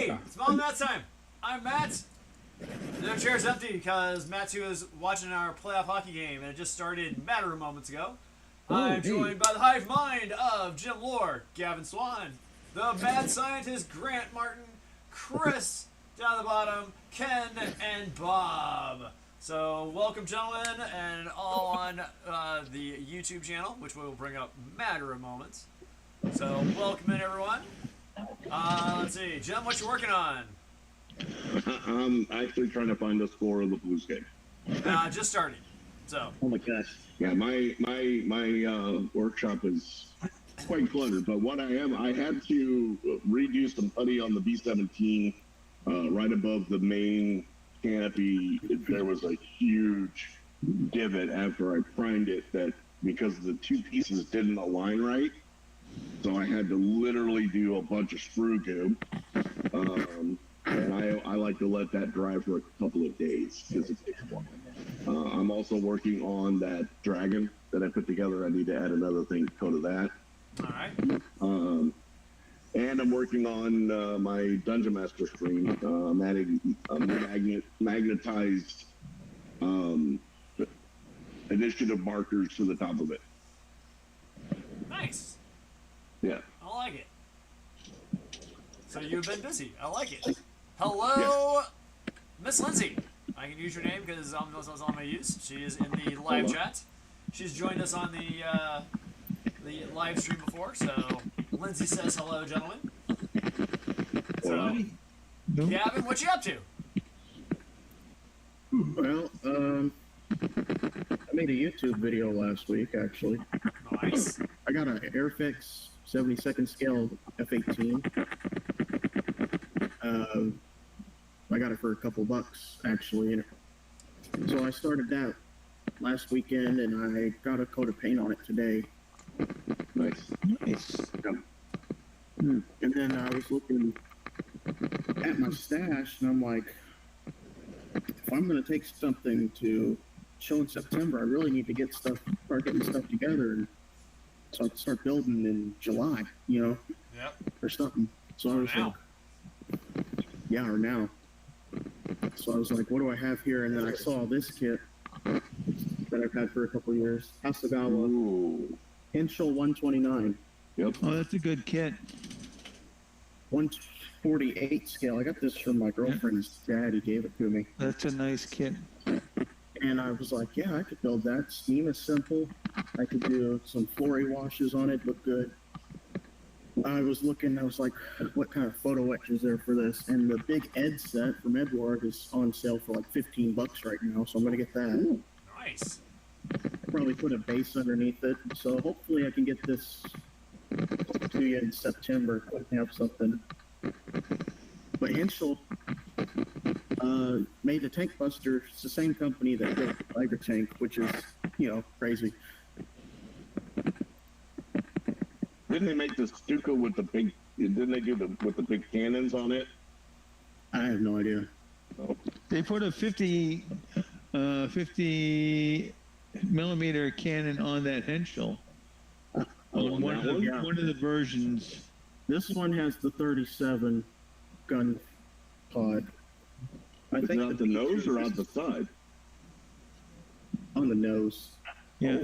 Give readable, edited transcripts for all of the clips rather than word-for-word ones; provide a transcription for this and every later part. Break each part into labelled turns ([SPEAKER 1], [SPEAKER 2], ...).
[SPEAKER 1] Hey, it's Mom Matt time. I'm Matt. The chair's empty because Matt too is watching our playoff hockey game, and it just started matter of moments ago. I'm joined by the hive mind of Jim Lore, Gavin Swan, the mad scientist Grant Martin, Chris down the bottom, Ken, and Bob. So welcome, gentlemen, and all on the YouTube channel, which we will bring up matter of moments. So welcome in, everyone. Let's see, Jim, what you working on?
[SPEAKER 2] I'm actually trying to find the score of the Blues game.
[SPEAKER 1] Just starting. So.
[SPEAKER 2] Oh my gosh. Yeah, my workshop is quite cluttered. But what I had to redo some putty on the B17 right above the main canopy. There was a huge divot after I primed it that because the two pieces didn't align right. So I had to literally do a bunch of sprue goo. And I like to let that dry for a couple of days because it takes a while. I'm also working on that dragon that I put together. I need to add another thing to coat of that.
[SPEAKER 1] All right.
[SPEAKER 2] And I'm working on my Dungeon Master screen, adding magnetized initiative markers to the top of it.
[SPEAKER 1] Nice.
[SPEAKER 2] Yeah.
[SPEAKER 1] I like it. So you've been busy. I like it. Hello, Miss Lindsay. I can use your name because that's all I'm going to use. She is in the live chat. She's joined us on the live stream before. So Lindsay says hello, gentlemen. So, Gavin, what you up to?
[SPEAKER 3] Well, I made a YouTube video last week, actually.
[SPEAKER 1] Nice.
[SPEAKER 3] I got an Airfix 72nd scale F-18. I got it for a couple bucks, actually. So I started that last weekend, and I got a coat of paint on it today.
[SPEAKER 2] Nice.
[SPEAKER 3] And then I was looking at my stash, and I'm like, if I'm going to take something to show in September, I really need to start getting stuff together. And so I start building in July,
[SPEAKER 1] Yep.
[SPEAKER 3] or something. So I was
[SPEAKER 1] now.
[SPEAKER 3] like, yeah, or now. So I was like, what do I have here? And then I saw this kit that I've had for a couple of years. Hasagawa Henschel 129.
[SPEAKER 2] Yep.
[SPEAKER 4] Oh, that's a good kit.
[SPEAKER 3] 148 scale. I got this from my girlfriend's dad. He gave it to me.
[SPEAKER 4] That's a nice kit.
[SPEAKER 3] And I was like, yeah, I could build that. Steam is simple. I could do some flurry washes on it, look good. I was looking, I was like, what kind of photo etch is there for this? And the big Ed set from Edward is on sale for like $15 right now, so I'm going to get that.
[SPEAKER 1] Ooh, nice.
[SPEAKER 3] I'll probably put a base underneath it, so hopefully I can get this to you in September. I can have something. But Henschel made the Tank Buster. It's the same company that built the Tiger Tank, which is, crazy.
[SPEAKER 2] Didn't they make the Stuka with the big? Didn't they do with the big cannons on it?
[SPEAKER 3] I have no idea.
[SPEAKER 2] Oh.
[SPEAKER 4] They put a 50 millimeter cannon on that Henschel. One of the versions.
[SPEAKER 3] This one has the 37 gun pod. I
[SPEAKER 2] think on the nose or on the side?
[SPEAKER 3] On the nose.
[SPEAKER 4] Yeah.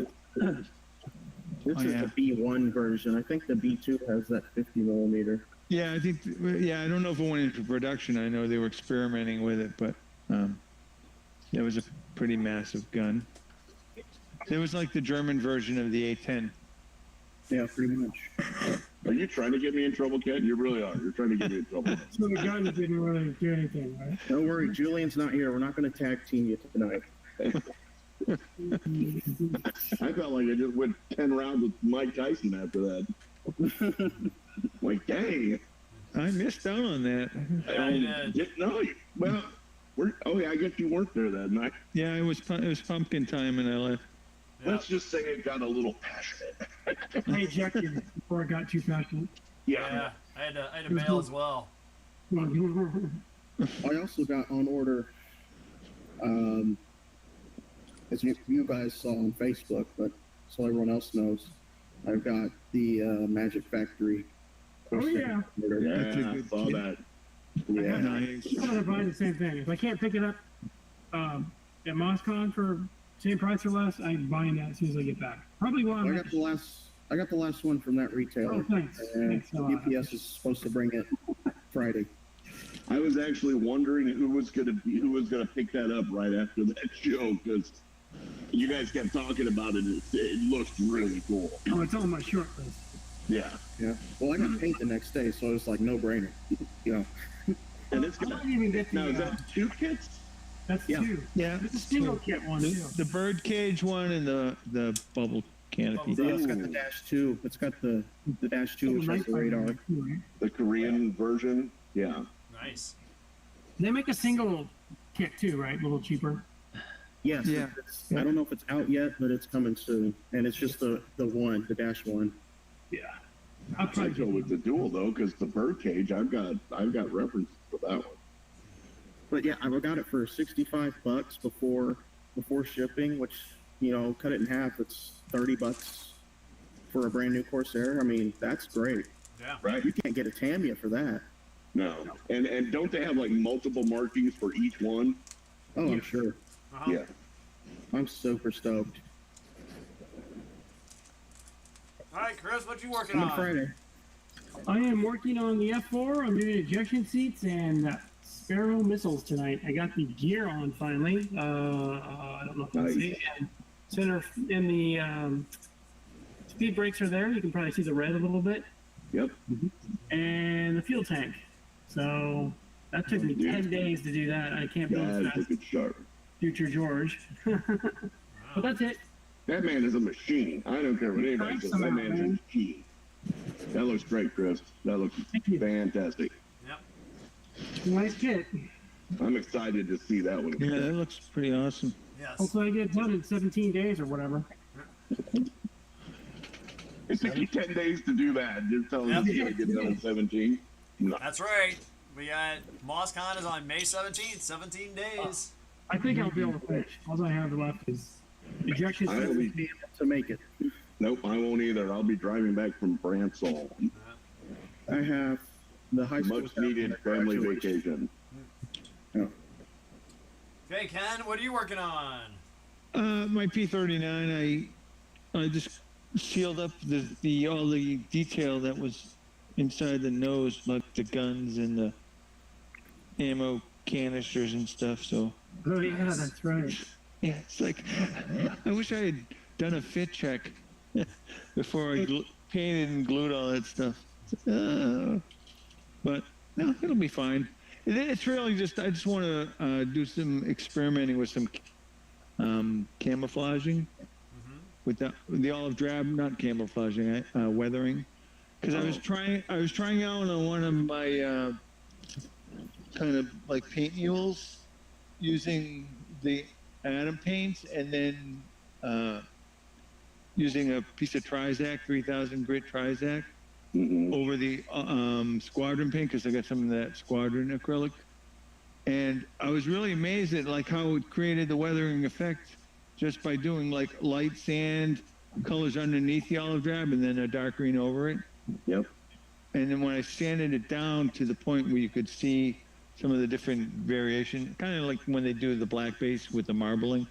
[SPEAKER 3] This is the B1 version. I think the B2 has that 50 millimeter.
[SPEAKER 4] Yeah, I think. Yeah, I don't know if it went into production. I know they were experimenting with it, but it was a pretty massive gun. It was like the German version of the A10.
[SPEAKER 3] Yeah, pretty much.
[SPEAKER 2] Are you trying to get me in trouble, Ken? You really are. You're trying to get me in trouble.
[SPEAKER 5] So the guy that didn't really do anything, right?
[SPEAKER 3] Don't worry, Julian's not here. We're not going to tag team you tonight.
[SPEAKER 2] I felt like I just went 10 rounds with Mike Tyson after that. Like, dang.
[SPEAKER 4] I missed out on that.
[SPEAKER 2] I guess you weren't there that night.
[SPEAKER 4] Yeah, it was pumpkin time and I left.
[SPEAKER 1] Yep.
[SPEAKER 2] Let's just say it got a little passionate.
[SPEAKER 5] I ejected before I got too passionate.
[SPEAKER 1] Yeah. I had to bail as well.
[SPEAKER 3] I also got on order, as you guys saw on Facebook, but so everyone else knows, I've got the Magic Factory.
[SPEAKER 5] Oh, yeah.
[SPEAKER 2] Yeah, I saw that. Yeah.
[SPEAKER 4] Nice.
[SPEAKER 5] I'm gonna buy the same thing. If I can't pick it up at MosCon for same price or less, I'm buying that as soon as I get back. Probably while
[SPEAKER 3] I
[SPEAKER 5] I'm
[SPEAKER 3] got the last one from that retailer.
[SPEAKER 5] Oh, thanks.
[SPEAKER 3] And
[SPEAKER 5] Thanks a lot.
[SPEAKER 3] UPS is supposed to bring it Friday.
[SPEAKER 2] I was actually wondering who was gonna pick that up right after that show because you guys kept talking about it. It looked really cool.
[SPEAKER 5] Oh, it's on my short list.
[SPEAKER 2] Yeah,
[SPEAKER 3] Yeah. Well, I got paint the next day, so it was like no brainer. You know.
[SPEAKER 2] and it's
[SPEAKER 5] I
[SPEAKER 2] got.
[SPEAKER 5] might even get the.
[SPEAKER 2] Now is that 2 kits?
[SPEAKER 5] That's
[SPEAKER 3] Yeah.
[SPEAKER 5] two.
[SPEAKER 4] Yeah.
[SPEAKER 5] It's a single kit one too.
[SPEAKER 4] The bird cage one and the bubble canopy.
[SPEAKER 1] Bubble
[SPEAKER 3] Yeah, it's got the -2. It's got the -2, which has the radar.
[SPEAKER 2] The Korean version? Yeah.
[SPEAKER 1] Nice.
[SPEAKER 5] They make a single kit too, right? A little cheaper.
[SPEAKER 3] Yes.
[SPEAKER 4] Yeah.
[SPEAKER 3] I don't know if it's out yet, but it's coming soon. And it's just the -1.
[SPEAKER 5] Yeah.
[SPEAKER 2] I'd go with the dual though, because the bird cage, I've got references for that one.
[SPEAKER 3] But yeah, I got it for $65 before shipping, which, you know, cut it in half. It's $30 for a brand new Corsair. I mean, that's great.
[SPEAKER 1] Yeah.
[SPEAKER 2] Right?
[SPEAKER 3] You can't get a Tamiya for that.
[SPEAKER 2] No. And don't they have like multiple markings for each one?
[SPEAKER 3] Oh, I'm sure.
[SPEAKER 1] Uh-huh.
[SPEAKER 2] Yeah.
[SPEAKER 3] I'm super stoked.
[SPEAKER 1] All right, Chris, what you working
[SPEAKER 3] On
[SPEAKER 1] on?
[SPEAKER 3] Friday.
[SPEAKER 5] I am working on the F4. I'm doing ejection seats and Sparrow missiles tonight. I got the gear on finally. I don't know if you can see. And center in the speed brakes are there. You can probably see the red a little bit.
[SPEAKER 2] Yep.
[SPEAKER 5] And the fuel tank. So that took me 10 days to do that. I can't believe
[SPEAKER 2] That's a
[SPEAKER 5] fast.
[SPEAKER 2] good start.
[SPEAKER 5] Future George. But that's it.
[SPEAKER 2] That man is a machine. I don't care what anybody says. That man is a machine. That looks great, Chris. That looks
[SPEAKER 5] Thank you.
[SPEAKER 2] fantastic.
[SPEAKER 1] Yep.
[SPEAKER 5] Nice kit.
[SPEAKER 2] I'm excited to see that one.
[SPEAKER 4] Yeah, that looks pretty awesome.
[SPEAKER 1] Yes.
[SPEAKER 5] Hopefully I get it done in 17 days or whatever.
[SPEAKER 2] It took you 10 days to do that. You're telling
[SPEAKER 1] Yep.
[SPEAKER 2] me you're going to get done in 17? No.
[SPEAKER 1] That's right. We got MosCon is on May 17th, 17 days.
[SPEAKER 5] I think I'll be able to finish. All I have left is ejection
[SPEAKER 2] I will
[SPEAKER 5] seats.
[SPEAKER 2] be,
[SPEAKER 3] To make it.
[SPEAKER 2] nope, I won't either. I'll be driving back from Bransall.
[SPEAKER 3] I have the high school.
[SPEAKER 2] Much needed family vacation.
[SPEAKER 1] Okay, Ken, what are you working on?
[SPEAKER 4] My P39, I just sealed up the all the detail that was inside the nose, like the guns and the ammo canisters and stuff. So
[SPEAKER 5] Oh yeah, that's right.
[SPEAKER 4] yeah, it's like I wish I had done a fit check before I painted and glued all that stuff. But no, it'll be fine. It's really just I just want to do some experimenting with some camouflaging with the olive drab, not camouflaging, weathering. Because I was trying out on one of my kind of like paint mules using the Atom paints and then using a piece of Trizac, 3000 grit Trizac over the squadron paint because I got some of that squadron acrylic. And I was really amazed at like how it created the weathering effect just by doing like light sand colors underneath the olive drab and then a dark green over it.
[SPEAKER 2] Yep.
[SPEAKER 4] And then when I sanded it down to the point where you could see some of the different variation, kind of like when they do the black base with the marbling.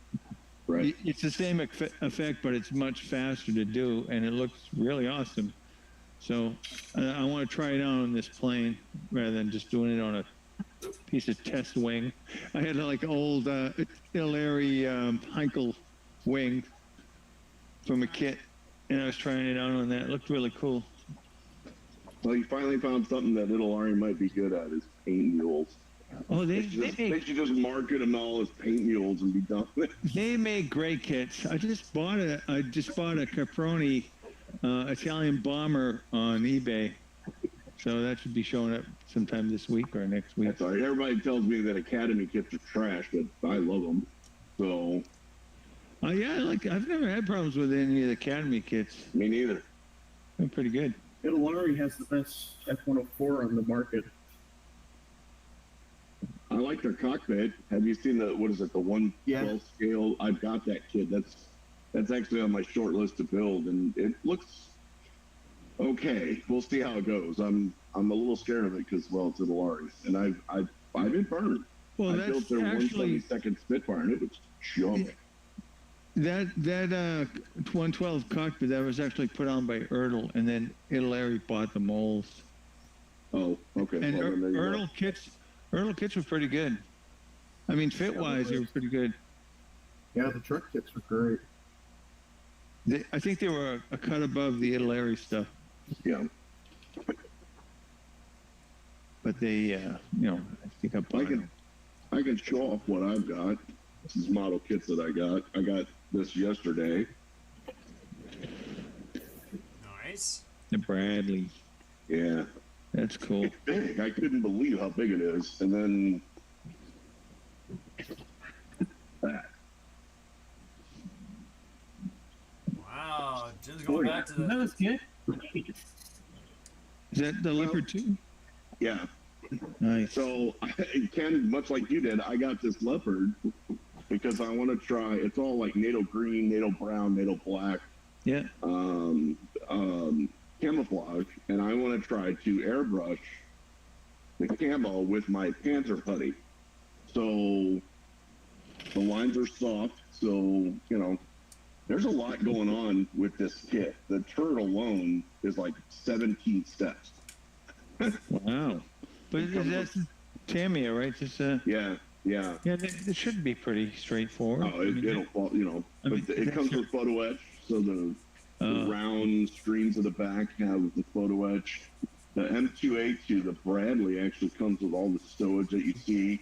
[SPEAKER 2] Right.
[SPEAKER 4] It's the same effect, but it's much faster to do, and it looks really awesome. So I want to try it out on this plane rather than just doing it on a piece of test wing. I had like old Larry Heinkel wing from a kit, and I was trying it out on that. It looked really cool.
[SPEAKER 2] Well, you finally found something that little Ari might be good at is paint mules.
[SPEAKER 4] Oh,
[SPEAKER 2] They should just market them all as paint mules and be done with it.
[SPEAKER 4] they make great kits. I just bought a Caproni Italian bomber on eBay, so that should be showing up sometime this week or next week.
[SPEAKER 2] That's all right. Everybody tells me that Academy kits are trash, but I love them. So,
[SPEAKER 4] Yeah, I've never had problems with any of the Academy kits.
[SPEAKER 2] me neither.
[SPEAKER 4] They're pretty good.
[SPEAKER 3] Ilari has the best F-104 on the market.
[SPEAKER 2] I like their cockpit. Have you seen the 112
[SPEAKER 3] Yeah.
[SPEAKER 2] scale? I've got that kit. That's actually on my short list to build, and it looks okay, we'll see how it goes. I'm a little scared of it because, well, it's an Alaris, and I've been burned.
[SPEAKER 4] Well,
[SPEAKER 2] I
[SPEAKER 4] that's
[SPEAKER 2] built their
[SPEAKER 4] actually
[SPEAKER 2] 172nd Spitfire, and it was junk.
[SPEAKER 4] that 112 cockpit that was actually put on by Ertl, and then Larry bought the molds.
[SPEAKER 2] Oh, okay.
[SPEAKER 4] And
[SPEAKER 2] Well, then there you go.
[SPEAKER 4] Ertl kits were pretty good. I mean, fit wise, they were pretty good.
[SPEAKER 3] Yeah, the truck kits were great.
[SPEAKER 4] I think they were a cut above the Italy stuff,
[SPEAKER 2] Yeah.
[SPEAKER 4] but they, I think
[SPEAKER 2] I can show off what I've got. This is model kits that I got. I got this yesterday.
[SPEAKER 1] Nice.
[SPEAKER 4] the Bradley.
[SPEAKER 2] Yeah.
[SPEAKER 4] That's cool.
[SPEAKER 2] It's big. I couldn't believe how big it is. And then that.
[SPEAKER 1] Wow, Jim's going back to
[SPEAKER 5] That
[SPEAKER 1] the.
[SPEAKER 5] was good.
[SPEAKER 4] Is that the leopard too?
[SPEAKER 2] Yeah.
[SPEAKER 4] Nice.
[SPEAKER 2] So, Ken, much like you did, I got this leopard because I want to try. It's all like NATO green, NATO brown, NATO black,
[SPEAKER 4] Yeah.
[SPEAKER 2] camouflage, and I want to try to airbrush the camo with my Panther putty. So the lines are soft. So there's a lot going on with this kit. The turret alone is like 17 steps.
[SPEAKER 4] Wow. But that's Tamiya, right? Just
[SPEAKER 2] Yeah.
[SPEAKER 4] yeah, it should be pretty straightforward.
[SPEAKER 2] Oh, it'll fall,
[SPEAKER 4] I mean,
[SPEAKER 2] but it comes with photo etch, so the round screens at the back have the photo etch. The M2A2, the Bradley, actually comes with all the stowage that you see.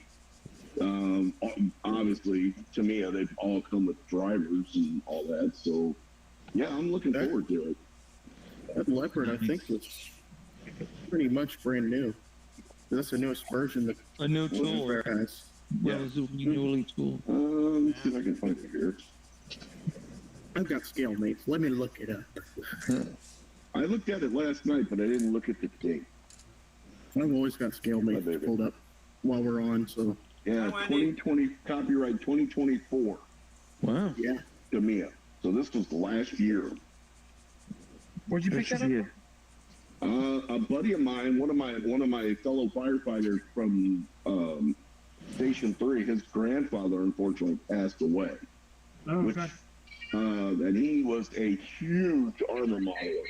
[SPEAKER 2] Obviously, Tamiya, they all come with drivers and all that. So, yeah, I'm looking forward to it.
[SPEAKER 3] That Leopard, I think, was pretty much brand new. That's the newest version that
[SPEAKER 4] a new tool.
[SPEAKER 3] Bear has.
[SPEAKER 2] Yeah.
[SPEAKER 4] Relatively newly tool.
[SPEAKER 2] Let's see if I can find it here.
[SPEAKER 3] I've got scale mates. Let me look it up.
[SPEAKER 2] I looked at it last night, but I didn't look at the date.
[SPEAKER 3] I've always got scale mates
[SPEAKER 2] baby.
[SPEAKER 3] pulled up while we're on, so
[SPEAKER 2] Yeah,
[SPEAKER 1] Hi, Wendy.
[SPEAKER 2] 2020, copyright 2024,
[SPEAKER 4] Wow.
[SPEAKER 3] yeah.
[SPEAKER 2] Tamiya. So this was last year.
[SPEAKER 5] Where'd you pick that up?
[SPEAKER 2] A buddy of mine, one of my fellow firefighters from Station 3, his grandfather unfortunately passed away.
[SPEAKER 5] Oh,
[SPEAKER 2] Which,
[SPEAKER 5] okay.
[SPEAKER 2] and he was a huge armor modeler.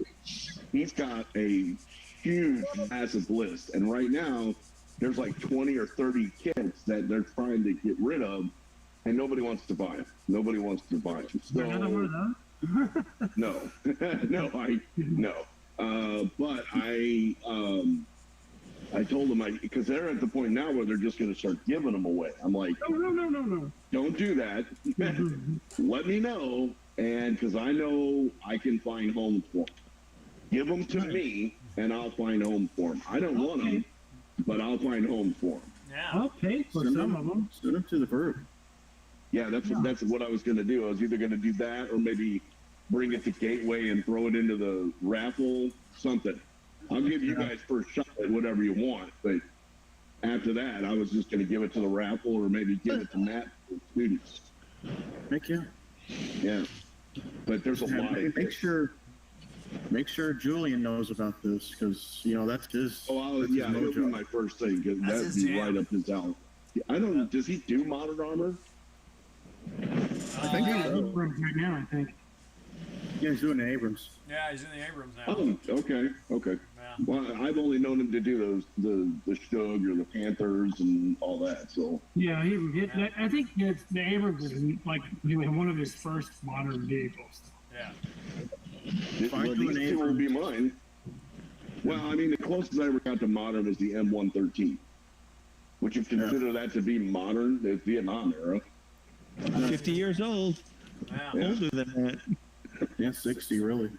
[SPEAKER 2] He's got a huge, massive list, and right now there's like 20 or 30 kits that they're trying to get rid of, and nobody wants to buy them. Nobody wants to buy them. So
[SPEAKER 5] Another one of those?
[SPEAKER 2] no, no. But I told them because they're at the point now where they're just going to start giving them away. I'm like,
[SPEAKER 5] No.
[SPEAKER 2] don't do that. Let me know, and because I know I can find homes for them. Give them to me, and I'll find homes for them. I don't want them, but I'll find homes for them.
[SPEAKER 1] Yeah.
[SPEAKER 5] I'll pay for some of them.
[SPEAKER 3] Send them to the group.
[SPEAKER 2] Yeah, that's what I was going to do. I was either going to do that or maybe bring it to Gateway and throw it into the raffle, something. I'll give you guys first shot at whatever you want, but after that, I was just going to give it to the raffle or maybe give it to Matt for students.
[SPEAKER 3] Heck yeah.
[SPEAKER 2] Yeah, but there's a lot of
[SPEAKER 3] Make sure Julian knows about this because that's his.
[SPEAKER 2] Oh,
[SPEAKER 3] that's his
[SPEAKER 2] yeah, it'll be
[SPEAKER 3] mojo.
[SPEAKER 2] my first thing because
[SPEAKER 1] That's
[SPEAKER 2] that'd
[SPEAKER 1] his
[SPEAKER 2] be
[SPEAKER 1] jam.
[SPEAKER 2] right up his alley. I don't know. Does he do modern armor?
[SPEAKER 3] I think
[SPEAKER 5] Yeah,
[SPEAKER 3] so.
[SPEAKER 5] Abrams right now, I think.
[SPEAKER 3] Yeah, he's doing the Abrams.
[SPEAKER 1] Yeah, he's in the Abrams now.
[SPEAKER 2] Oh, okay.
[SPEAKER 1] Yeah.
[SPEAKER 2] Well, I've only known him to do the Stug or the Panthers and all that. So
[SPEAKER 5] Yeah, I think the Abrams is like one of his first modern vehicles.
[SPEAKER 1] Yeah.
[SPEAKER 3] Fine,
[SPEAKER 2] these
[SPEAKER 3] doing
[SPEAKER 2] two will
[SPEAKER 3] Abrams.
[SPEAKER 2] be mine. Well, I mean, the closest I ever got to modern was the M113. Would you consider that to be modern? The Vietnam era.
[SPEAKER 4] 50 years old.
[SPEAKER 1] Yeah.
[SPEAKER 2] Yeah.
[SPEAKER 4] Older than that.
[SPEAKER 3] Yeah, 60 really.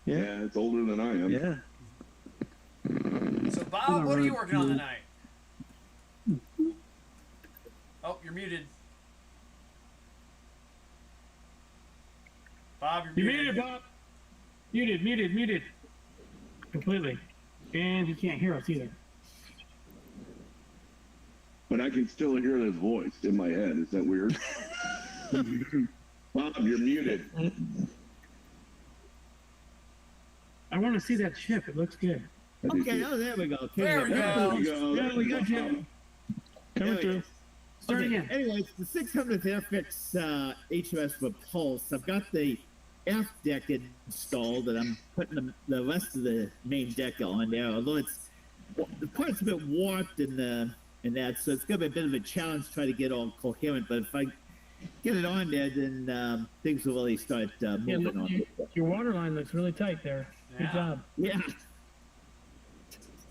[SPEAKER 4] Yeah.
[SPEAKER 2] Yeah, it's older than I am.
[SPEAKER 4] Yeah.
[SPEAKER 1] So, Bob, what are you working on tonight? Oh, you're muted. Bob, you're
[SPEAKER 5] You
[SPEAKER 1] muted.
[SPEAKER 5] muted, Bob. Muted. Completely. And he can't hear us either.
[SPEAKER 2] But I can still hear his voice in my head. Is that weird? Bob, you're muted.
[SPEAKER 5] I want to see that ship. It looks good.
[SPEAKER 3] Okay, oh, there we go.
[SPEAKER 1] There we
[SPEAKER 2] There we
[SPEAKER 1] go.
[SPEAKER 2] go.
[SPEAKER 3] Yeah, we got you.
[SPEAKER 4] Coming
[SPEAKER 3] There we
[SPEAKER 4] through.
[SPEAKER 3] go.
[SPEAKER 5] Start
[SPEAKER 3] Okay,
[SPEAKER 5] again.
[SPEAKER 3] anyways, the 600th FX HMS Repulse. I've got the aft deck installed, and I'm putting the rest of the main deck on there. Although the part's a bit warped in that, so it's gonna be a bit of a challenge to try to get all coherent. But if I get it on there, then things will really start moving on.
[SPEAKER 5] Your water line looks really tight there. Good
[SPEAKER 1] Yeah.
[SPEAKER 5] job.
[SPEAKER 3] Yeah.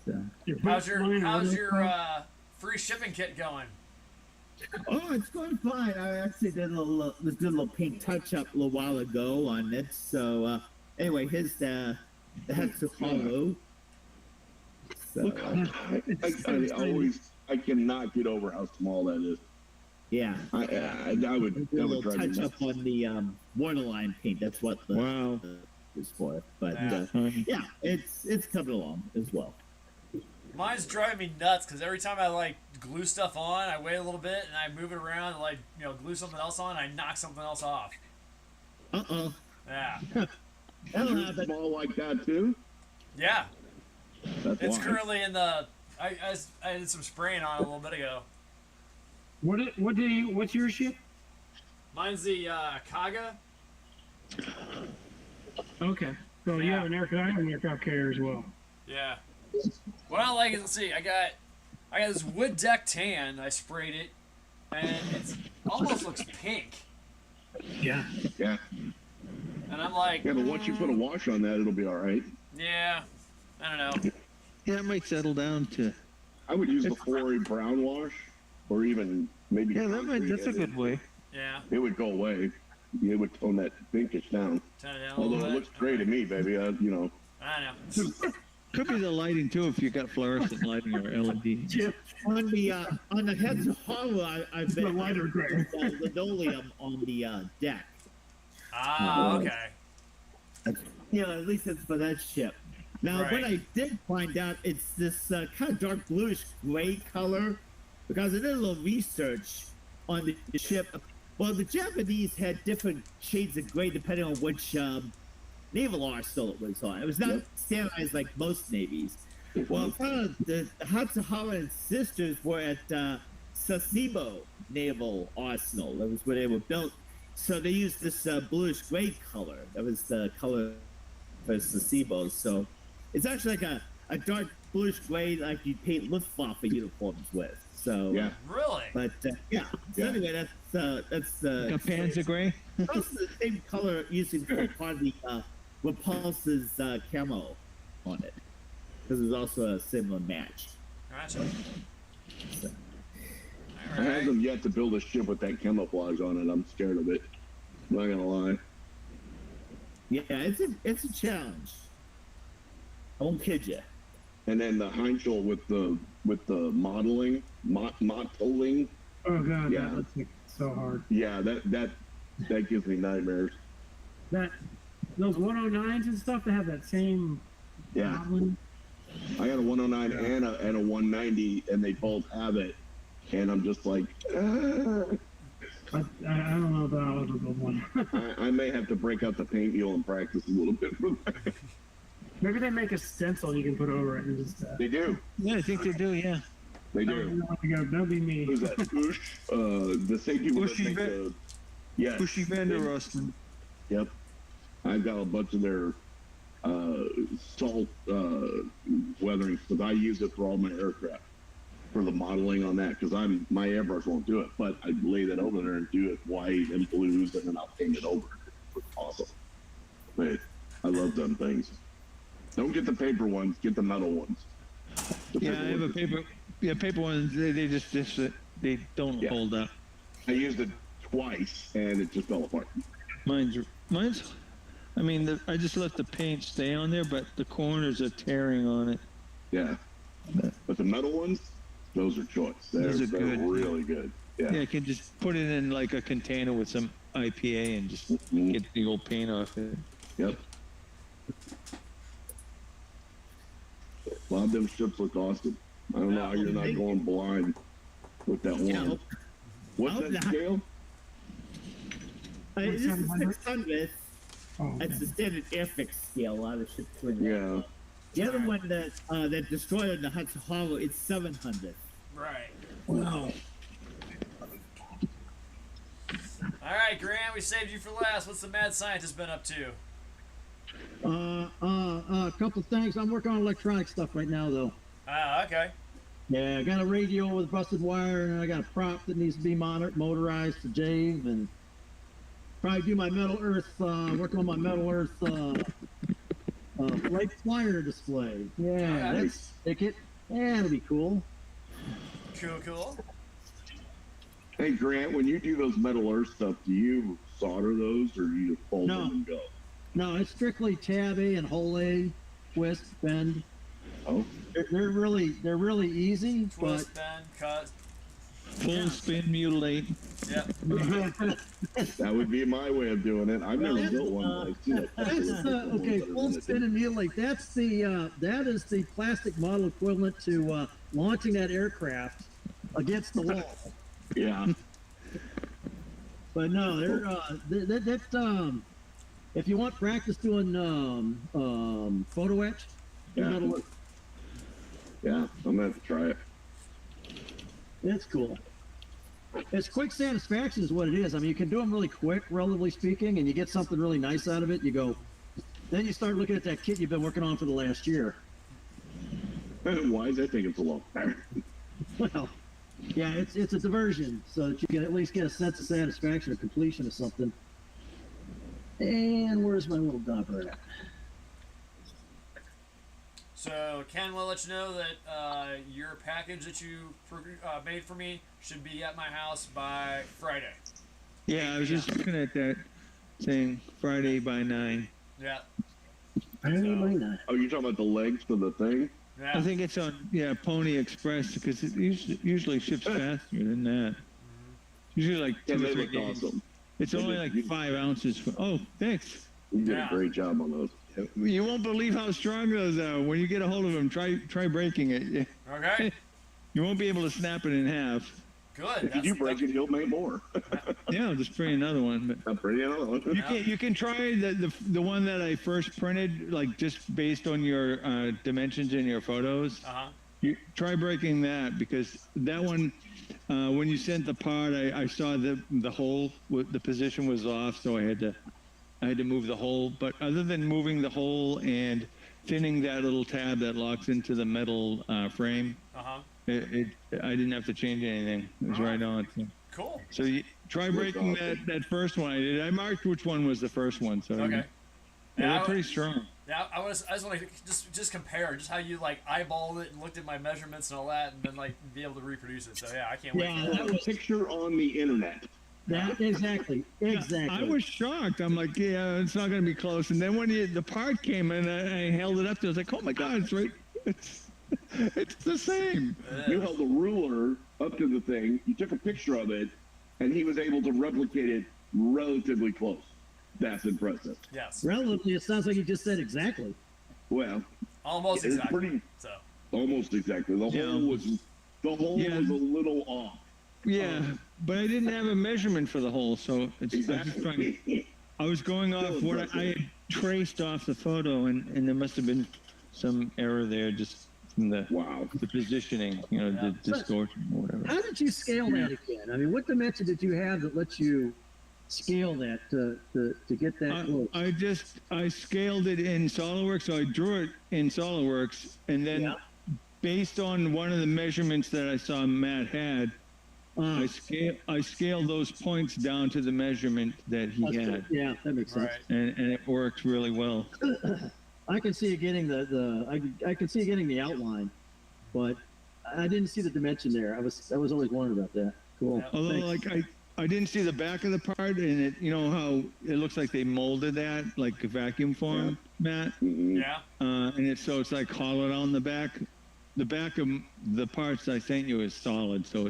[SPEAKER 3] So,
[SPEAKER 1] How's
[SPEAKER 5] line
[SPEAKER 1] your free shipping kit going?
[SPEAKER 3] oh, it's going fine. I actually did a little paint touch up a little while ago on it. So anyway, here's the hex of hollow. So,
[SPEAKER 2] I cannot get over how small that is.
[SPEAKER 3] yeah.
[SPEAKER 2] I would
[SPEAKER 3] Did a
[SPEAKER 2] that
[SPEAKER 3] little
[SPEAKER 2] would drive me
[SPEAKER 3] touch
[SPEAKER 2] nuts.
[SPEAKER 3] up on the waterline paint. That's what the
[SPEAKER 4] Wow.
[SPEAKER 3] is for. But
[SPEAKER 1] Yeah.
[SPEAKER 3] yeah, it's coming along as well.
[SPEAKER 1] Mine's driving me nuts because every time I like glue stuff on, I wait a little bit and I move it around and like glue something else on, I knock something else off.
[SPEAKER 3] Uh-oh.
[SPEAKER 1] Yeah,
[SPEAKER 3] That'll
[SPEAKER 2] You're
[SPEAKER 3] happen.
[SPEAKER 2] small like that too.
[SPEAKER 1] yeah.
[SPEAKER 2] That's
[SPEAKER 1] It's
[SPEAKER 2] why.
[SPEAKER 1] currently in the. I did some spraying on it a little bit ago.
[SPEAKER 5] What's your ship?
[SPEAKER 1] Mine's the Kaga.
[SPEAKER 5] Okay. So you
[SPEAKER 1] Yeah.
[SPEAKER 5] have an aircraft. I have an aircraft carrier as well.
[SPEAKER 1] Yeah. What I like is, let's see, I got this wood deck tan. I sprayed it, and it almost looks pink.
[SPEAKER 5] Yeah.
[SPEAKER 2] Yeah.
[SPEAKER 1] And I'm like,
[SPEAKER 2] Yeah, but once you put a wash on that, it'll be all right.
[SPEAKER 1] yeah, I don't know.
[SPEAKER 4] Yeah, it might settle down to.
[SPEAKER 2] I would use the 4A brown wash, or even maybe.
[SPEAKER 4] Yeah,
[SPEAKER 2] concrete,
[SPEAKER 4] that's a
[SPEAKER 2] and
[SPEAKER 4] good way.
[SPEAKER 1] Yeah,
[SPEAKER 2] It would go away. It would tone that pinkish down.
[SPEAKER 1] turn it down a
[SPEAKER 2] Although
[SPEAKER 1] little
[SPEAKER 2] it
[SPEAKER 1] bit.
[SPEAKER 2] looks great to me, baby.
[SPEAKER 1] I know.
[SPEAKER 4] Could be the lighting too if you got fluorescent lighting or LED.
[SPEAKER 5] Yeah.
[SPEAKER 3] On the heads of horror, I've
[SPEAKER 5] The
[SPEAKER 3] been
[SPEAKER 5] lighter gray.
[SPEAKER 3] linoleum on the deck.
[SPEAKER 1] Ah, okay.
[SPEAKER 3] At least it's for that ship. Now,
[SPEAKER 1] Right.
[SPEAKER 3] what I did find out, it's this kind of dark bluish gray color, because I did a little research on the ship. Well, the Japanese had different shades of gray depending on which naval arsenal it was on. It was not
[SPEAKER 2] Yep.
[SPEAKER 3] standardized like most navies. Well, the Hatsuhara and sisters were at Sasebo Naval Arsenal. That was where they were built. So they used this bluish gray color. That was the color for Sasebo. So it's actually like a dark bluish gray like you paint Luftwaffe uniforms with. So
[SPEAKER 2] Yeah.
[SPEAKER 1] Really?
[SPEAKER 3] But yeah. So
[SPEAKER 2] Yeah.
[SPEAKER 3] anyway, that's
[SPEAKER 4] Like a Panzer gray.
[SPEAKER 3] also the same color using for part of the Repulse's camo on it. Because it's also a similar match.
[SPEAKER 1] Gotcha.
[SPEAKER 3] So.
[SPEAKER 2] I
[SPEAKER 1] All right.
[SPEAKER 2] haven't yet to build a ship with that camouflage on it. I'm scared of it. I'm not gonna lie.
[SPEAKER 3] Yeah, it's a challenge. I won't kid you.
[SPEAKER 2] And then the Heinzel with the modeling, mottling.
[SPEAKER 5] Oh god,
[SPEAKER 2] Yeah.
[SPEAKER 5] that looks like so hard.
[SPEAKER 2] Yeah, that gives me nightmares.
[SPEAKER 5] Those 109s and stuff that have that same
[SPEAKER 2] Yeah,
[SPEAKER 5] modeling.
[SPEAKER 2] I got a 109 and a 190, and they both have it, and I'm just like,
[SPEAKER 5] I don't know about other one.
[SPEAKER 2] I may have to break out the paint wheel and practice a little bit for that.
[SPEAKER 5] Maybe they make a stencil you can put over it and just.
[SPEAKER 2] They do,
[SPEAKER 4] Yeah, I think they do. Yeah.
[SPEAKER 2] they do.
[SPEAKER 5] That'll be me.
[SPEAKER 2] Who's that? Ush, the same people that
[SPEAKER 4] Ushy
[SPEAKER 2] make
[SPEAKER 4] Van-
[SPEAKER 2] the. Yes.
[SPEAKER 4] Bushy Vander Rosten.
[SPEAKER 2] Yep. I've got a bunch of their salt weathering because I use it for all my aircraft for the modeling on that because my airbrush won't do it, but I lay that over there and do it white and blues and then I'll paint it over. It's awesome. But I love them things. Don't get the paper ones, get the metal ones. The
[SPEAKER 4] Yeah, I have a
[SPEAKER 2] ones.
[SPEAKER 4] paper. Yeah, paper ones. They just they don't
[SPEAKER 2] Yeah.
[SPEAKER 4] hold up.
[SPEAKER 2] I used it twice and it just fell apart.
[SPEAKER 4] Mine's. I mean, I just let the paint stay on there, but the corners are tearing on it.
[SPEAKER 2] Yeah. But the metal ones, those are choice. They're
[SPEAKER 4] Those are good.
[SPEAKER 2] really good. Yeah.
[SPEAKER 4] Yeah, I can just put it in like a container with some IPA and just
[SPEAKER 2] Mhm.
[SPEAKER 4] get the old paint off it.
[SPEAKER 2] Yep. A lot of them ships look awesome. I don't know how you're not going blind with that
[SPEAKER 3] Yeah,
[SPEAKER 2] one. What's
[SPEAKER 3] hope
[SPEAKER 2] that
[SPEAKER 3] not.
[SPEAKER 2] scale?
[SPEAKER 3] This is
[SPEAKER 5] 700?
[SPEAKER 3] 600.
[SPEAKER 5] Oh,
[SPEAKER 6] That's
[SPEAKER 5] okay.
[SPEAKER 6] the standard airfix scale. A lot of ships with that.
[SPEAKER 2] Yeah.
[SPEAKER 6] The other one that destroyed in the Hudson Harbor, it's 700.
[SPEAKER 1] Right.
[SPEAKER 5] Wow.
[SPEAKER 1] All right, Grant, we saved you for last. What's the mad scientist been up to?
[SPEAKER 7] A couple things. I'm working on electronic stuff right now, though.
[SPEAKER 1] Ah, okay.
[SPEAKER 7] Yeah, I got a radio with busted wire, and I got a prop that needs to be motorized to Jave, and probably do my Metal Earth, working on my Metal Earth flight flyer display. Yeah,
[SPEAKER 1] Nice.
[SPEAKER 7] that's ticket. Yeah, it'll be cool.
[SPEAKER 1] Cool, cool.
[SPEAKER 2] Hey Grant, when you do those Metal Earth stuff, do you solder those or do you just fold
[SPEAKER 7] No.
[SPEAKER 2] them and go?
[SPEAKER 7] No, it's strictly tab A and hole A, twist, bend.
[SPEAKER 2] Oh,
[SPEAKER 7] They're really easy,
[SPEAKER 1] Twist, bend, cut.
[SPEAKER 4] Full spin, mutilate.
[SPEAKER 1] Yep.
[SPEAKER 7] but
[SPEAKER 2] that would be my way of doing it. I've never
[SPEAKER 7] that's,
[SPEAKER 2] built one, but I've seen it.
[SPEAKER 7] that's okay. Full spin and mutilate. That's the that is the plastic model equivalent to launching that aircraft against the wall.
[SPEAKER 2] Yeah.
[SPEAKER 7] But no, if you want practice doing photo etch,
[SPEAKER 2] Yeah.
[SPEAKER 7] that'll work.
[SPEAKER 2] Yeah, I'm gonna have to try it.
[SPEAKER 7] It's cool. It's quick satisfaction is what it is. I mean, you can do them really quick, relatively speaking, and you get something really nice out of it. You go, then you start looking at that kit you've been working on for the last year.
[SPEAKER 2] Why is I think it's a lot better?
[SPEAKER 7] Well, yeah, it's a diversion, so that you can at least get a sense of satisfaction or completion of something. And where's my little dauber at?
[SPEAKER 1] So Ken will let you know that your package that you made for me should be at my house by Friday.
[SPEAKER 4] Yeah, I was just looking at that, saying Friday by 9.
[SPEAKER 1] Yeah.
[SPEAKER 7] I don't know mine.
[SPEAKER 2] Oh, you're talking about the legs for the thing?
[SPEAKER 1] Yeah.
[SPEAKER 4] I think it's on Pony Express because it usually ships faster than that. Usually like
[SPEAKER 2] Yeah,
[SPEAKER 4] 2 or
[SPEAKER 2] they
[SPEAKER 4] 3
[SPEAKER 2] look
[SPEAKER 4] days.
[SPEAKER 2] awesome.
[SPEAKER 4] It's
[SPEAKER 2] They
[SPEAKER 4] only
[SPEAKER 2] look
[SPEAKER 4] like 5 ounces. Oh, thanks.
[SPEAKER 2] You did
[SPEAKER 1] Yeah.
[SPEAKER 2] a great job on those.
[SPEAKER 4] You won't believe how strong those are. When you get a hold of them, try breaking it.
[SPEAKER 1] Okay.
[SPEAKER 4] You won't be able to snap it in half.
[SPEAKER 1] Good.
[SPEAKER 2] If you break it, you'll make more.
[SPEAKER 4] Yeah, I'll just bring another one. But
[SPEAKER 2] Not pretty another one.
[SPEAKER 4] you can try the one that I first printed, like just based on your dimensions in your photos.
[SPEAKER 1] Uh-huh.
[SPEAKER 4] You try breaking that because that one, when you sent the part, I saw the hole, the position was off, so I had to move the hole. But other than moving the hole and thinning that little tab that locks into the metal frame,
[SPEAKER 1] Uh-huh.
[SPEAKER 4] I didn't have to change anything. It was right on.
[SPEAKER 1] Cool.
[SPEAKER 4] So you try breaking that first one. I marked which one was the first one. So
[SPEAKER 1] Okay.
[SPEAKER 4] yeah,
[SPEAKER 1] Yeah,
[SPEAKER 4] they're pretty strong.
[SPEAKER 1] Yeah, I just want to just compare just how you like eyeballed it and looked at my measurements and all that, and then like be able to reproduce it. So yeah, I can't wait.
[SPEAKER 7] Yeah,
[SPEAKER 1] For
[SPEAKER 7] that
[SPEAKER 1] that.
[SPEAKER 7] was
[SPEAKER 2] Picture on the internet.
[SPEAKER 7] that exactly.
[SPEAKER 4] I was shocked. I'm like, yeah, it's not going to be close. And then when the part came and I held it up, I was like, oh my god, it's right. It's the same.
[SPEAKER 2] You held a ruler up to the thing, you took a picture of it, and he was able to replicate it relatively close. That's impressive.
[SPEAKER 1] Yes.
[SPEAKER 7] Relatively, it sounds like you just said exactly.
[SPEAKER 2] Well,
[SPEAKER 1] Almost
[SPEAKER 2] it's
[SPEAKER 1] exactly.
[SPEAKER 2] pretty
[SPEAKER 1] So.
[SPEAKER 2] almost exactly. The
[SPEAKER 4] Yeah.
[SPEAKER 2] hole was
[SPEAKER 4] Yeah.
[SPEAKER 2] was a little off.
[SPEAKER 4] Yeah, but I didn't have a measurement for the hole, so it's I was just trying to.
[SPEAKER 2] Exactly.
[SPEAKER 4] I was going off what I had traced off the photo, and there must have been some error there just from the
[SPEAKER 2] Wow.
[SPEAKER 4] positioning, the distortion or whatever.
[SPEAKER 7] How did you scale that again? I mean, what dimension did you have that lets you scale that to get that close?
[SPEAKER 4] I scaled it in SolidWorks, so I drew it in SolidWorks, and then
[SPEAKER 7] Yeah.
[SPEAKER 4] based on one of the measurements that I saw Matt had, I scaled those points down to the measurement that he had,
[SPEAKER 7] Yeah, that makes sense.
[SPEAKER 1] Right.
[SPEAKER 4] and it worked really well.
[SPEAKER 7] I can see you getting I can see you getting the outline, but I didn't see the dimension there. I was always wondering about that. Cool.
[SPEAKER 1] Yeah.
[SPEAKER 4] Although,
[SPEAKER 7] Thanks.
[SPEAKER 4] like I didn't see the back of the part, and it, how it looks like they molded that like a vacuum form, Matt,
[SPEAKER 2] Mhm.
[SPEAKER 1] Yeah.
[SPEAKER 4] and it's like hollowed on the back. The back of the parts I sent you is solid, so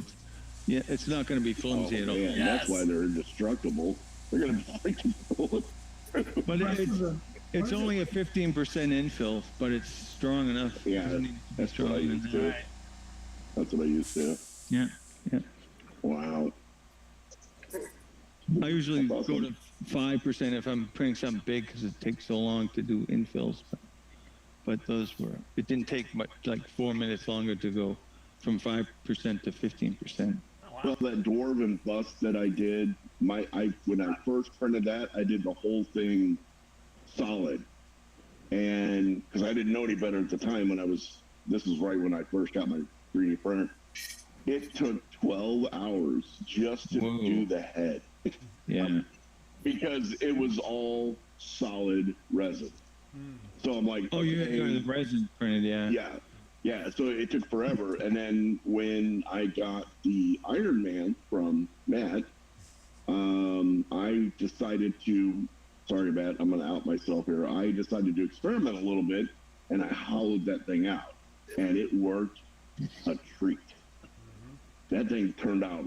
[SPEAKER 4] it's not going to be
[SPEAKER 2] Oh,
[SPEAKER 4] flimsy at all.
[SPEAKER 2] man,
[SPEAKER 1] Yes.
[SPEAKER 2] that's why they're indestructible. They're gonna freaking pull it.
[SPEAKER 4] But it's only a 15% infill, but it's strong enough. It
[SPEAKER 2] Yeah,
[SPEAKER 4] doesn't need to be
[SPEAKER 2] that's what I
[SPEAKER 4] stronger than
[SPEAKER 2] used
[SPEAKER 4] that.
[SPEAKER 2] to.
[SPEAKER 1] Right.
[SPEAKER 2] That's what I used to.
[SPEAKER 4] Yeah.
[SPEAKER 2] Wow.
[SPEAKER 4] I usually
[SPEAKER 2] That's awesome.
[SPEAKER 4] go to 5% if I'm printing something big because it takes so long to do infills. But it didn't take much, like 4 minutes longer to go from 5% to 15%.
[SPEAKER 1] Oh, wow.
[SPEAKER 2] Well, that dwarven bust that I did, when I first printed that, I did the whole thing solid, and because I didn't know any better at the time this was right when I first got my 3D printer. It took 12 hours just to do the head.
[SPEAKER 4] Yeah.
[SPEAKER 2] Because it was all solid resin. So I'm like,
[SPEAKER 4] oh, you got the resin printed,
[SPEAKER 2] yeah. So it took forever, and then when I got the Iron Man from Matt, I decided to. Sorry, Matt, I'm going to out myself here. I decided to experiment a little bit, and I hollowed that thing out, and it worked a treat. That thing turned out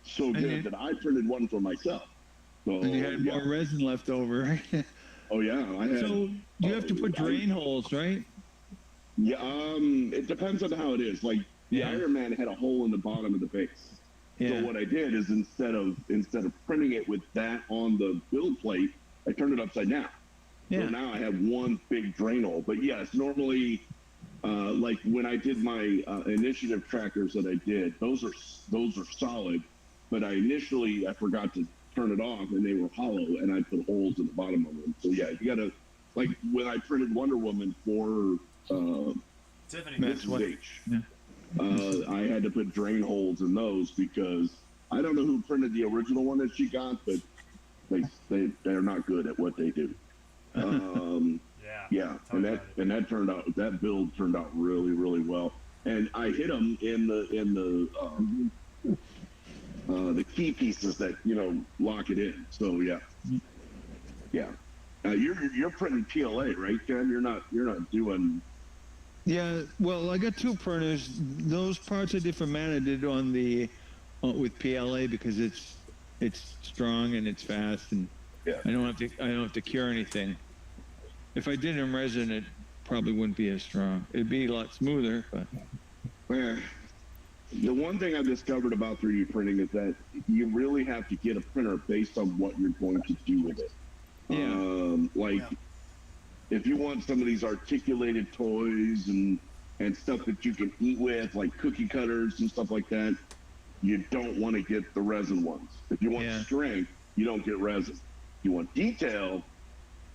[SPEAKER 2] so good that I printed one for myself. So
[SPEAKER 4] and you had more resin left over, right?
[SPEAKER 2] Oh yeah, I had.
[SPEAKER 4] So you have to put drain holes, right?
[SPEAKER 2] Yeah, it depends on how it is. Like the Iron Man had a hole in the bottom of the base. So what I did is instead of printing it with that on the build plate, I turned it upside down. So now I have one big drain hole. But yes, normally, like when I did my initiative trackers that I did, those are solid. But I forgot to turn it off, and they were hollow, and I put holes in the bottom of them. So yeah, you gotta, like when I printed Wonder Woman for
[SPEAKER 1] Tiffany.
[SPEAKER 2] Mrs. H, I had to put drain holes in those because I don't know who printed the original one that she got, but they're not good at what they do. Yeah, and that build turned out really, really well. And I hit them in the key pieces that lock it in. So yeah. You're printing PLA, right, Ken? You're not doing.
[SPEAKER 4] Yeah, well, I got two printers. Those parts I did for Matt, I did on the with PLA because it's strong and it's fast, and I don't have to cure anything. If I did it in resin, it probably wouldn't be as strong. It'd be a lot smoother, but.
[SPEAKER 2] The one thing I've discovered about 3D printing is that you really have to get a printer based on what you're going to do with it. If you want some of these articulated toys and stuff that you can eat with, like cookie cutters and stuff like that, you don't want to get the resin ones. If you want strength, you don't get resin. If you want detail,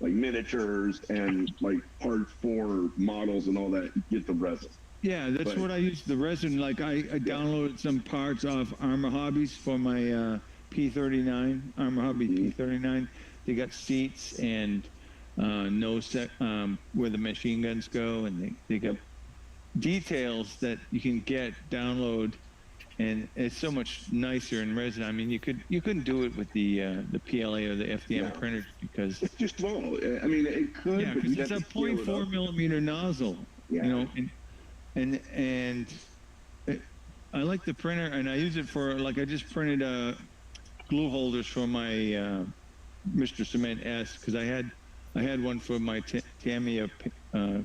[SPEAKER 2] like miniatures and like parts for models and all that, you get the resin.
[SPEAKER 4] Yeah, that's what I use, the resin. Like I downloaded some parts off Armor Hobbies for my P39, Armor Hobby P39. They got seats and where the machine guns go, and they got details that you can download, and it's so much nicer in resin. I mean, you couldn't do it with the PLA or the FDM printers because
[SPEAKER 2] it's just small. I mean, it could.
[SPEAKER 4] Yeah, because it's a 0.4 millimeter nozzle.
[SPEAKER 2] Yeah.
[SPEAKER 4] And I like the printer, and I use it for, like, I just printed glue holders for my Mr. Cement S, because I had one for my Tamiya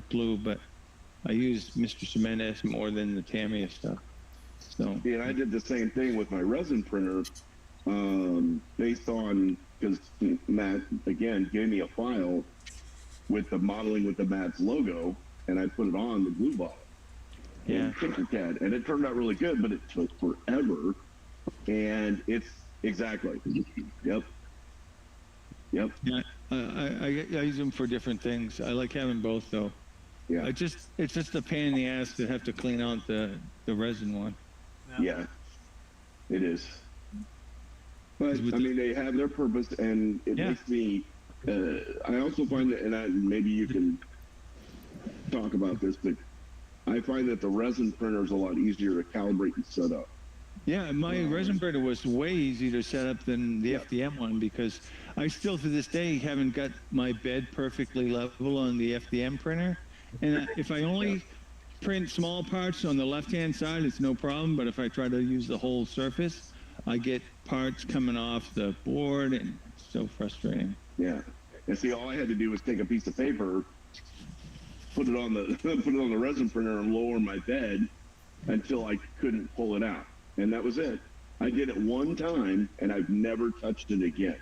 [SPEAKER 4] glue, but I used Mr. Cement S more than the Tamiya stuff. So
[SPEAKER 2] and I did the same thing with my resin printer, based on, because Matt again gave me a file with the modeling with the Matt's logo, and I put it on the glue bottle. Tinkercad, and it turned out really good, but it took forever. And it's exactly. Yep. Yeah,
[SPEAKER 4] I use them for different things. I like having both, though.
[SPEAKER 2] Yeah.
[SPEAKER 4] It's just a pain in the ass to have to clean out the resin one.
[SPEAKER 2] Yeah, it is. But I mean, they have their purpose, and it makes me. I also find that, and maybe you can talk about this, but I find that the resin printer is a lot easier to calibrate and set up.
[SPEAKER 4] Yeah, my resin printer was way easier to set up than the FDM one, because I still to this day haven't got my bed perfectly level on the FDM printer. And if I only print small parts on the left-hand side, it's no problem. But if I try to use the whole surface, I get parts coming off the board, and it's so frustrating.
[SPEAKER 2] Yeah, and see, all I had to do was take a piece of paper, put it on the resin printer, and lower my bed until I couldn't pull it out, and that was it. I did it one time, and I've never touched it again.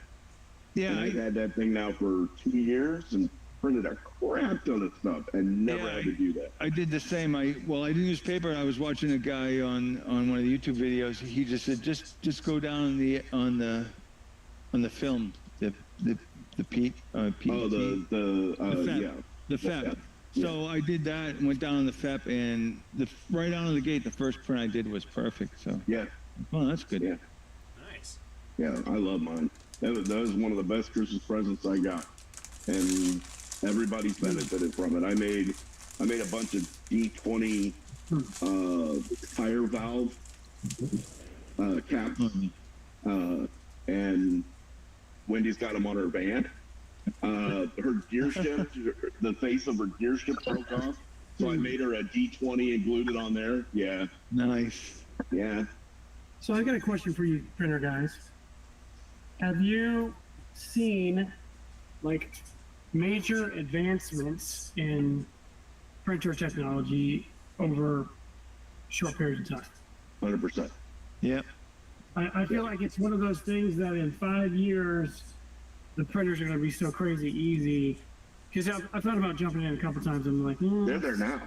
[SPEAKER 4] Yeah,
[SPEAKER 2] And I've had that thing now for 2 years and printed a crap ton of stuff and never had to do that.
[SPEAKER 4] I did the same. I didn't use paper. I was watching a guy on one of the YouTube videos. He just said, just go down on the film, the Pete.
[SPEAKER 2] Oh, yeah.
[SPEAKER 4] The FEP. So I did that and went down on the FEP, and right out of the gate, the first print I did was perfect. So
[SPEAKER 2] Yeah.
[SPEAKER 4] oh, that's good.
[SPEAKER 2] Yeah.
[SPEAKER 1] Nice.
[SPEAKER 2] Yeah, I love mine. That was one of the best Christmas presents I got, and everybody's benefited from it. I made a bunch of D20 tire valve caps, and Wendy's got them on her van. Her gear shift, the face of her gear shift broke off, so I made her a D20 and glued it on there. Yeah,
[SPEAKER 4] Nice.
[SPEAKER 2] yeah.
[SPEAKER 5] So I got a question for you, printer guys. Have you seen like major advancements in printer technology over short periods of time?
[SPEAKER 2] 100%.
[SPEAKER 4] Yep.
[SPEAKER 5] I feel like it's one of those things that in 5 years, the printers are going to be so crazy easy. Because I've thought about jumping in a couple times and I'm like,
[SPEAKER 2] They're there now.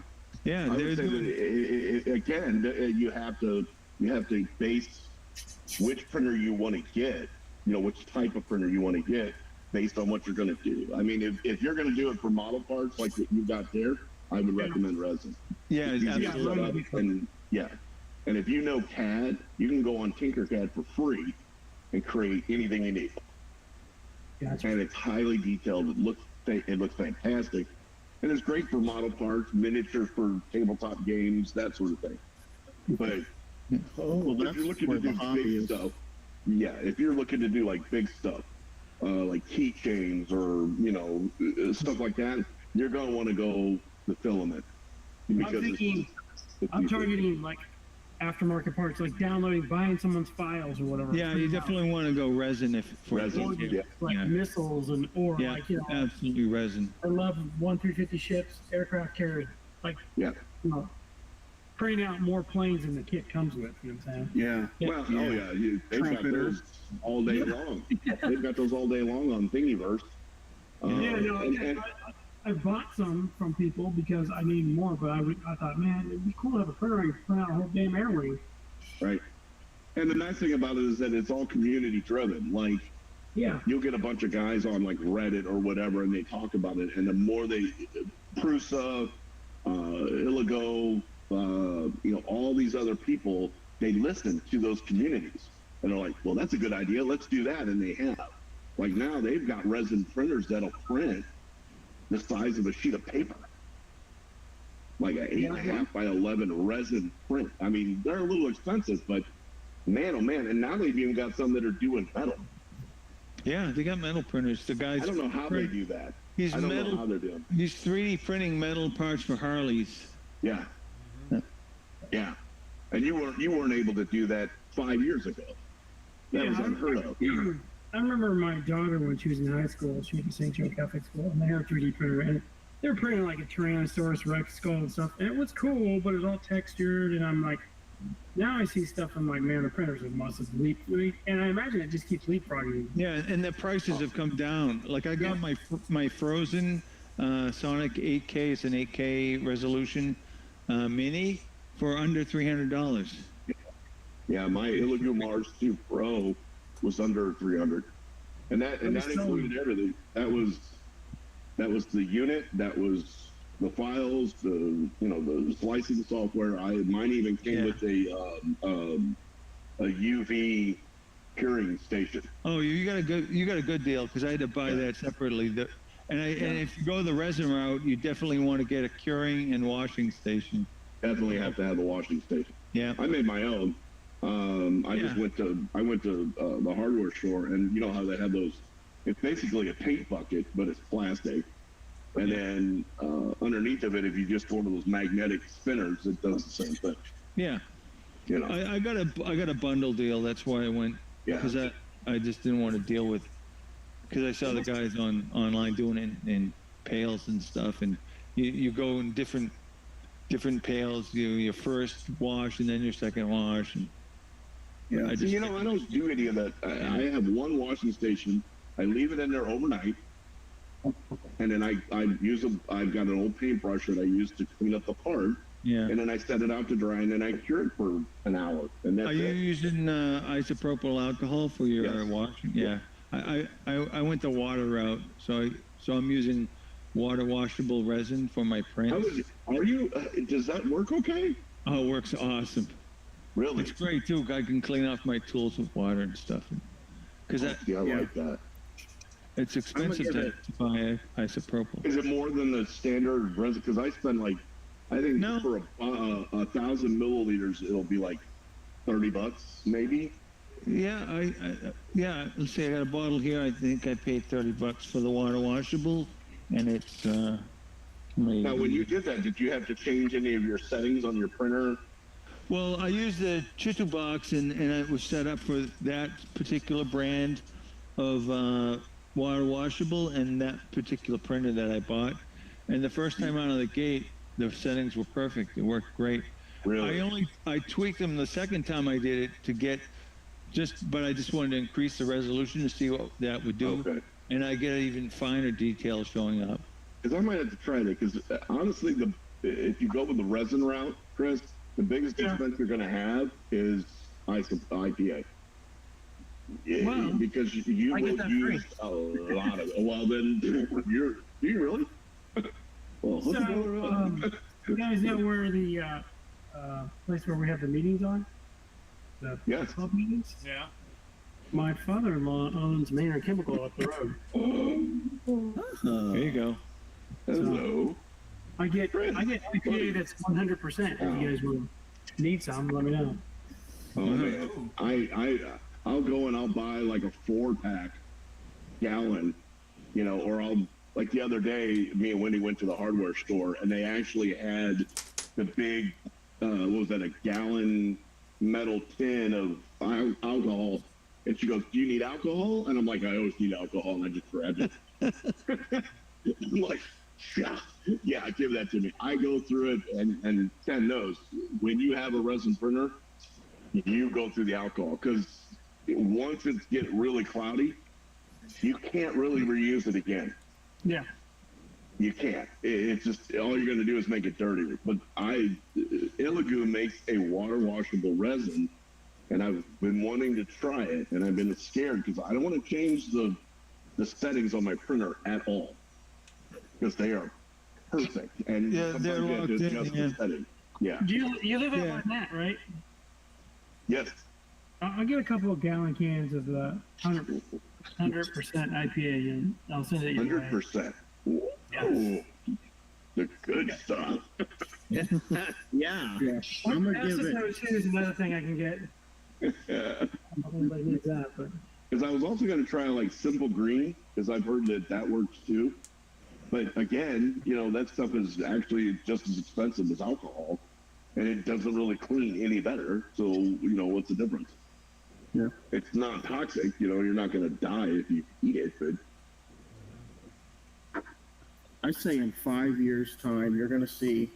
[SPEAKER 4] Yeah,
[SPEAKER 2] I
[SPEAKER 4] they're
[SPEAKER 2] would say
[SPEAKER 4] doing.
[SPEAKER 2] that again, you have to base which printer you want to get, which type of printer you want to get based on what you're going to do. I mean, if you're going to do it for model parts like what you got there, I would recommend resin.
[SPEAKER 4] Yeah,
[SPEAKER 2] It's easy to
[SPEAKER 4] absolutely.
[SPEAKER 2] set up, and if you know CAD, you can go on Tinkercad for free and create anything you need.
[SPEAKER 5] Gotcha.
[SPEAKER 2] And it's highly detailed. It looks fantastic, and it's great for model parts, miniatures for tabletop games, that sort of thing. But
[SPEAKER 3] Oh,
[SPEAKER 2] if
[SPEAKER 3] that's
[SPEAKER 2] you're looking
[SPEAKER 3] where
[SPEAKER 2] to
[SPEAKER 3] the
[SPEAKER 2] do
[SPEAKER 3] hobby
[SPEAKER 2] big
[SPEAKER 3] is.
[SPEAKER 2] stuff, if you're looking to do like big stuff, like keychains or stuff like that, you're gonna want to go the filament.
[SPEAKER 5] I'm thinking, I'm
[SPEAKER 2] easier.
[SPEAKER 5] targeting like aftermarket parts, like buying someone's files or whatever.
[SPEAKER 4] Yeah, you definitely want to go resin for
[SPEAKER 2] Resin, yeah.
[SPEAKER 5] Like
[SPEAKER 4] Yeah.
[SPEAKER 5] missiles or
[SPEAKER 4] Yeah,
[SPEAKER 5] like,
[SPEAKER 4] absolutely resin.
[SPEAKER 5] I love 1-350 ships, aircraft carrier, like,
[SPEAKER 2] Yeah.
[SPEAKER 5] printing out more planes than the kit comes with, you know what I'm saying?
[SPEAKER 3] Yeah.
[SPEAKER 2] Well, oh yeah, they've got those all day long. They've got those all day long on Thingiverse.
[SPEAKER 5] I bought some from people because I need more, but I thought, man, it'd be cool to have a printer and print out a whole damn air wing.
[SPEAKER 2] Right. And the nice thing about it is that it's all community driven. Like,
[SPEAKER 5] Yeah.
[SPEAKER 2] you'll get a bunch of guys on like Reddit or whatever, and they talk about it. And the more Prusa, Iligo, all these other people, they listen to those communities, and they're like, well, that's a good idea. Let's do that. And they have. Like now, they've got resin printers that'll print the size of a sheet of paper, like an 8.5 by 11 resin print. I mean, they're a little expensive, but man, oh man! And now they've even got some that are doing metal.
[SPEAKER 4] Yeah, they got metal printers. The guys.
[SPEAKER 2] I don't know how they do that.
[SPEAKER 4] He's
[SPEAKER 2] I don't
[SPEAKER 4] metal.
[SPEAKER 2] know how they're doing.
[SPEAKER 4] He's 3D printing metal parts for Harleys.
[SPEAKER 2] Yeah, yeah. And you weren't able to do that 5 years ago. That was unheard of.
[SPEAKER 5] I remember my daughter when she was in high school. She went to St. Joe Catholic School, and they had a 3D printer, and they were printing like a Tyrannosaurus Rex skull and stuff. And it was cool, but it was all textured. And I'm like, now I see stuff. I'm like, man, the printers must have leaped. And I imagine it just keeps leapfrogging.
[SPEAKER 4] Yeah, and the prices have come down. Like I got my Frozen Sonic 8K. It's an 8K resolution mini for under $300.
[SPEAKER 2] Yeah, my Iligo Mars 2 Pro was under 300, and that included everything. That was the unit. That was the files. The slicing software. Mine even came with a UV curing station.
[SPEAKER 4] Oh, you got a good deal because I had to buy that separately. And if you go the resin route, you definitely want to get a curing and washing station.
[SPEAKER 2] Definitely have to have a washing station.
[SPEAKER 4] Yeah.
[SPEAKER 2] I made my own. I went to the hardware store, and you know how they have those. It's basically a paint bucket, but it's plastic. And then underneath of it, if you just order those magnetic spinners, it does the same thing.
[SPEAKER 4] Yeah. I got a bundle deal. That's why I went.
[SPEAKER 2] Yeah.
[SPEAKER 4] Because I just didn't want to deal with. Because I saw the guys online doing it in pails and stuff, and you go in different pails. Your first wash and then your second wash. And
[SPEAKER 2] yeah. I don't do any of that. I have one washing station I leave it in there overnight, and then I've got an old paintbrush that I use to clean up the part.
[SPEAKER 4] Yeah.
[SPEAKER 2] And then I set it out to dry, and then I cure it for an hour, and that's
[SPEAKER 4] Are you
[SPEAKER 2] it.
[SPEAKER 4] using isopropyl alcohol for your
[SPEAKER 2] Yes.
[SPEAKER 4] washing? Yeah. I went the water route, so I'm using water washable resin for my prints.
[SPEAKER 2] Does that work okay?
[SPEAKER 4] Oh, it works awesome.
[SPEAKER 2] Really?
[SPEAKER 4] It's great too. I can clean off my tools with water and stuff. Because
[SPEAKER 2] Yeah, I like that.
[SPEAKER 4] it's expensive
[SPEAKER 3] give
[SPEAKER 4] to
[SPEAKER 3] it-
[SPEAKER 4] buy isopropyl.
[SPEAKER 2] Is it more than the standard resin? Because I spend I think
[SPEAKER 4] No.
[SPEAKER 2] for a 1,000 milliliters, it'll be like $30 maybe.
[SPEAKER 4] Yeah, yeah. Let's say I got a bottle here. I think I paid $30 for the water washable, and it's maybe.
[SPEAKER 2] Now, when you did that, did you have to change any of your settings on your printer?
[SPEAKER 4] Well, I used the Chitu box, and it was set up for that particular brand of water washable and that particular printer that I bought. And the first time out of the gate, the settings were perfect. It worked great.
[SPEAKER 2] Really?
[SPEAKER 4] I tweaked them the second time I did it to get but I just wanted to increase the resolution to see what that would do.
[SPEAKER 2] Okay.
[SPEAKER 4] And I get even finer details showing up.
[SPEAKER 2] Because I might have to try that. Because honestly, if you go with the resin route, Chris, the biggest expense you're going to have is IPA.
[SPEAKER 5] Well,
[SPEAKER 2] Because you
[SPEAKER 5] I get
[SPEAKER 2] will
[SPEAKER 5] that
[SPEAKER 2] use a lot of it. Well, then, do you really? Well,
[SPEAKER 5] So, you guys know where the place where we have the meetings are? The
[SPEAKER 2] Yes.
[SPEAKER 5] club meetings?
[SPEAKER 1] Yeah.
[SPEAKER 5] My father-in-law owns Maynard Chemical up the road.
[SPEAKER 4] There you go.
[SPEAKER 2] Hello.
[SPEAKER 5] I get IPA that's 100%. If you guys will need some, let me know.
[SPEAKER 2] Oh man, I'll go and I'll buy like a 4-pack gallon, or I'll like the other day, me and Wendy went to the hardware store and they actually had the big, what was that, a gallon metal tin of alcohol. And she goes, "Do you need alcohol?" And I'm like, "I always need alcohol," and I just grabbed it. I'm like, yeah, give that to me. I go through it, and Ken knows when you have a resin printer, you go through the alcohol because once it's get really cloudy, you can't really reuse it again.
[SPEAKER 5] Yeah.
[SPEAKER 2] You can't. It's just all you're going to do is make it dirtier. But Illigu makes a water washable resin, and I've been wanting to try it, and I've been scared because I don't want to change the settings on my printer at all because they are perfect. And
[SPEAKER 4] Yeah,
[SPEAKER 2] sometimes
[SPEAKER 4] they're
[SPEAKER 2] you have
[SPEAKER 4] locked
[SPEAKER 2] to
[SPEAKER 4] in,
[SPEAKER 2] adjust
[SPEAKER 4] yeah.
[SPEAKER 2] the setting. Yeah.
[SPEAKER 5] Do you live out
[SPEAKER 4] Yeah.
[SPEAKER 5] like that, right?
[SPEAKER 2] Yes.
[SPEAKER 5] I'll get a couple of gallon cans of the 100% IPA, and I'll send it your way.
[SPEAKER 2] 100%. Ooh, the good stuff.
[SPEAKER 3] Yeah.
[SPEAKER 6] Yeah.
[SPEAKER 3] I'm gonna give it.
[SPEAKER 5] Acetone too is another thing I can get. Everybody needs that, but
[SPEAKER 2] Because I was also going to try like Simple Green because I've heard that works too. But again, that stuff is actually just as expensive as alcohol, and it doesn't really clean any better. So what's the difference?
[SPEAKER 3] Yeah.
[SPEAKER 2] It's not toxic. You're not going to die if you eat it. But
[SPEAKER 3] I say in 5 years' time, you're going to see,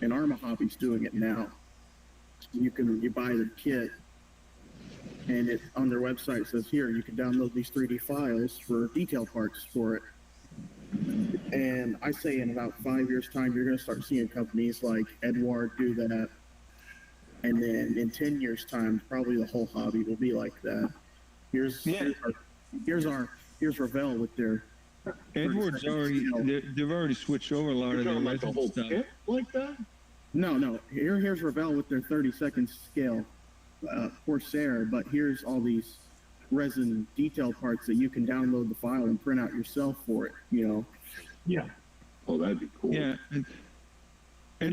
[SPEAKER 3] and Arma Hobby's doing it now. You buy the kit, and it on their website says here you can download these 3D files for detail parts for it. And I say in about 5 years' time, you're going to start seeing companies like Edward do that. And then in 10 years' time, probably the whole hobby will be like that. Here's Ravel with their.
[SPEAKER 4] Edwards they've already switched over a lot
[SPEAKER 2] you're
[SPEAKER 4] of their
[SPEAKER 2] talking like the
[SPEAKER 4] resin
[SPEAKER 2] whole
[SPEAKER 4] stuff.
[SPEAKER 2] kit like that?
[SPEAKER 3] No. Here's Ravel with their 30-second scale Corsair, but here's all these resin detail parts that you can download the file and print out yourself for it.
[SPEAKER 5] yeah.
[SPEAKER 2] Oh, that'd be cool.
[SPEAKER 4] Yeah.
[SPEAKER 3] And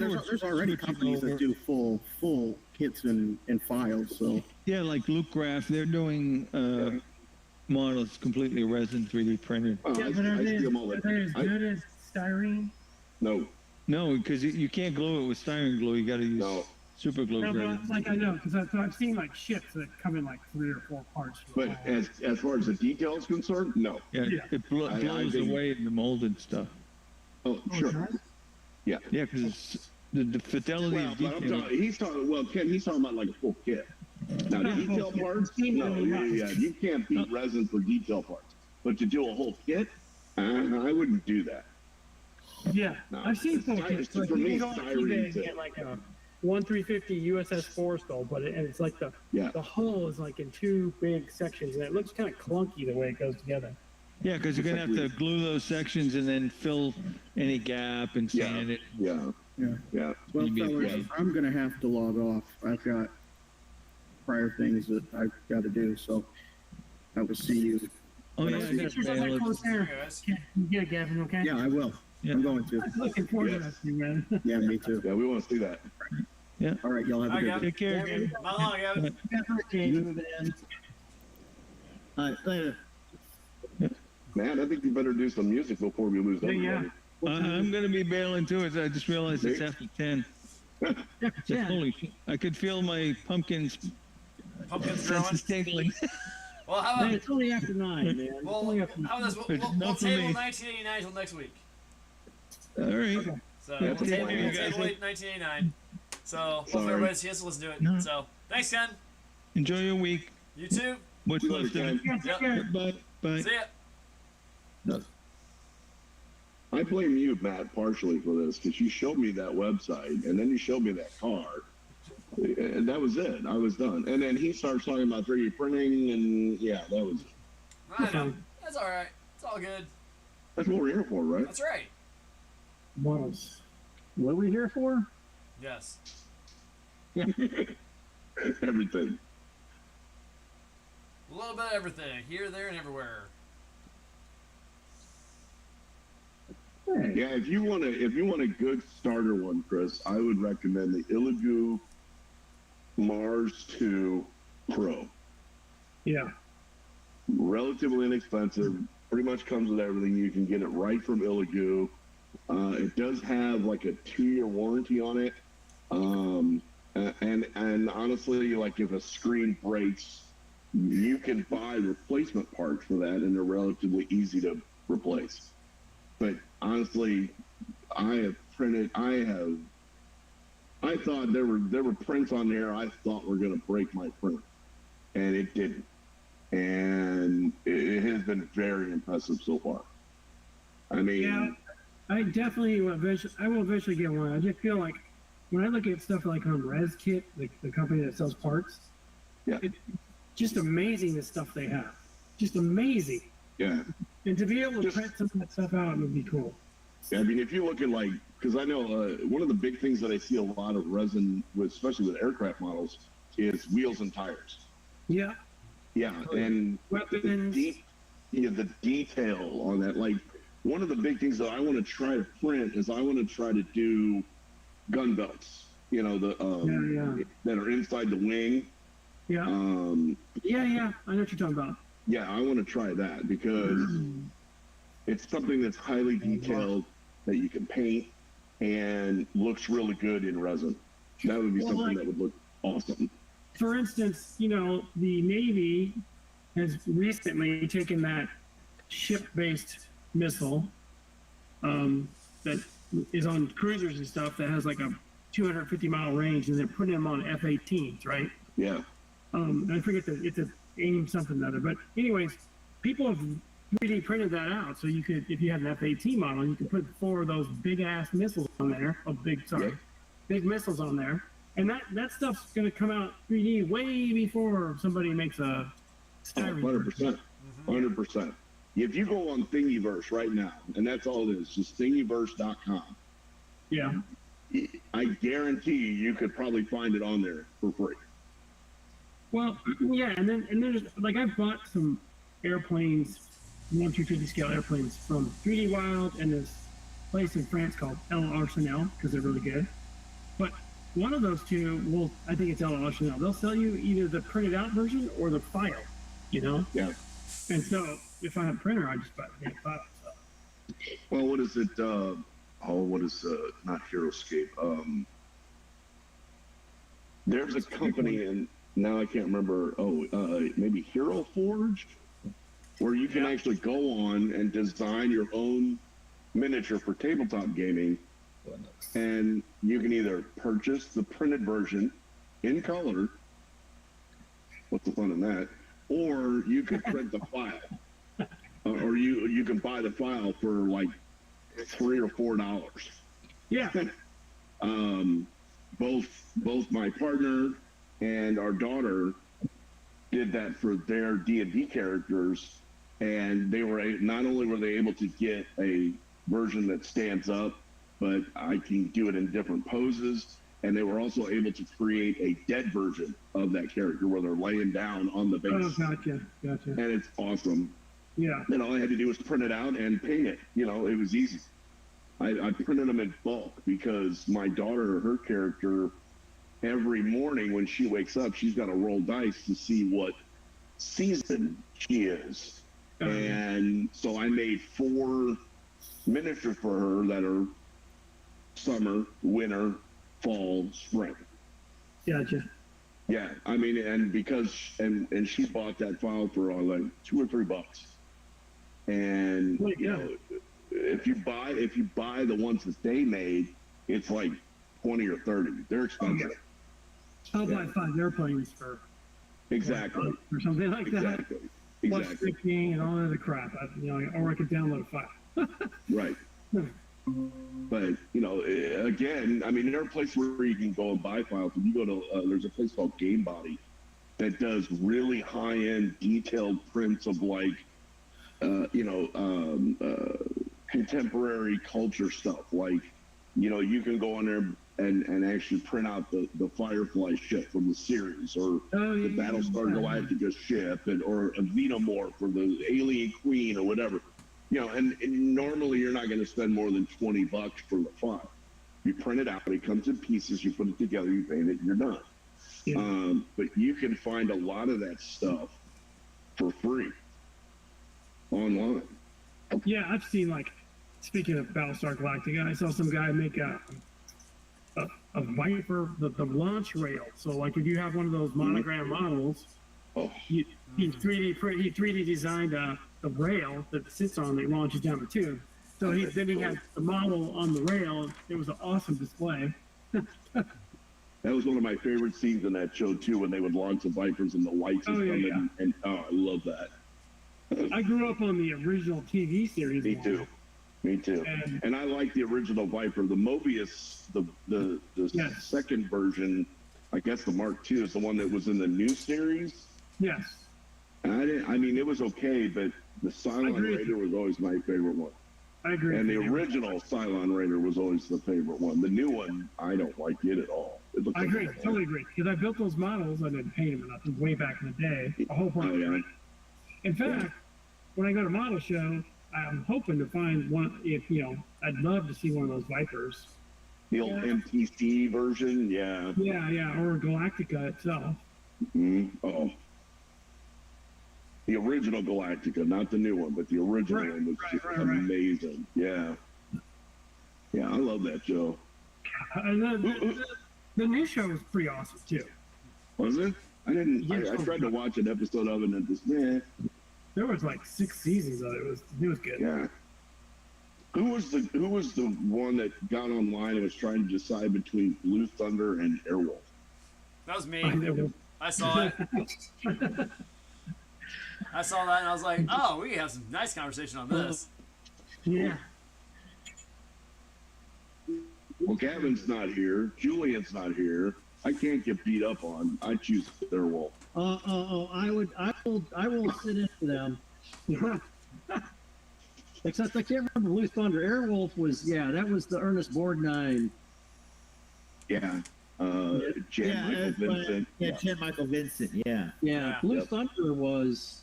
[SPEAKER 4] Edwards
[SPEAKER 3] there's already
[SPEAKER 4] switching
[SPEAKER 3] companies that
[SPEAKER 4] over-
[SPEAKER 3] do full kits and files. So
[SPEAKER 4] Yeah, like Luke Graff, they're doing models completely resin 3D printed.
[SPEAKER 2] Oh,
[SPEAKER 5] Yeah,
[SPEAKER 2] I
[SPEAKER 5] but are
[SPEAKER 2] see
[SPEAKER 5] they
[SPEAKER 2] them all
[SPEAKER 5] as
[SPEAKER 2] the
[SPEAKER 5] good as styrene?
[SPEAKER 2] No.
[SPEAKER 4] No, because you can't glue it with styrene glue. You got to use
[SPEAKER 2] No.
[SPEAKER 4] super glue.
[SPEAKER 5] No,
[SPEAKER 4] resin.
[SPEAKER 5] but like I know, because I've seen like ships that come in like 3 or 4 parts.
[SPEAKER 2] But as far as the detail is concerned, no.
[SPEAKER 4] Yeah,
[SPEAKER 5] Yeah.
[SPEAKER 4] it
[SPEAKER 2] I
[SPEAKER 4] blows
[SPEAKER 2] think-
[SPEAKER 4] away the molded stuff.
[SPEAKER 2] Oh, sure.
[SPEAKER 4] Yeah, because the fidelity
[SPEAKER 2] Well,
[SPEAKER 4] of
[SPEAKER 2] but I'm
[SPEAKER 4] detail.
[SPEAKER 2] Ken, he's talking about like a full kit. Now,
[SPEAKER 5] Not a
[SPEAKER 2] detail
[SPEAKER 5] full kit.
[SPEAKER 2] parts?
[SPEAKER 5] It's
[SPEAKER 2] No,
[SPEAKER 5] even
[SPEAKER 2] yeah, you can't beat resin for detail parts. but to do a whole kit, I wouldn't do that.
[SPEAKER 5] Yeah,
[SPEAKER 2] No,
[SPEAKER 5] I've seen
[SPEAKER 2] it's
[SPEAKER 5] full
[SPEAKER 2] sti-
[SPEAKER 5] kits.
[SPEAKER 2] it's-
[SPEAKER 5] Like
[SPEAKER 2] for
[SPEAKER 5] you
[SPEAKER 2] me,
[SPEAKER 5] can go on
[SPEAKER 2] Siren
[SPEAKER 5] eBay and
[SPEAKER 2] is it.
[SPEAKER 5] get like a 1/350 USS Forrestal, but and it's like
[SPEAKER 2] Yeah.
[SPEAKER 5] the hull is like in two big sections, and it looks kind of clunky the way it goes together.
[SPEAKER 4] Yeah, because you're gonna have to glue those sections and then fill any gap and
[SPEAKER 2] Yeah.
[SPEAKER 4] sand it.
[SPEAKER 2] Yeah.
[SPEAKER 3] Yeah.
[SPEAKER 2] Yeah.
[SPEAKER 3] Well,
[SPEAKER 4] Maybe
[SPEAKER 3] fellas,
[SPEAKER 4] yeah.
[SPEAKER 3] I'm gonna have to log off. I've got prior things that I've got to do, so I will see you.
[SPEAKER 4] Oh yeah,
[SPEAKER 3] Well,
[SPEAKER 4] I got
[SPEAKER 5] Pictures on that
[SPEAKER 4] bailiffs.
[SPEAKER 5] Corsair.
[SPEAKER 1] Guys.
[SPEAKER 5] Yeah, Gavin, okay?
[SPEAKER 3] Yeah, I will.
[SPEAKER 4] Yeah.
[SPEAKER 3] I'm going to.
[SPEAKER 5] I'm looking forward to
[SPEAKER 2] Yes.
[SPEAKER 5] that thing, man.
[SPEAKER 3] Yeah, me too.
[SPEAKER 2] Yeah, we want to see that.
[SPEAKER 3] All right, y'all have a
[SPEAKER 1] All right,
[SPEAKER 3] good
[SPEAKER 1] Gavin.
[SPEAKER 3] day.
[SPEAKER 4] Take care,
[SPEAKER 5] Yeah,
[SPEAKER 4] Gavin.
[SPEAKER 1] Not long, Gavin.
[SPEAKER 7] Change moving in. All right, later.
[SPEAKER 2] Man, I think you better do some music before we lose everybody.
[SPEAKER 5] Yeah.
[SPEAKER 4] I'm gonna be bailing too. I just realized it's after 10.
[SPEAKER 7] Yeah.
[SPEAKER 4] Holy shit! I could feel my pumpkins
[SPEAKER 1] Pumpkins growing.
[SPEAKER 4] senses tingling.
[SPEAKER 1] Well, how
[SPEAKER 7] Hey,
[SPEAKER 1] about
[SPEAKER 7] it's only after 9, man. It's
[SPEAKER 1] well,
[SPEAKER 7] only after 9.
[SPEAKER 1] how about this?
[SPEAKER 4] It's
[SPEAKER 1] We'll
[SPEAKER 4] not for
[SPEAKER 1] table
[SPEAKER 4] me.
[SPEAKER 1] 1989 until next week.
[SPEAKER 4] All right.
[SPEAKER 1] So
[SPEAKER 4] Yeah,
[SPEAKER 1] we'll table,
[SPEAKER 2] okay.
[SPEAKER 1] we'll table it 1989. So hopefully
[SPEAKER 2] Sorry.
[SPEAKER 1] everybody has a chance to listen to it.
[SPEAKER 4] No.
[SPEAKER 1] So thanks, Ken.
[SPEAKER 4] Enjoy your week.
[SPEAKER 1] You too.
[SPEAKER 4] What's
[SPEAKER 2] We love
[SPEAKER 4] left
[SPEAKER 2] you,
[SPEAKER 4] of it?
[SPEAKER 2] Ken.
[SPEAKER 5] Yeah, take care.
[SPEAKER 4] Bye. Bye.
[SPEAKER 1] See ya.
[SPEAKER 2] I blame you, Matt, partially for this because you showed me that website and then you showed me that car. And that was it. I was done. And then he starts talking about 3D printing, and yeah, that was.
[SPEAKER 1] I know. That's all right. It's all good.
[SPEAKER 2] That's what we're here for, right?
[SPEAKER 1] That's right.
[SPEAKER 5] Models.
[SPEAKER 7] What are we here for?
[SPEAKER 1] Yes.
[SPEAKER 2] Everything.
[SPEAKER 1] A little bit of everything, here, there, and everywhere.
[SPEAKER 7] Hey.
[SPEAKER 2] Yeah, if you want a good starter one, Chris, I would recommend the Illigu Mars 2 Pro.
[SPEAKER 5] Yeah.
[SPEAKER 2] Relatively inexpensive. Pretty much comes with everything. You can get it right from Illigu. It does have like a 2-year warranty on it. And honestly, like if a screen breaks, you can buy replacement parts for that, and they're relatively easy to replace. But honestly, I thought there were prints on there I thought were gonna break my printer, and it didn't. And it has been very impressive so far. I mean,
[SPEAKER 5] Yeah. I definitely will eventually get one. I just feel like when I look at stuff like on ResKit, the company that sells parts,
[SPEAKER 2] yeah,
[SPEAKER 5] it's just amazing the stuff they have. Just amazing.
[SPEAKER 2] yeah.
[SPEAKER 5] And to be able to
[SPEAKER 2] Just-
[SPEAKER 5] print some of that stuff out would be cool.
[SPEAKER 2] I mean, if you look at like, because I know one of the big things that I see a lot of resin with, especially with aircraft models, is wheels and tires.
[SPEAKER 5] Yeah.
[SPEAKER 2] Yeah, and
[SPEAKER 5] Weapons.
[SPEAKER 2] the detail on that. Like one of the big things that I want to try to print is I want to try to do gun belts. You know,
[SPEAKER 5] Yeah.
[SPEAKER 2] that are inside the wing.
[SPEAKER 5] Yeah. Yeah. I know what you're talking about.
[SPEAKER 2] Yeah, I want to try that because it's something that's highly detailed that you can paint and looks really good in resin. That would be
[SPEAKER 5] Well,
[SPEAKER 2] something
[SPEAKER 5] like-
[SPEAKER 2] that would look awesome.
[SPEAKER 5] For instance, you know, the Navy has recently taken that ship-based missile that is on cruisers and stuff that has like a 250-mile range, and they're putting them on F-18s, right?
[SPEAKER 2] Yeah,
[SPEAKER 5] And I forget it's a AIM something or other. But anyways, people have 3D printed that out, so you could, if you had an F-18 model, you could put 4 of those big-ass missiles on there.
[SPEAKER 2] Yeah.
[SPEAKER 5] Big missiles on there. And that stuff's going to come out 3D way before somebody makes a Skyrim.
[SPEAKER 2] 100%. 100%. If you go on Thingiverse right now, and that's all it is, just thingiverse.com,
[SPEAKER 5] Yeah.
[SPEAKER 2] I guarantee you could probably find it on there for free.
[SPEAKER 5] Well, yeah, and then there's like I've bought some airplanes, 1/250 scale airplanes from 3D Wild and this place in France called El Arsenal because they're really good. But one of those two I think it's El Arsenal. They'll sell you either the printed out version or the file, you know.
[SPEAKER 2] Yeah.
[SPEAKER 5] And so if I have a printer, I just buy the damn file. So.
[SPEAKER 2] Well, what is it? What is not HeroScape? There's a company, and now I can't remember. Maybe Hero Forge, where you can actually go on and design your own miniature for tabletop gaming, and you can either purchase the printed version in color. What's the fun in that? Or you could print the file. or you can buy the file for like $3 or $4.
[SPEAKER 5] Yeah.
[SPEAKER 2] Both my partner and our daughter did that for their D&D characters, and they were not only were they able to get a version that stands up, but I can do it in different poses, and they were also able to create a dead version of that character where they're laying down on the base.
[SPEAKER 5] Oh, gotcha.
[SPEAKER 2] And it's awesome.
[SPEAKER 5] Yeah.
[SPEAKER 2] And all I had to do was print it out and paint it. You know, it was easy. I printed them in bulk because my daughter, her character, every morning when she wakes up, she's got to roll dice to see what season she is. And so I made 4 miniatures for her that are summer, winter, fall, spring.
[SPEAKER 5] Gotcha.
[SPEAKER 2] Yeah, I mean, and because and she bought that file for like $2 or $3, and you know, if you buy the ones that they made, it's like 20 or 30. They're expensive.
[SPEAKER 5] I'll buy 5 airplanes for
[SPEAKER 2] Exactly.
[SPEAKER 5] or something like that.
[SPEAKER 2] Exactly.
[SPEAKER 5] Plus shipping and all that other crap. Or I could download a file.
[SPEAKER 2] Right. But you know, again, I mean, there are places where you can go and buy files. If you go to, there's a place called Game Body that does really high-end, detailed prints of like, contemporary culture stuff. Like, you know, you can go on there and actually print out the Firefly ship from the series, or the Battlestar Galactica ship, or a Venomorph, or the Alien Queen, or whatever. You know, and normally you're not going to spend more than $20 for the file. You print it out, it comes in pieces, you put it together, you paint it, and you're done. Yeah. But you can find a lot of that stuff for free online.
[SPEAKER 5] Yeah, I've seen, like, speaking of Battlestar Galactica, I saw some guy make a Viper, the launch rail. So, like, if you have one of those monogram models, he 3D designed the rail that sits on that launches down the tube. So he had the model on the rail. It was an awesome display.
[SPEAKER 2] That was one of my favorite scenes in that show too, when they would launch the Vipers and the lights would come in, and I love that.
[SPEAKER 5] I grew up on the original TV series.
[SPEAKER 2] Me too. And I like the original Viper. The Mobius, the second version, I guess the Mark II, is the one that was in the new series.
[SPEAKER 5] Yes.
[SPEAKER 2] And I mean, it was okay, but the Cylon Raider was always my favorite one.
[SPEAKER 5] I agree.
[SPEAKER 2] And the original Cylon Raider was always the favorite one. The new one, I don't like it at all.
[SPEAKER 5] I agree, totally agree. Because I built those models, I didn't paint them enough way back in the day. A whole bunch. In fact, when I go to model show, I'm hoping to find one. I'd love to see one of those Vipers.
[SPEAKER 2] The old MTC version, yeah,
[SPEAKER 5] or Galactica itself.
[SPEAKER 2] Mm-hmm. Oh. The original Galactica, not the new one, but the original one was just amazing. Yeah. Yeah, I love that show.
[SPEAKER 5] The new show was pretty awesome, too.
[SPEAKER 2] Was it? I didn't. I tried to watch an episode of it and just,
[SPEAKER 5] There was like 6 seasons of it. It was good.
[SPEAKER 2] Yeah. Who was the one that got online and was trying to decide between Blue Thunder and Airwolf?
[SPEAKER 1] That was me. I saw it. I saw that and I was like, oh, we have some nice conversation on this.
[SPEAKER 5] Yeah.
[SPEAKER 2] Well, Gavin's not here. Julian's not here. I can't get beat up on. I choose Airwolf.
[SPEAKER 7] I will sit in for them. Except I can't remember Blue Thunder. Airwolf was, that was the Ernest Borgnine.
[SPEAKER 2] Yeah. Michael Vincent.
[SPEAKER 6] Jan Michael Vincent. Yeah.
[SPEAKER 7] Blue Thunder was.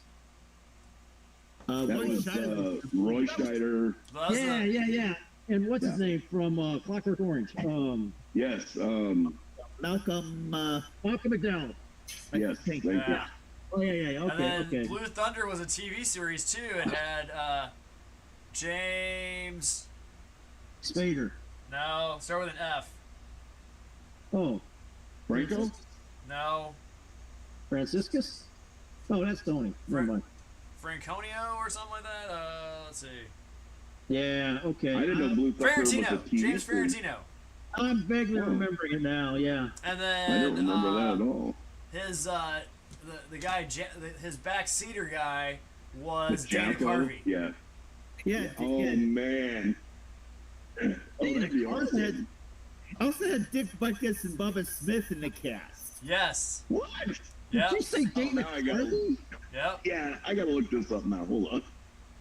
[SPEAKER 2] That was Roy Scheider.
[SPEAKER 7] Yeah. And what's his name from Clockwork Orange?
[SPEAKER 2] Yes.
[SPEAKER 6] Malcolm
[SPEAKER 7] McDowell.
[SPEAKER 2] Yes. Thank you.
[SPEAKER 7] Oh yeah. Okay.
[SPEAKER 1] Blue Thunder was a TV series too. It had James
[SPEAKER 7] Spader.
[SPEAKER 1] No, start with an F.
[SPEAKER 7] Oh,
[SPEAKER 2] Franco?
[SPEAKER 1] No.
[SPEAKER 7] Franciscus? Oh, that's Tony. Never mind.
[SPEAKER 1] Franconio or something like that. Let's see.
[SPEAKER 7] Yeah. Okay.
[SPEAKER 2] I didn't know Blue Thunder was a TV
[SPEAKER 1] James Ferrantino.
[SPEAKER 7] I'm vaguely remembering it now. Yeah.
[SPEAKER 1] And then
[SPEAKER 2] I don't remember that at all.
[SPEAKER 1] His the guy, his backseater guy, was Dana
[SPEAKER 2] Jacko?
[SPEAKER 1] Carvey.
[SPEAKER 2] Yeah.
[SPEAKER 6] Yeah.
[SPEAKER 2] Oh
[SPEAKER 6] yeah.
[SPEAKER 2] man. Oh, that'd be awesome.
[SPEAKER 6] Also had Dick Butkus and Bubba Smith in the cast.
[SPEAKER 1] Yes.
[SPEAKER 2] What?
[SPEAKER 1] Yep.
[SPEAKER 7] Did you say Dana
[SPEAKER 2] now I got-
[SPEAKER 7] Carvey?
[SPEAKER 1] Yep.
[SPEAKER 2] Yeah, I gotta look this up now. Hold on.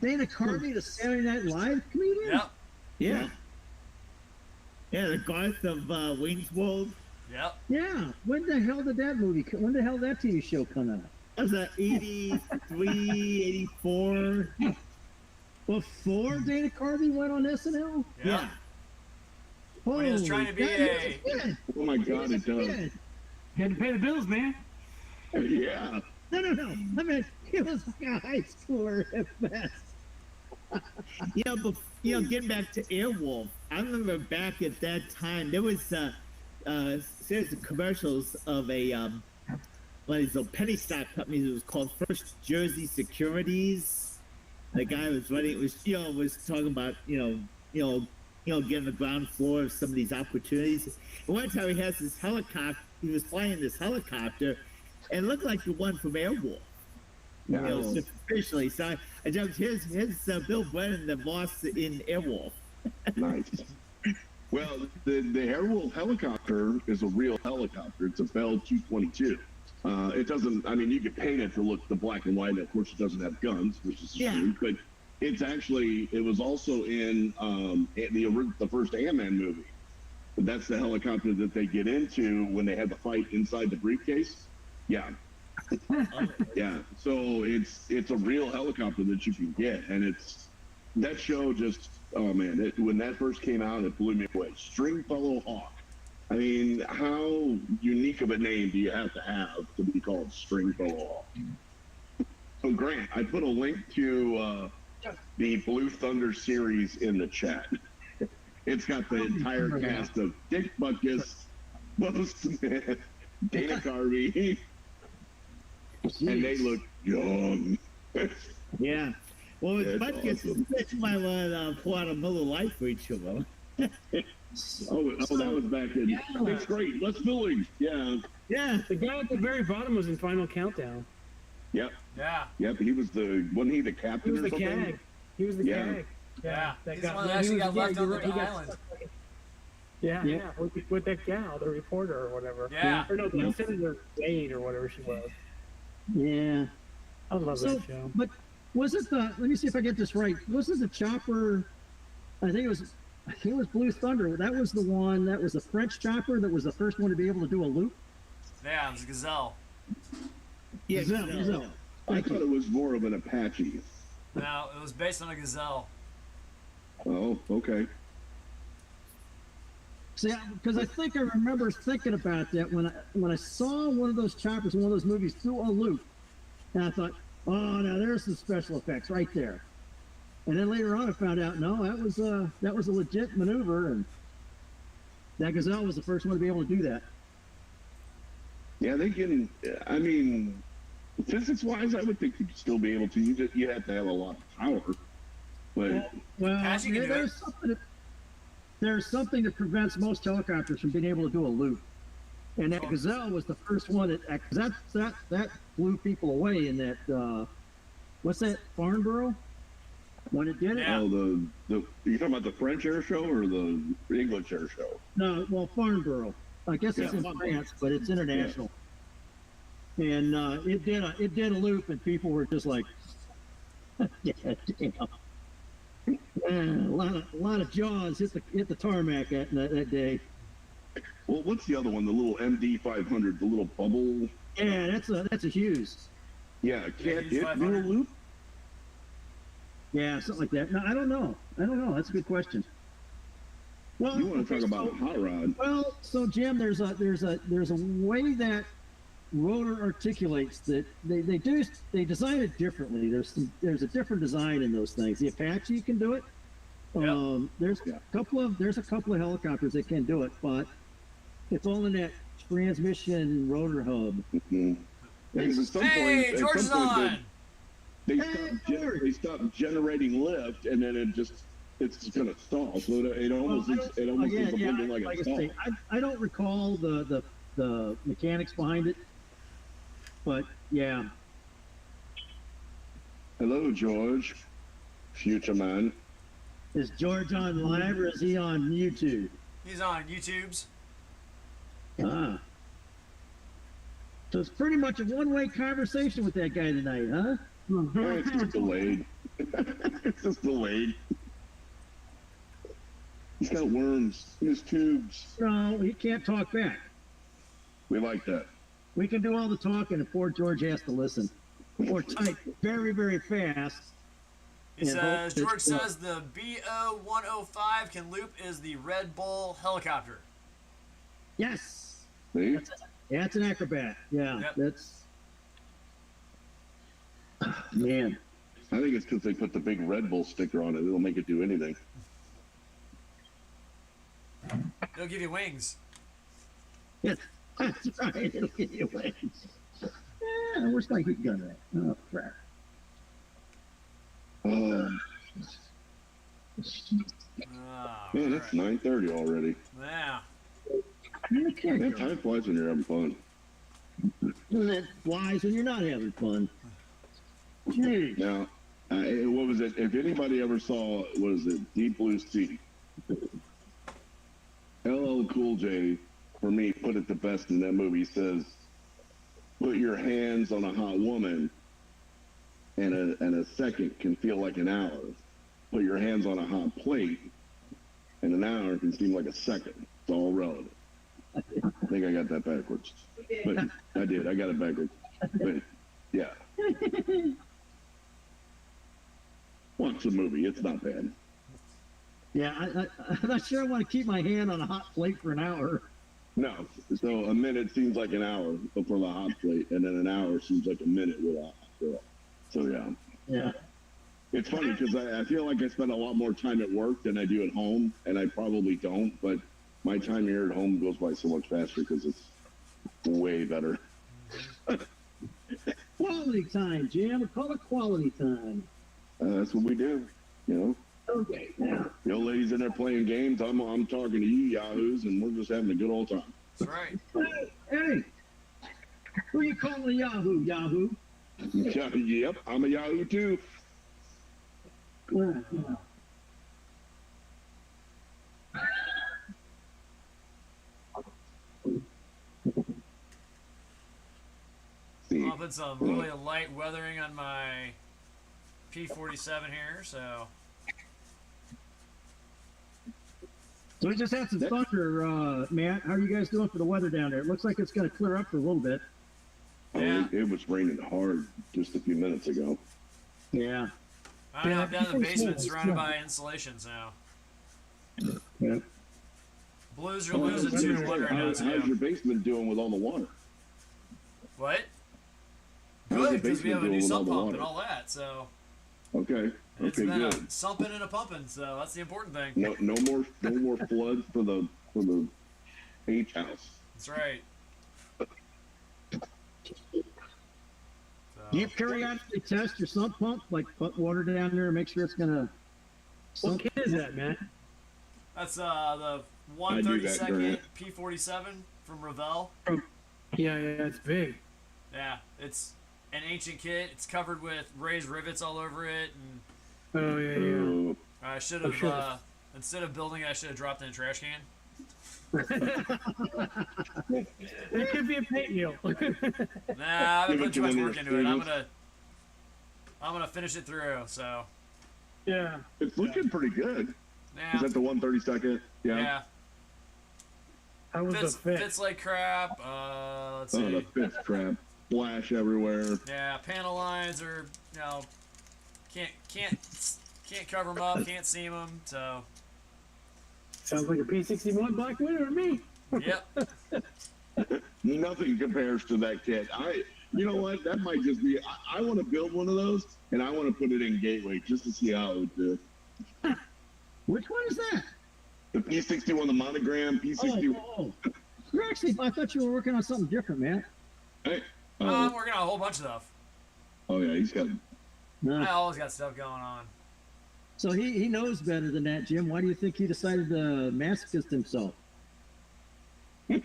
[SPEAKER 7] Dana Carvey, the Saturday Night Live comedian?
[SPEAKER 1] Yep.
[SPEAKER 6] Yeah. Yeah, the Garth of Wayne's World.
[SPEAKER 1] Yep.
[SPEAKER 7] Yeah. When the hell did that TV show come out?
[SPEAKER 6] That was 83, 84.
[SPEAKER 7] Before Dana Carvey went on SNL?
[SPEAKER 1] Yep. When he was trying to be a-
[SPEAKER 2] Oh my god, it does.
[SPEAKER 5] You had to pay the bills, man.
[SPEAKER 2] Yeah.
[SPEAKER 7] No. I mean, he was like a high schooler at best.
[SPEAKER 6] Getting back to Airwolf, I remember back at that time there was series of commercials of a one of these little penny stock companies. It was called First Jersey Securities. The guy was running. It was was talking about getting the ground floor of some of these opportunities. And one time he has this helicopter. He was flying this helicopter, and it looked like the one from Airwolf.
[SPEAKER 2] No.
[SPEAKER 6] Officially. So I jumped. Here's Bill Brennan, the boss in Airwolf.
[SPEAKER 2] Nice. Well, the Airwolf helicopter is a real helicopter. It's a Bell 222. It doesn't. I mean, you could paint it to look the black and white. Of course, it doesn't have guns, which is true. But it's actually. It was also in the first Ant-Man movie. That's the helicopter that they get into when they had the fight inside the briefcase. Yeah. Yeah. So it's a real helicopter that you can get, and that show just. Oh man! When that first came out, it blew me away. Stringfellow Hawk. I mean, how unique of a name do you have to be called Stringfellow Hawk? So Grant, I put a link to the Blue Thunder series in the chat. It's got the entire cast of Dick Butkus, Bo Smith, Dana Carvey, and they look young.
[SPEAKER 6] Yeah. Well, with
[SPEAKER 2] That's
[SPEAKER 6] Butkus,
[SPEAKER 2] awesome.
[SPEAKER 6] you might want to pull out a Miller Lite for each of them.
[SPEAKER 2] Oh, that was back in sixth grade. Let's Philly. Yeah.
[SPEAKER 6] Yeah.
[SPEAKER 5] The guy at the very bottom was in Final Countdown.
[SPEAKER 2] Yep.
[SPEAKER 1] Yeah.
[SPEAKER 2] Yep. He was wasn't he the
[SPEAKER 5] He
[SPEAKER 2] captain
[SPEAKER 5] was
[SPEAKER 2] or
[SPEAKER 5] the
[SPEAKER 2] something?
[SPEAKER 5] CAG. He was the
[SPEAKER 2] Yeah.
[SPEAKER 5] CAG.
[SPEAKER 1] Yeah.
[SPEAKER 5] That
[SPEAKER 1] He's
[SPEAKER 5] got-
[SPEAKER 1] the one that
[SPEAKER 5] he
[SPEAKER 1] actually
[SPEAKER 5] was-
[SPEAKER 1] got left
[SPEAKER 5] you're
[SPEAKER 1] on
[SPEAKER 5] right,
[SPEAKER 1] the
[SPEAKER 5] he got
[SPEAKER 1] island.
[SPEAKER 5] stuck. Yeah, with that gal, the reporter or whatever.
[SPEAKER 1] Yeah.
[SPEAKER 5] Or no, the Senator Dane or whatever she was.
[SPEAKER 7] Yeah.
[SPEAKER 5] I love
[SPEAKER 7] So,
[SPEAKER 5] that show.
[SPEAKER 7] but was it let me see if I get this right. Was it the chopper? I think it was Blue Thunder. That was the one. That was the French chopper. That was the first one to be able to do a loop.
[SPEAKER 1] Yeah, it was a Gazelle.
[SPEAKER 6] Yeah.
[SPEAKER 7] Gazelle.
[SPEAKER 2] I thought it was more of an Apache.
[SPEAKER 1] No, it was based on a Gazelle.
[SPEAKER 2] Oh, okay.
[SPEAKER 7] See, because I think I remember thinking about that when I saw one of those choppers in one of those movies through a loop, and I thought, oh, now there's some special effects right there. And then later on, I found out no, that was a legit maneuver, and that Gazelle was the first one to be able to do that.
[SPEAKER 2] Yeah, they can. I mean, physics-wise, I would think you'd still be able to. You have to have a lot of power. But
[SPEAKER 7] Well,
[SPEAKER 1] Apache can do it.
[SPEAKER 7] there's something that prevents most helicopters from being able to do a loop. And that Gazelle was the first one that blew people away in that, what's that, Farnborough? When it did it?
[SPEAKER 1] Yeah.
[SPEAKER 2] oh, you talking about the French air show or the English air show?
[SPEAKER 7] No, well, Farnborough. I guess it's
[SPEAKER 2] Yeah.
[SPEAKER 7] in France, but it's international. And it did a loop, and people were just like, yeah, damn. A lot of jaws hit the tarmac that day.
[SPEAKER 2] Well, what's the other one? The little MD 500, the little bubble.
[SPEAKER 7] Yeah, that's a Hughes.
[SPEAKER 2] Yeah, can't
[SPEAKER 1] Hughes
[SPEAKER 2] it do a
[SPEAKER 1] 500.
[SPEAKER 2] loop?
[SPEAKER 7] Yeah, something like that. No, I don't know. That's a good question. Well,
[SPEAKER 2] You want to
[SPEAKER 7] okay,
[SPEAKER 2] talk about
[SPEAKER 7] so-
[SPEAKER 2] hot rod?
[SPEAKER 7] Well, so Jim, there's a way that rotor articulates that they design it differently. There's a different design in those things. The Apache can do it.
[SPEAKER 1] Yep.
[SPEAKER 7] There's a couple of helicopters that can do it, but it's all in that transmission rotor hub.
[SPEAKER 2] Mm-hmm. Because at some
[SPEAKER 1] Hey,
[SPEAKER 2] point,
[SPEAKER 1] George is on!
[SPEAKER 2] they
[SPEAKER 7] George.
[SPEAKER 2] stop generating lift, and then it's just going to stall. So it almost ends up looking like
[SPEAKER 7] like
[SPEAKER 2] a
[SPEAKER 7] I
[SPEAKER 2] stall.
[SPEAKER 7] say, I don't recall the mechanics behind it, but yeah.
[SPEAKER 2] Hello, George. Future man.
[SPEAKER 7] Is George on live or is he on YouTube?
[SPEAKER 1] He's on YouTube's.
[SPEAKER 7] Ah. So it's pretty much a one-way conversation with that guy tonight, huh?
[SPEAKER 2] It's just delayed. It's just delayed. He's got worms in his tubes.
[SPEAKER 7] No, he can't talk back.
[SPEAKER 2] We like that.
[SPEAKER 7] We can do all the talking and poor George has to listen. Or type very, very fast.
[SPEAKER 1] He
[SPEAKER 7] and hope
[SPEAKER 1] says, George
[SPEAKER 7] it's,
[SPEAKER 1] says the BO-105 can loop is the Red Bull helicopter.
[SPEAKER 7] Yes.
[SPEAKER 2] See?
[SPEAKER 7] Yeah, it's an acrobat. Yeah,
[SPEAKER 1] Yep.
[SPEAKER 7] that's... Man.
[SPEAKER 2] I think it's because they put the big Red Bull sticker on it. It'll make it do anything.
[SPEAKER 1] It'll give you wings.
[SPEAKER 7] Yes, that's right. It'll give you wings. Where's my heat gun at? Oh, crap.
[SPEAKER 2] Oh,
[SPEAKER 1] Oh,
[SPEAKER 2] man, it's 9:30 already.
[SPEAKER 1] yeah.
[SPEAKER 2] Man, time flies when you're having fun.
[SPEAKER 7] And it flies when you're not having fun. Jeez.
[SPEAKER 2] Now, what was it? If anybody ever saw, what is it, Deep Blue Sea? LL Cool J, for me, put it the best in that movie. He says, put your hands on a hot woman, and a second can feel like an hour. Put your hands on a hot plate, and an hour can seem like a second. It's all relative. I think I got that backwards. But I did. I got it backwards. But, yeah. Watch the movie. It's not bad.
[SPEAKER 7] Yeah, I'm not sure I want to keep my hand on a hot plate for an hour.
[SPEAKER 2] No. So a minute seems like an hour for the hot plate, and then an hour seems like a minute with a hot girl. So, yeah.
[SPEAKER 7] Yeah.
[SPEAKER 2] It's funny because I feel like I spend a lot more time at work than I do at home, and I probably don't, but my time here at home goes by so much faster because it's way better.
[SPEAKER 7] Quality time, Jim. We call it quality time.
[SPEAKER 2] That's what we do, you know.
[SPEAKER 7] Okay, now.
[SPEAKER 2] The old ladies in there playing games. I'm talking to you yahoos, and we're just having a good old time.
[SPEAKER 1] That's right.
[SPEAKER 7] Hey, who you calling a Yahoo? Yahoo?
[SPEAKER 2] Yep, I'm a yahoo too.
[SPEAKER 7] Well,
[SPEAKER 2] See,
[SPEAKER 1] I'll put some really light weathering on my P47 here, so.
[SPEAKER 7] So we just had some thunder, Matt. How are you guys doing for the weather down there? It looks like it's going to clear up for a little bit.
[SPEAKER 1] Yeah.
[SPEAKER 2] It was raining hard just a few minutes ago.
[SPEAKER 7] Yeah.
[SPEAKER 1] I'm
[SPEAKER 5] Yeah,
[SPEAKER 1] down in the
[SPEAKER 5] P47
[SPEAKER 1] basement
[SPEAKER 5] is
[SPEAKER 1] surrounded
[SPEAKER 5] fun.
[SPEAKER 1] by insulations now.
[SPEAKER 7] Yeah.
[SPEAKER 1] Blues are losing 2-1 right now,
[SPEAKER 2] How's
[SPEAKER 1] too.
[SPEAKER 2] your basement doing with all the water?
[SPEAKER 1] What?
[SPEAKER 2] How's your
[SPEAKER 1] Good, because we
[SPEAKER 2] basement
[SPEAKER 1] have a new
[SPEAKER 2] doing with all
[SPEAKER 1] sump
[SPEAKER 2] the
[SPEAKER 1] pump
[SPEAKER 2] water?
[SPEAKER 1] and all that, so.
[SPEAKER 2] Okay.
[SPEAKER 1] It's
[SPEAKER 2] Okay,
[SPEAKER 1] been
[SPEAKER 2] good.
[SPEAKER 1] a sumping and a pumping, so that's the important thing.
[SPEAKER 2] No more floods for the H house.
[SPEAKER 1] That's right.
[SPEAKER 7] Do you periodically test your sump pump? Like put water down there and make sure it's going to...
[SPEAKER 5] What kit is that, Matt?
[SPEAKER 1] That's the
[SPEAKER 2] I do
[SPEAKER 1] 132nd
[SPEAKER 2] that,
[SPEAKER 1] P47 from Revell.
[SPEAKER 5] Yeah, it's big.
[SPEAKER 1] Yeah, it's an ancient kit. It's covered with raised rivets all over it, and
[SPEAKER 5] Oh, yeah.
[SPEAKER 1] I should
[SPEAKER 5] Oh,
[SPEAKER 1] have,
[SPEAKER 5] sure.
[SPEAKER 1] instead of building it, I should have dropped it in a trash can.
[SPEAKER 5] It could be a paint meal.
[SPEAKER 1] Nah, I've been
[SPEAKER 2] Give it
[SPEAKER 1] putting
[SPEAKER 2] to
[SPEAKER 1] too much
[SPEAKER 2] one of
[SPEAKER 1] work
[SPEAKER 2] your
[SPEAKER 1] into it. I'm
[SPEAKER 2] students.
[SPEAKER 1] gonna finish it through. So
[SPEAKER 5] Yeah.
[SPEAKER 2] It's looking pretty good.
[SPEAKER 1] yeah,
[SPEAKER 2] Is that the 132nd?
[SPEAKER 1] yeah.
[SPEAKER 5] How was the
[SPEAKER 1] Fits,
[SPEAKER 5] fit?
[SPEAKER 1] fits like crap. Let's
[SPEAKER 2] Oh,
[SPEAKER 1] see.
[SPEAKER 2] the fifth crap. Flash everywhere.
[SPEAKER 1] Yeah, panel lines are can't cover them up, can't seam them. So
[SPEAKER 5] Sounds like a P61 Black Widow to me.
[SPEAKER 1] yep.
[SPEAKER 2] Nothing compares to that kit. You know what? That might just be. I want to build one of those, and I want to put it in Gateway just to see how it would do.
[SPEAKER 7] Which one is that?
[SPEAKER 2] The P61, the monogram P61.
[SPEAKER 7] Oh. You're actually, I thought you were working on something different, man.
[SPEAKER 2] Hey,
[SPEAKER 1] I'm working on a whole bunch of stuff.
[SPEAKER 2] oh yeah, he's got.
[SPEAKER 1] I always got stuff going on.
[SPEAKER 7] So he knows better than that, Jim. Why do you think he decided to masochist himself? You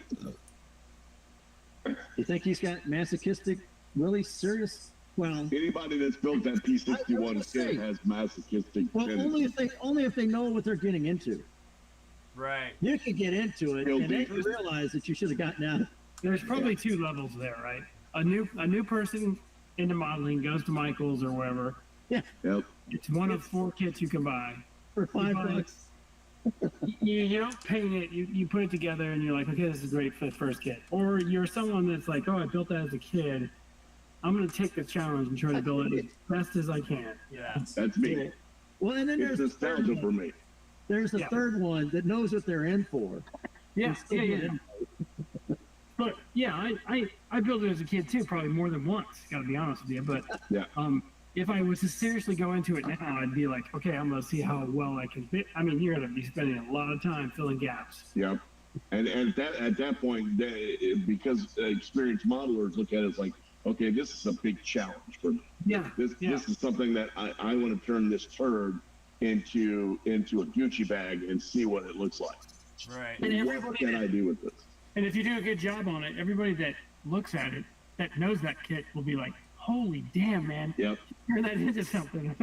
[SPEAKER 7] think he's got masochistic, really serious Well,
[SPEAKER 2] Anybody that's built that
[SPEAKER 7] I was gonna
[SPEAKER 2] P61
[SPEAKER 7] say.
[SPEAKER 2] kit has masochistic
[SPEAKER 7] well,
[SPEAKER 2] tendencies.
[SPEAKER 7] only if they know what they're getting into.
[SPEAKER 1] Right.
[SPEAKER 7] You could get into it
[SPEAKER 2] Real
[SPEAKER 7] and then you
[SPEAKER 2] dangerous.
[SPEAKER 7] realize that you should have gotten out.
[SPEAKER 5] There's probably two levels there, right? A new person into modeling goes to Michael's or wherever.
[SPEAKER 2] Yep.
[SPEAKER 5] It's one of 4 kits you can buy.
[SPEAKER 7] For $5.
[SPEAKER 5] You don't paint it. You put it together and you're like, okay, this is great for the first kit. Or you're someone that's like, oh, I built that as a kid. I'm gonna take the challenge and try to build it as best as I can.
[SPEAKER 1] Yeah.
[SPEAKER 2] That's me.
[SPEAKER 7] Well, and then
[SPEAKER 2] It's
[SPEAKER 7] there's the third
[SPEAKER 2] nostalgia
[SPEAKER 7] one.
[SPEAKER 2] for me.
[SPEAKER 7] There's the
[SPEAKER 5] Yeah.
[SPEAKER 7] third one that knows what they're in for.
[SPEAKER 5] Yeah,
[SPEAKER 7] and still
[SPEAKER 5] yeah,
[SPEAKER 7] get
[SPEAKER 5] yeah.
[SPEAKER 7] in.
[SPEAKER 5] But yeah, I built it as a kid too, probably more than once. Got to be honest with you. But
[SPEAKER 2] Yeah.
[SPEAKER 5] if I was to seriously go into it now, I'd be like, okay, I'm gonna see how well I can fit. I mean, you're gonna be spending a lot of time filling gaps.
[SPEAKER 2] Yep. And at that point, because experienced modelers look at it as like, okay, this is a big challenge for me.
[SPEAKER 5] Yeah,
[SPEAKER 2] This is something that I want to turn this turd into a Gucci bag and see what it looks like.
[SPEAKER 1] Right.
[SPEAKER 5] And
[SPEAKER 2] What
[SPEAKER 5] everybody
[SPEAKER 2] can
[SPEAKER 5] that-
[SPEAKER 2] I do with this?
[SPEAKER 5] and if you do a good job on it, everybody that looks at it, that knows that kit, will be like, holy damn, man,
[SPEAKER 2] Yep.
[SPEAKER 5] turn that into something.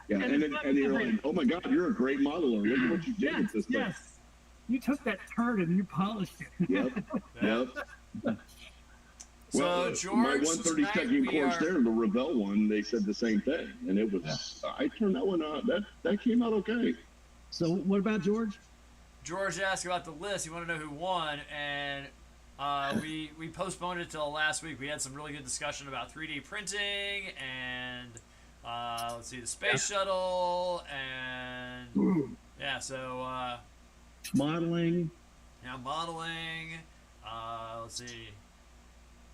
[SPEAKER 2] Yeah.
[SPEAKER 5] And it's not
[SPEAKER 2] And you're
[SPEAKER 5] different.
[SPEAKER 2] like, oh my God, you're a great modeler. Look at what you did with
[SPEAKER 5] Yes,
[SPEAKER 2] this thing.
[SPEAKER 5] yes. You took that turd and you polished it.
[SPEAKER 2] Yep. Yep.
[SPEAKER 1] So,
[SPEAKER 2] Well,
[SPEAKER 1] George,
[SPEAKER 2] my 132nd
[SPEAKER 1] tonight we
[SPEAKER 2] course
[SPEAKER 1] are-
[SPEAKER 2] there, the Revell one, they said the same thing, and it was. I turned that one out. That came out okay.
[SPEAKER 7] So what about George?
[SPEAKER 1] George asked about the list. He wanted to know who won, and we postponed it till last week. We had some really good discussion about 3D printing and let's see, the space shuttle, and yeah, so
[SPEAKER 7] Modeling.
[SPEAKER 1] now modeling. Let's see.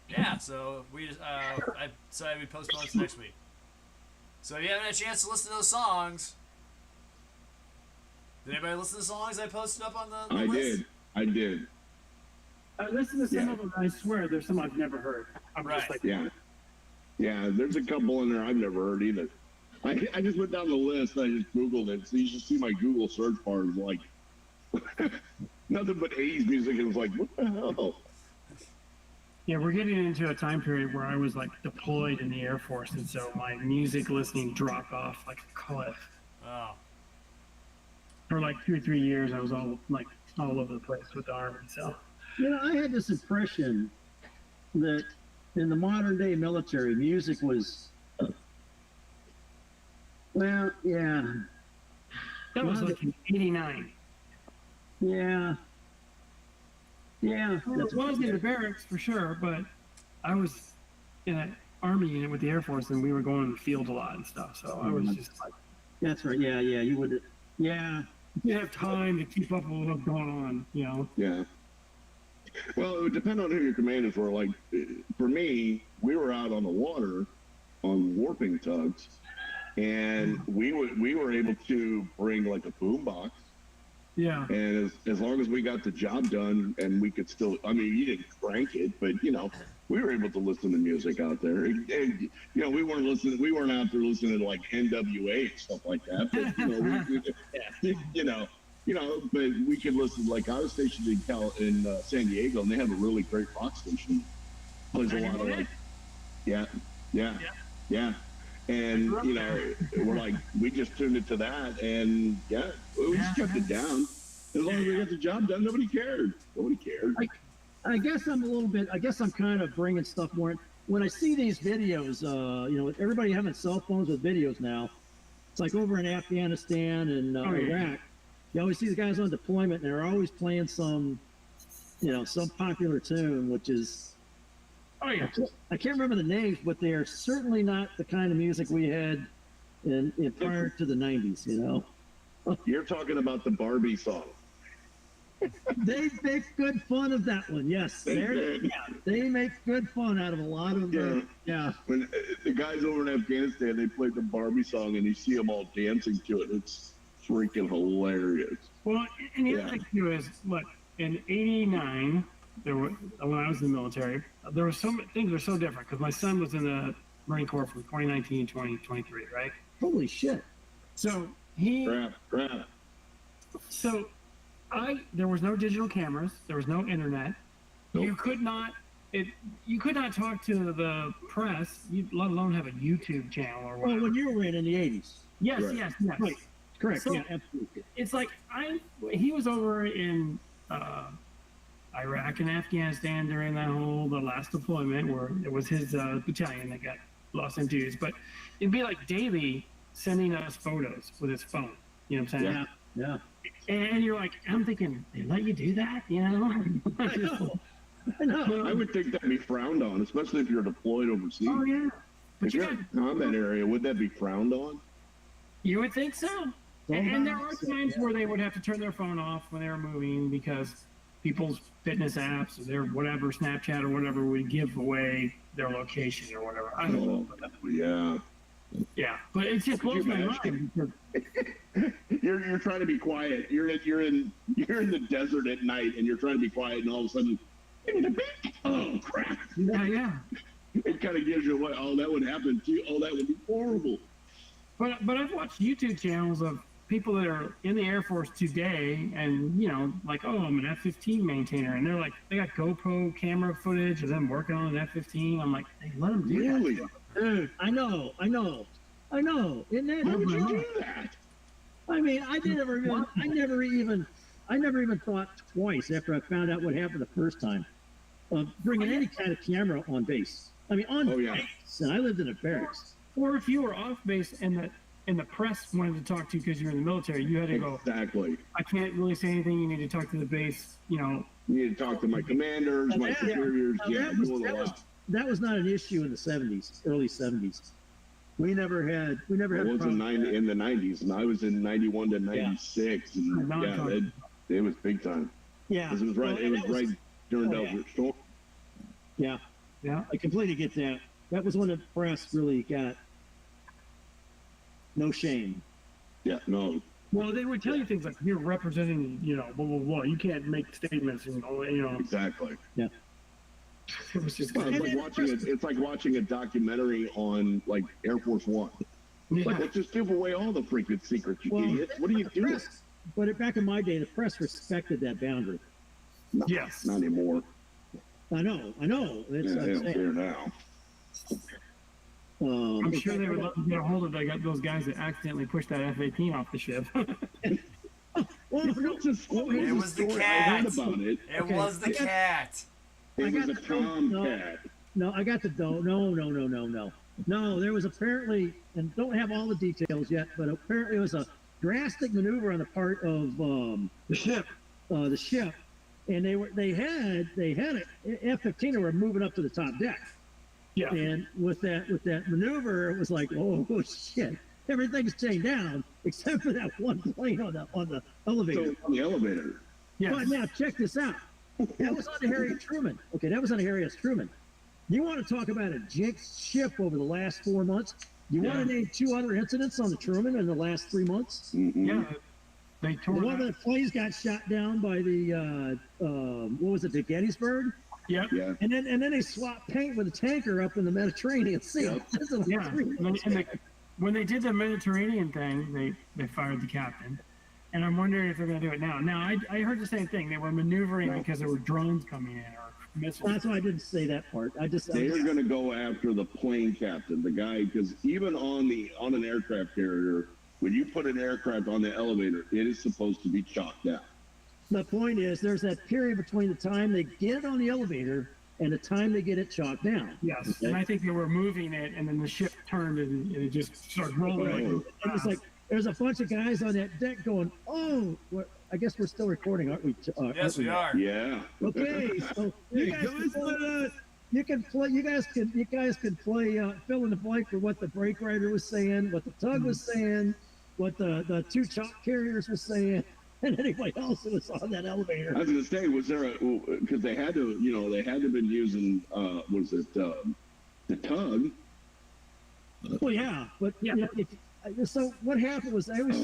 [SPEAKER 1] Yeah, so we just I decided we postpone it to next week. So if you haven't had a chance to listen to those songs, did anybody listen to the songs I posted up on the
[SPEAKER 2] I
[SPEAKER 1] list?
[SPEAKER 2] did. I did.
[SPEAKER 5] I listen to some
[SPEAKER 2] Yeah.
[SPEAKER 5] of them, and I swear there's some I've never heard. I'm
[SPEAKER 1] Right.
[SPEAKER 5] just like,
[SPEAKER 2] Yeah. Yeah. There's a couple in there I've never heard either. I just went down the list. And I just Googled it, so you should see my Google search bar is like nothing but 80s music, and it's like, what the hell?
[SPEAKER 5] yeah, we're getting into a time period where I was like deployed in the Air Force, and so my music listening dropped off like a cliff.
[SPEAKER 1] Oh,
[SPEAKER 5] For like 2 or 3 years, I was all over the place with the Army. So
[SPEAKER 7] You know, I had this impression that in the modern day military, music was, well, yeah,
[SPEAKER 5] that was
[SPEAKER 7] Well,
[SPEAKER 5] like in '89.
[SPEAKER 7] yeah, yeah.
[SPEAKER 5] It was in the barracks for sure, but I was in an Army unit with the Air Force, and we were going in the field a lot and stuff. So I was just like,
[SPEAKER 7] That's right. Yeah, yeah. You would. Yeah.
[SPEAKER 5] you didn't have time to keep up with what was going on, you know.
[SPEAKER 2] Yeah. Well, it would depend on who your commanders were. Like, for me, we were out on the water on warping tugs, and we were able to bring like a boombox,
[SPEAKER 5] Yeah.
[SPEAKER 2] and as long as we got the job done, and we could still, I mean, you didn't crank it, but we were able to listen to music out there. And, we weren't out there listening to like NWA and stuff like that. But, but we could listen. Like I was stationed in San Diego, and they have a really great rock station. Plays a lot of like, yeah. And we're like, we just tuned it to that, and we just kept it down. As long as we got the job done, nobody cared.
[SPEAKER 7] I guess I'm kind of bringing stuff more. When I see these videos, with everybody having cell phones with videos now, it's like over in Afghanistan and Iraq. You always see the guys on deployment, and they're always playing some popular tune, which is,
[SPEAKER 5] Oh yeah.
[SPEAKER 7] I can't remember the names, but they are certainly not the kind of music we had in prior to the 90s,
[SPEAKER 2] You're talking about the Barbie song.
[SPEAKER 7] They make good fun of that one. Yes, they make good fun out of a lot of the. Yeah.
[SPEAKER 2] When the guys over in Afghanistan, they played the Barbie song, and you see them all dancing to it. It's freaking hilarious.
[SPEAKER 5] Well, and the
[SPEAKER 2] Yeah.
[SPEAKER 5] other thing too is, look, in '89, when I was in the military, there were things were so different because my son was in the Marine Corps from 2019 to 2023, right?
[SPEAKER 7] Holy shit.
[SPEAKER 5] So
[SPEAKER 2] Crap.
[SPEAKER 5] there was no digital cameras, there was no internet.
[SPEAKER 2] Nope.
[SPEAKER 5] You could not you could not talk to the press, let alone have a YouTube channel or whatever.
[SPEAKER 7] Well, when you were in the 80s.
[SPEAKER 5] Yes,
[SPEAKER 2] Right.
[SPEAKER 5] yes.
[SPEAKER 7] Right. Correct.
[SPEAKER 5] So,
[SPEAKER 7] yeah, absolutely.
[SPEAKER 5] It's like he was over in Iraq and Afghanistan during the last deployment where it was his battalion that got lost in dudes. But it'd be like Davey sending us photos with his phone. You know what I'm saying?
[SPEAKER 7] Yeah.
[SPEAKER 5] And you're like, I'm thinking, they let you do that? You know?
[SPEAKER 7] I know.
[SPEAKER 2] I would think that'd be frowned on, especially if you're deployed overseas.
[SPEAKER 5] Oh yeah. But
[SPEAKER 2] If
[SPEAKER 5] you
[SPEAKER 2] you're
[SPEAKER 5] got,
[SPEAKER 2] in a combat area, would that be frowned on?
[SPEAKER 5] you would think so. And there are times where they would have to turn their phone off when they were moving because people's fitness apps or their whatever, Snapchat or whatever, would give away their location or whatever. I don't know.
[SPEAKER 2] Yeah.
[SPEAKER 5] Yeah, but it just blows my mind.
[SPEAKER 2] You're trying to be quiet. You're in the desert at night, and you're trying to be quiet, and all of a sudden, oh crap!
[SPEAKER 5] Yeah.
[SPEAKER 2] It kind of gives you what? Oh, that would happen to you. Oh, that would be horrible.
[SPEAKER 5] But I've watched YouTube channels of people that are in the Air Force today, and like, oh, I'm an F-15 maintainer, and they're like, they got GoPro camera footage of them working on an F-15. I'm like, hey, let them do
[SPEAKER 2] Really?
[SPEAKER 5] that.
[SPEAKER 7] Dude, I know. Isn't that?
[SPEAKER 2] Why would you do that?
[SPEAKER 7] I mean, I never even thought twice after I found out what happened the first time of bringing any kind of camera on base. I mean, on base, and I lived in a barracks.
[SPEAKER 5] Or if you were off base and the press wanted to talk to you because you're in the military, you had to go,
[SPEAKER 2] Exactly.
[SPEAKER 5] I can't really say anything. You need to talk to the base.
[SPEAKER 2] You need to talk to my commanders, my superiors.
[SPEAKER 7] That was not an issue in the 70s, early 70s. We never had.
[SPEAKER 2] I was in the 90s, and I was in 91 to 96, and it was big time.
[SPEAKER 7] Yeah,
[SPEAKER 2] 'Cause it was right. It was right during Desert Storm.
[SPEAKER 7] Yeah, I completely get that. That was when the press really got no shame.
[SPEAKER 2] Yeah, no.
[SPEAKER 5] Well, they would tell you things like, you're representing, blah, blah, blah. You can't make statements,
[SPEAKER 2] Exactly.
[SPEAKER 7] Yeah.
[SPEAKER 5] It was just
[SPEAKER 2] Well, it's like watching a documentary on like Air Force One.
[SPEAKER 5] yeah.
[SPEAKER 2] Like, let's just give away all the freaking secrets, you idiot. What are you doing?
[SPEAKER 7] But back in my day, the press respected that boundary.
[SPEAKER 2] No,
[SPEAKER 5] Yes.
[SPEAKER 2] Not anymore.
[SPEAKER 7] I know. That's
[SPEAKER 2] Yeah,
[SPEAKER 7] what
[SPEAKER 2] they
[SPEAKER 7] I'm
[SPEAKER 2] don't care
[SPEAKER 7] saying.
[SPEAKER 2] now.
[SPEAKER 5] I'm sure they would love to get a hold of those guys that accidentally pushed that F-18 off the ship.
[SPEAKER 7] Well, no,
[SPEAKER 1] It was the
[SPEAKER 2] I
[SPEAKER 1] cat.
[SPEAKER 2] heard about it.
[SPEAKER 1] It was the cat.
[SPEAKER 2] It was a tomcat.
[SPEAKER 7] No, I got the No, there was apparently, and don't have all the details yet, but apparently it was a drastic maneuver on the part of
[SPEAKER 5] The ship.
[SPEAKER 7] the ship, and they had an F-15 that were moving up to the top deck.
[SPEAKER 5] Yeah.
[SPEAKER 7] And with that maneuver, it was like, oh shit, everything's chained down except for that one plane on the elevator.
[SPEAKER 2] So on the elevator.
[SPEAKER 5] Yes.
[SPEAKER 7] But now check this out. That was on the Harry S. Truman. Okay, that was on the Harry S. Truman. You want to talk about a jinxed ship over the last 4 months? You want to name 2 other incidents on the Truman in the last 3 months?
[SPEAKER 2] Mm-hmm.
[SPEAKER 5] Yeah. They tore
[SPEAKER 7] One of
[SPEAKER 5] that.
[SPEAKER 7] the planes got shot down by the what was it, the Gettysburg?
[SPEAKER 5] Yep.
[SPEAKER 2] Yeah.
[SPEAKER 7] And then they swapped paint with a tanker up in the Mediterranean Sea.
[SPEAKER 2] Yep.
[SPEAKER 7] This is
[SPEAKER 5] Yeah.
[SPEAKER 7] 3 months
[SPEAKER 5] When they did the Mediterranean thing, they fired the captain. And I'm wondering if they're going to do it now. Now, I heard the same thing. They were maneuvering because there were drones coming in or missiles.
[SPEAKER 7] That's why I didn't say that part.
[SPEAKER 2] They are going to go after the plane captain, the guy, because even on an aircraft carrier, when you put an aircraft on the elevator, it is supposed to be chalked down.
[SPEAKER 7] The point is, there's that period between the time they get it on the elevator and the time they get it chalked down.
[SPEAKER 5] Yes.
[SPEAKER 7] Okay?
[SPEAKER 5] And I think they were moving it, and then the ship turned and it just started rolling.
[SPEAKER 2] Oh.
[SPEAKER 7] And it's like, there's a bunch of guys on that deck going, oh, I guess we're still recording, aren't we?
[SPEAKER 1] Yes, we are.
[SPEAKER 2] Yeah.
[SPEAKER 7] Okay, so you guys can play fill in the blank for what the brake rider was saying, what the tug was saying, what the 2 chalk carriers were saying, and anybody else that was on that elevator.
[SPEAKER 2] I was going to say, was there because they had to been using, the tug.
[SPEAKER 7] Well, yeah, but
[SPEAKER 5] Yeah.
[SPEAKER 7] So what happened was they were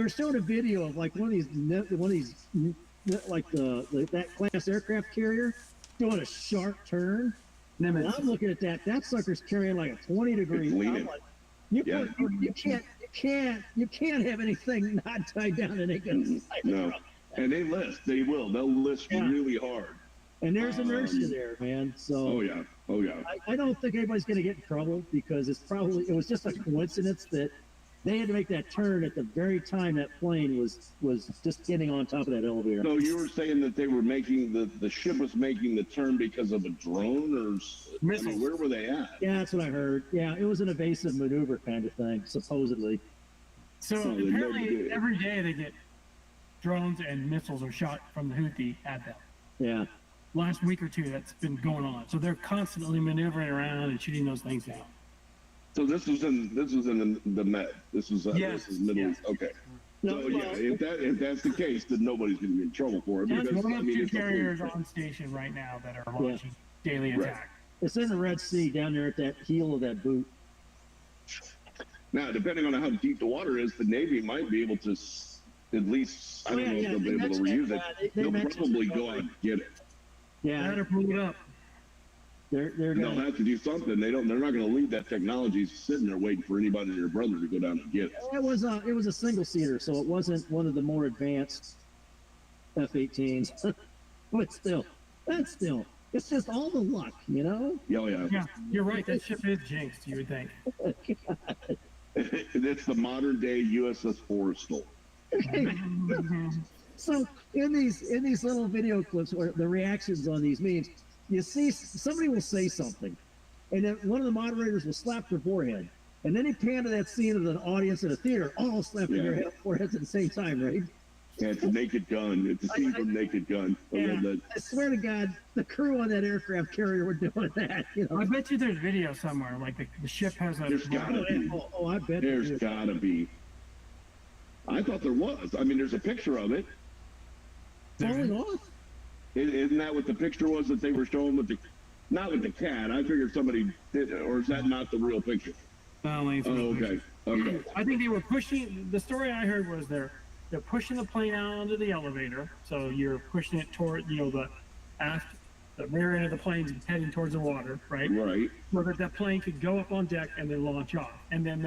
[SPEAKER 7] showing a video of like one of these like that class aircraft carrier doing a sharp turn. And I'm looking at that sucker's carrying like a 20-degree.
[SPEAKER 2] It's leaning.
[SPEAKER 7] I'm like, you can't have anything not tied down and it gonna slide
[SPEAKER 2] No.
[SPEAKER 7] around.
[SPEAKER 2] And they list. They'll list
[SPEAKER 7] Yeah.
[SPEAKER 2] really hard.
[SPEAKER 7] And there's a nursery there, man. So
[SPEAKER 2] Oh yeah.
[SPEAKER 7] I don't think anybody's going to get in trouble because it was just a coincidence that they had to make that turn at the very time that plane was just getting on top of that elevator.
[SPEAKER 2] So you were saying that they were making the ship was making the turn because of a drone, or I mean, where were they at?
[SPEAKER 7] Yeah, that's what I heard. Yeah, it was an evasive maneuver kind of thing, supposedly.
[SPEAKER 5] So apparently every day they get drones and missiles are shot from the Houthi at them.
[SPEAKER 7] Yeah.
[SPEAKER 5] Last week or two, that's been going on. So they're constantly maneuvering around and shooting those things down.
[SPEAKER 2] So this was in the Med. This was Middle East. Okay.
[SPEAKER 7] No,
[SPEAKER 2] So yeah, if that's the case, then nobody's going to be in trouble for it.
[SPEAKER 5] There's
[SPEAKER 2] Because,
[SPEAKER 5] one
[SPEAKER 2] I
[SPEAKER 5] of
[SPEAKER 2] mean,
[SPEAKER 5] two
[SPEAKER 2] it's
[SPEAKER 5] carriers on station right now that are launching daily attack.
[SPEAKER 7] It's in the Red Sea down there at that heel of that boot.
[SPEAKER 2] Now, depending on how deep the water is, the Navy might be able to at least, I don't know if they'll be able to reuse it. They'll probably go out and get it.
[SPEAKER 7] Yeah.
[SPEAKER 5] How to pull it up.
[SPEAKER 2] They'll have to do something. They're not going to leave that technology sitting there waiting for anybody and their brother to go down and get it.
[SPEAKER 7] It was a single seater, so it wasn't one of the more advanced F-18s. But still, it's just all the luck, you know?
[SPEAKER 5] Yeah, you're right. That ship is jinxed, you would think.
[SPEAKER 2] It's the modern day USS Forrestal.
[SPEAKER 7] So in these little video clips, where the reactions on these memes, you see somebody will say something, and then one of the moderators will slap their forehead, and then he pan to that scene of the audience in a theater, all slapping their foreheads at the same time, right?
[SPEAKER 2] Yeah, it's a Naked Gun. It's a scene from Naked Gun.
[SPEAKER 7] I swear to God, the crew on that aircraft carrier were doing that. You know?
[SPEAKER 5] I bet you there's video somewhere. Like the ship has a.
[SPEAKER 2] There's gotta be.
[SPEAKER 7] Oh, I bet
[SPEAKER 2] There's gotta be. I thought there was. I mean, there's a picture of it.
[SPEAKER 7] falling off.
[SPEAKER 2] Isn't that what the picture was that they were showing with the, not with the cat? I figured somebody did, or is that not the real picture?
[SPEAKER 5] Okay.
[SPEAKER 2] Okay.
[SPEAKER 5] I think they were pushing. The story I heard was they're pushing the plane out onto the elevator. So you're pushing it toward the rear end of the plane's heading towards the water, right?
[SPEAKER 2] Right.
[SPEAKER 5] So that plane could go up on deck and then launch off, and then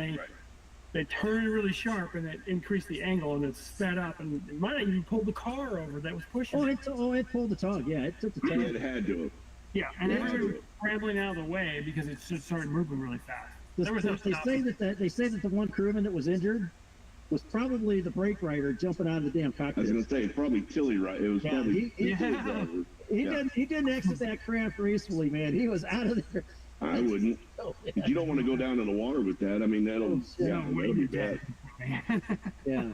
[SPEAKER 5] they turned really sharp and it increased the angle and it sped up and it might have even pulled the car over that was pushing.
[SPEAKER 7] It pulled the tug. Yeah, it took the tug.
[SPEAKER 2] Yeah, it had to.
[SPEAKER 5] Yeah, and everybody was scrambling out of the way because it just started moving really fast. There was no
[SPEAKER 7] They say that the one crewman that was injured was probably the brake rider jumping out of the damn
[SPEAKER 2] I
[SPEAKER 7] cockpit.
[SPEAKER 2] was gonna say it's probably Tilly, right? It was probably.
[SPEAKER 7] He didn't exit that craft gracefully, man. He was out of there.
[SPEAKER 2] I wouldn't. You don't want to go down in the water with that. I mean, that'll be bad.
[SPEAKER 7] Yeah.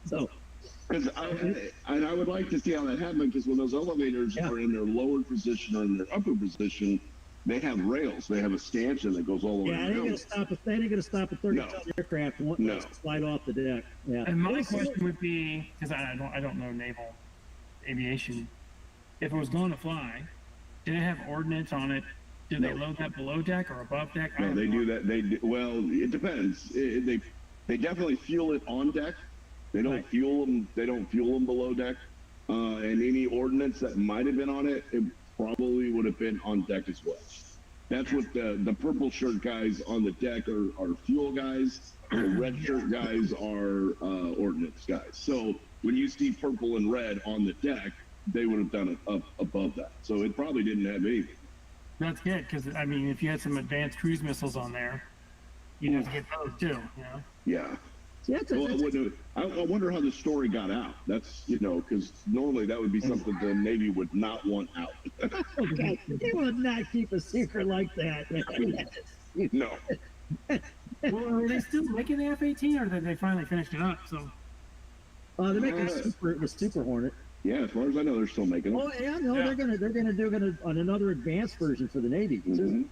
[SPEAKER 7] So.
[SPEAKER 2] Because I would like to see how that happened, because when those elevators are in their lower position or in their upper position, they have rails. They have a stanchion that goes all the way
[SPEAKER 7] around. They ain't gonna stop a 30-ton aircraft and want to slide off the deck. Yeah.
[SPEAKER 5] And my question would be, because I don't know naval aviation, if it was going to fly, did it have ordnance on it? Did they load that below deck or above deck?
[SPEAKER 2] No, they do that. Well, it depends. They definitely fuel it on deck. They don't fuel them. They don't fuel them below deck. And any ordnance that might have been on it, it probably would have been on deck as well. That's what the purple shirt guys on the deck are fuel guys. The red shirt guys are ordnance guys. So when you see purple and red on the deck, they would have done it up above that. So it probably didn't have anything.
[SPEAKER 5] That's good, because I mean, if you had some advanced cruise missiles on there, you'd have to get those too.
[SPEAKER 2] Yeah.
[SPEAKER 7] Yeah,
[SPEAKER 2] I wonder how the story got out. That's, because normally that would be something the Navy would not want out.
[SPEAKER 7] Okay. They would not keep a secret like that.
[SPEAKER 2] No.
[SPEAKER 5] Well, are they still making the F-18, or did they finally finished it up? So.
[SPEAKER 7] They're making the Super Hornet.
[SPEAKER 2] Yeah, as far as I know, they're still making them.
[SPEAKER 7] Oh yeah, no, they're gonna do another advanced version for the Navy too.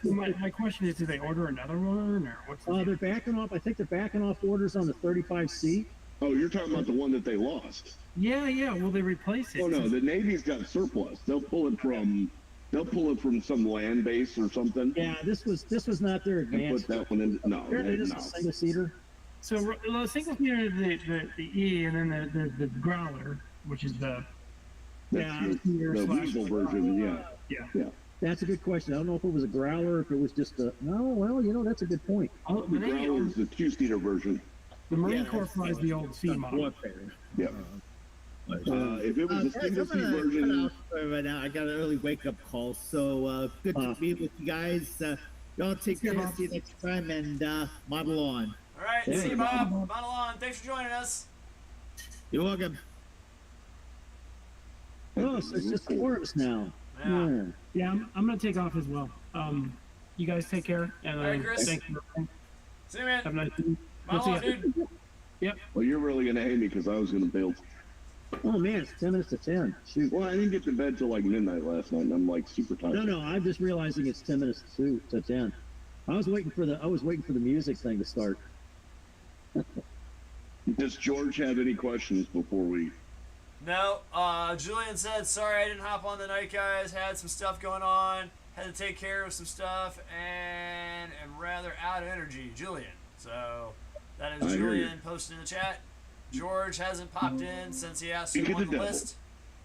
[SPEAKER 5] So my question is, did they order another one, or what's?
[SPEAKER 7] They're backing off. I think they're backing off orders on the 35C.
[SPEAKER 2] Oh, you're talking about the one that they lost.
[SPEAKER 5] Yeah. Will they replace it?
[SPEAKER 2] Oh no, the Navy's got surplus. They'll pull it from some land base or something.
[SPEAKER 7] Yeah, this was not their advanced.
[SPEAKER 2] And put that one in. No,
[SPEAKER 7] it is a single seater.
[SPEAKER 5] So the single seater, the E, and then the Growler, which is the
[SPEAKER 2] weasel version. Yeah.
[SPEAKER 7] That's a good question. I don't know if it was a Growler, or if it was just a. No, well, that's a good point.
[SPEAKER 2] The Growler is the two-seater version.
[SPEAKER 5] The Marine Corps flies the old C model.
[SPEAKER 2] Yeah. If it was a
[SPEAKER 6] Guys,
[SPEAKER 2] single
[SPEAKER 6] I'm
[SPEAKER 2] seat
[SPEAKER 6] gonna cut
[SPEAKER 2] version,
[SPEAKER 6] out right now. I got an early wake up call, so good to be with you guys. Y'all take care. See you next time, and model on.
[SPEAKER 1] All right,
[SPEAKER 7] Yeah.
[SPEAKER 1] see you, Bob. Model on. Thanks for joining us.
[SPEAKER 6] You're welcome.
[SPEAKER 7] Oh, so it's just four of us now.
[SPEAKER 1] Yeah.
[SPEAKER 5] Yeah, I'm gonna take off as well. You guys take care, and
[SPEAKER 1] All right, Chris.
[SPEAKER 5] thank you.
[SPEAKER 1] See you, man.
[SPEAKER 5] Have a nice day.
[SPEAKER 1] Model on,
[SPEAKER 5] See ya.
[SPEAKER 1] dude.
[SPEAKER 5] Yep.
[SPEAKER 2] well, you're really gonna hate me because I was gonna bail.
[SPEAKER 7] Oh man, it's 10 minutes to 10. Shoot.
[SPEAKER 2] Well, I didn't get to bed till like midnight last night, and I'm like super tired.
[SPEAKER 7] No, I'm just realizing it's 10 minutes to 10. I was waiting for the music thing to start.
[SPEAKER 2] Does George have any questions before we?
[SPEAKER 1] No, Julian said, sorry I didn't hop on tonight, guys. Had some stuff going on. Had to take care of some stuff and am rather out of energy. Julian. So, that is
[SPEAKER 2] I hear you.
[SPEAKER 1] Julian posting in the chat. George hasn't popped in since he asked who
[SPEAKER 2] Speak of
[SPEAKER 1] won
[SPEAKER 2] the
[SPEAKER 1] the
[SPEAKER 2] devil.
[SPEAKER 1] list.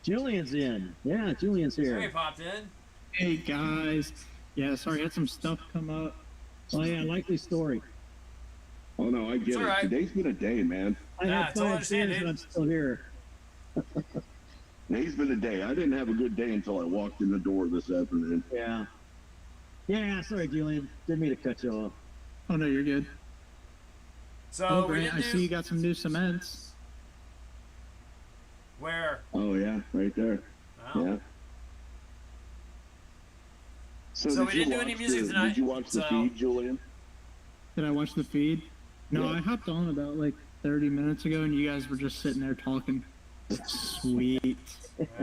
[SPEAKER 7] Julian's in. Yeah, Julian's
[SPEAKER 1] So he
[SPEAKER 7] here.
[SPEAKER 1] popped in.
[SPEAKER 8] Hey guys, yeah, sorry, I had some stuff come up.
[SPEAKER 7] Oh yeah, likely story.
[SPEAKER 2] Oh no, I get
[SPEAKER 1] It's
[SPEAKER 2] it.
[SPEAKER 1] all right.
[SPEAKER 2] Today's been a day, man.
[SPEAKER 7] I
[SPEAKER 1] Yeah,
[SPEAKER 7] have
[SPEAKER 1] it's all
[SPEAKER 7] 5
[SPEAKER 1] understand,
[SPEAKER 7] beers
[SPEAKER 1] dude.
[SPEAKER 7] and I'm still here.
[SPEAKER 2] Today's been a day. I didn't have a good day until I walked in the door this afternoon.
[SPEAKER 7] Yeah. Yeah, sorry, Julian. Didn't mean to cut you off.
[SPEAKER 8] Oh no, you're good.
[SPEAKER 1] So,
[SPEAKER 8] Oh,
[SPEAKER 1] we
[SPEAKER 8] Grant,
[SPEAKER 1] didn't
[SPEAKER 8] I
[SPEAKER 1] do...
[SPEAKER 8] see you got some new cements.
[SPEAKER 1] Where?
[SPEAKER 2] Oh yeah, right there.
[SPEAKER 1] Well,
[SPEAKER 2] Yeah.
[SPEAKER 1] So
[SPEAKER 2] did
[SPEAKER 1] we
[SPEAKER 2] you
[SPEAKER 1] didn't do
[SPEAKER 2] watch
[SPEAKER 1] any music
[SPEAKER 2] the-
[SPEAKER 1] tonight,
[SPEAKER 2] Did you watch the
[SPEAKER 1] so-
[SPEAKER 2] feed, Julian?
[SPEAKER 8] Did I watch the feed? No,
[SPEAKER 2] Yeah.
[SPEAKER 8] I hopped on about like 30 minutes ago, and you guys were just sitting there talking. Sweet,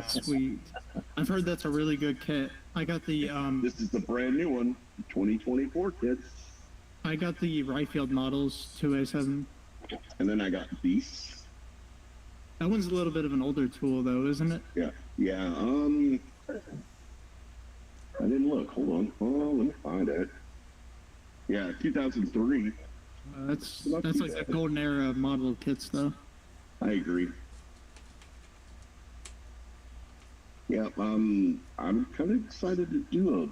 [SPEAKER 8] sweet. I've heard that's a really good kit. I got the
[SPEAKER 2] This is the brand new one, 2024 kids.
[SPEAKER 8] I got the Ryfield models 2A7.
[SPEAKER 2] And then I got Beasts.
[SPEAKER 8] That one's a little bit of an older tool, though, isn't it?
[SPEAKER 2] Yeah. Yeah. I didn't look. Hold on. Oh, let me find it. Yeah, 2003.
[SPEAKER 8] That's
[SPEAKER 2] Not too
[SPEAKER 8] like the
[SPEAKER 2] bad.
[SPEAKER 8] golden era of model kits, though.
[SPEAKER 2] I agree. Yeah, I'm kind of excited to do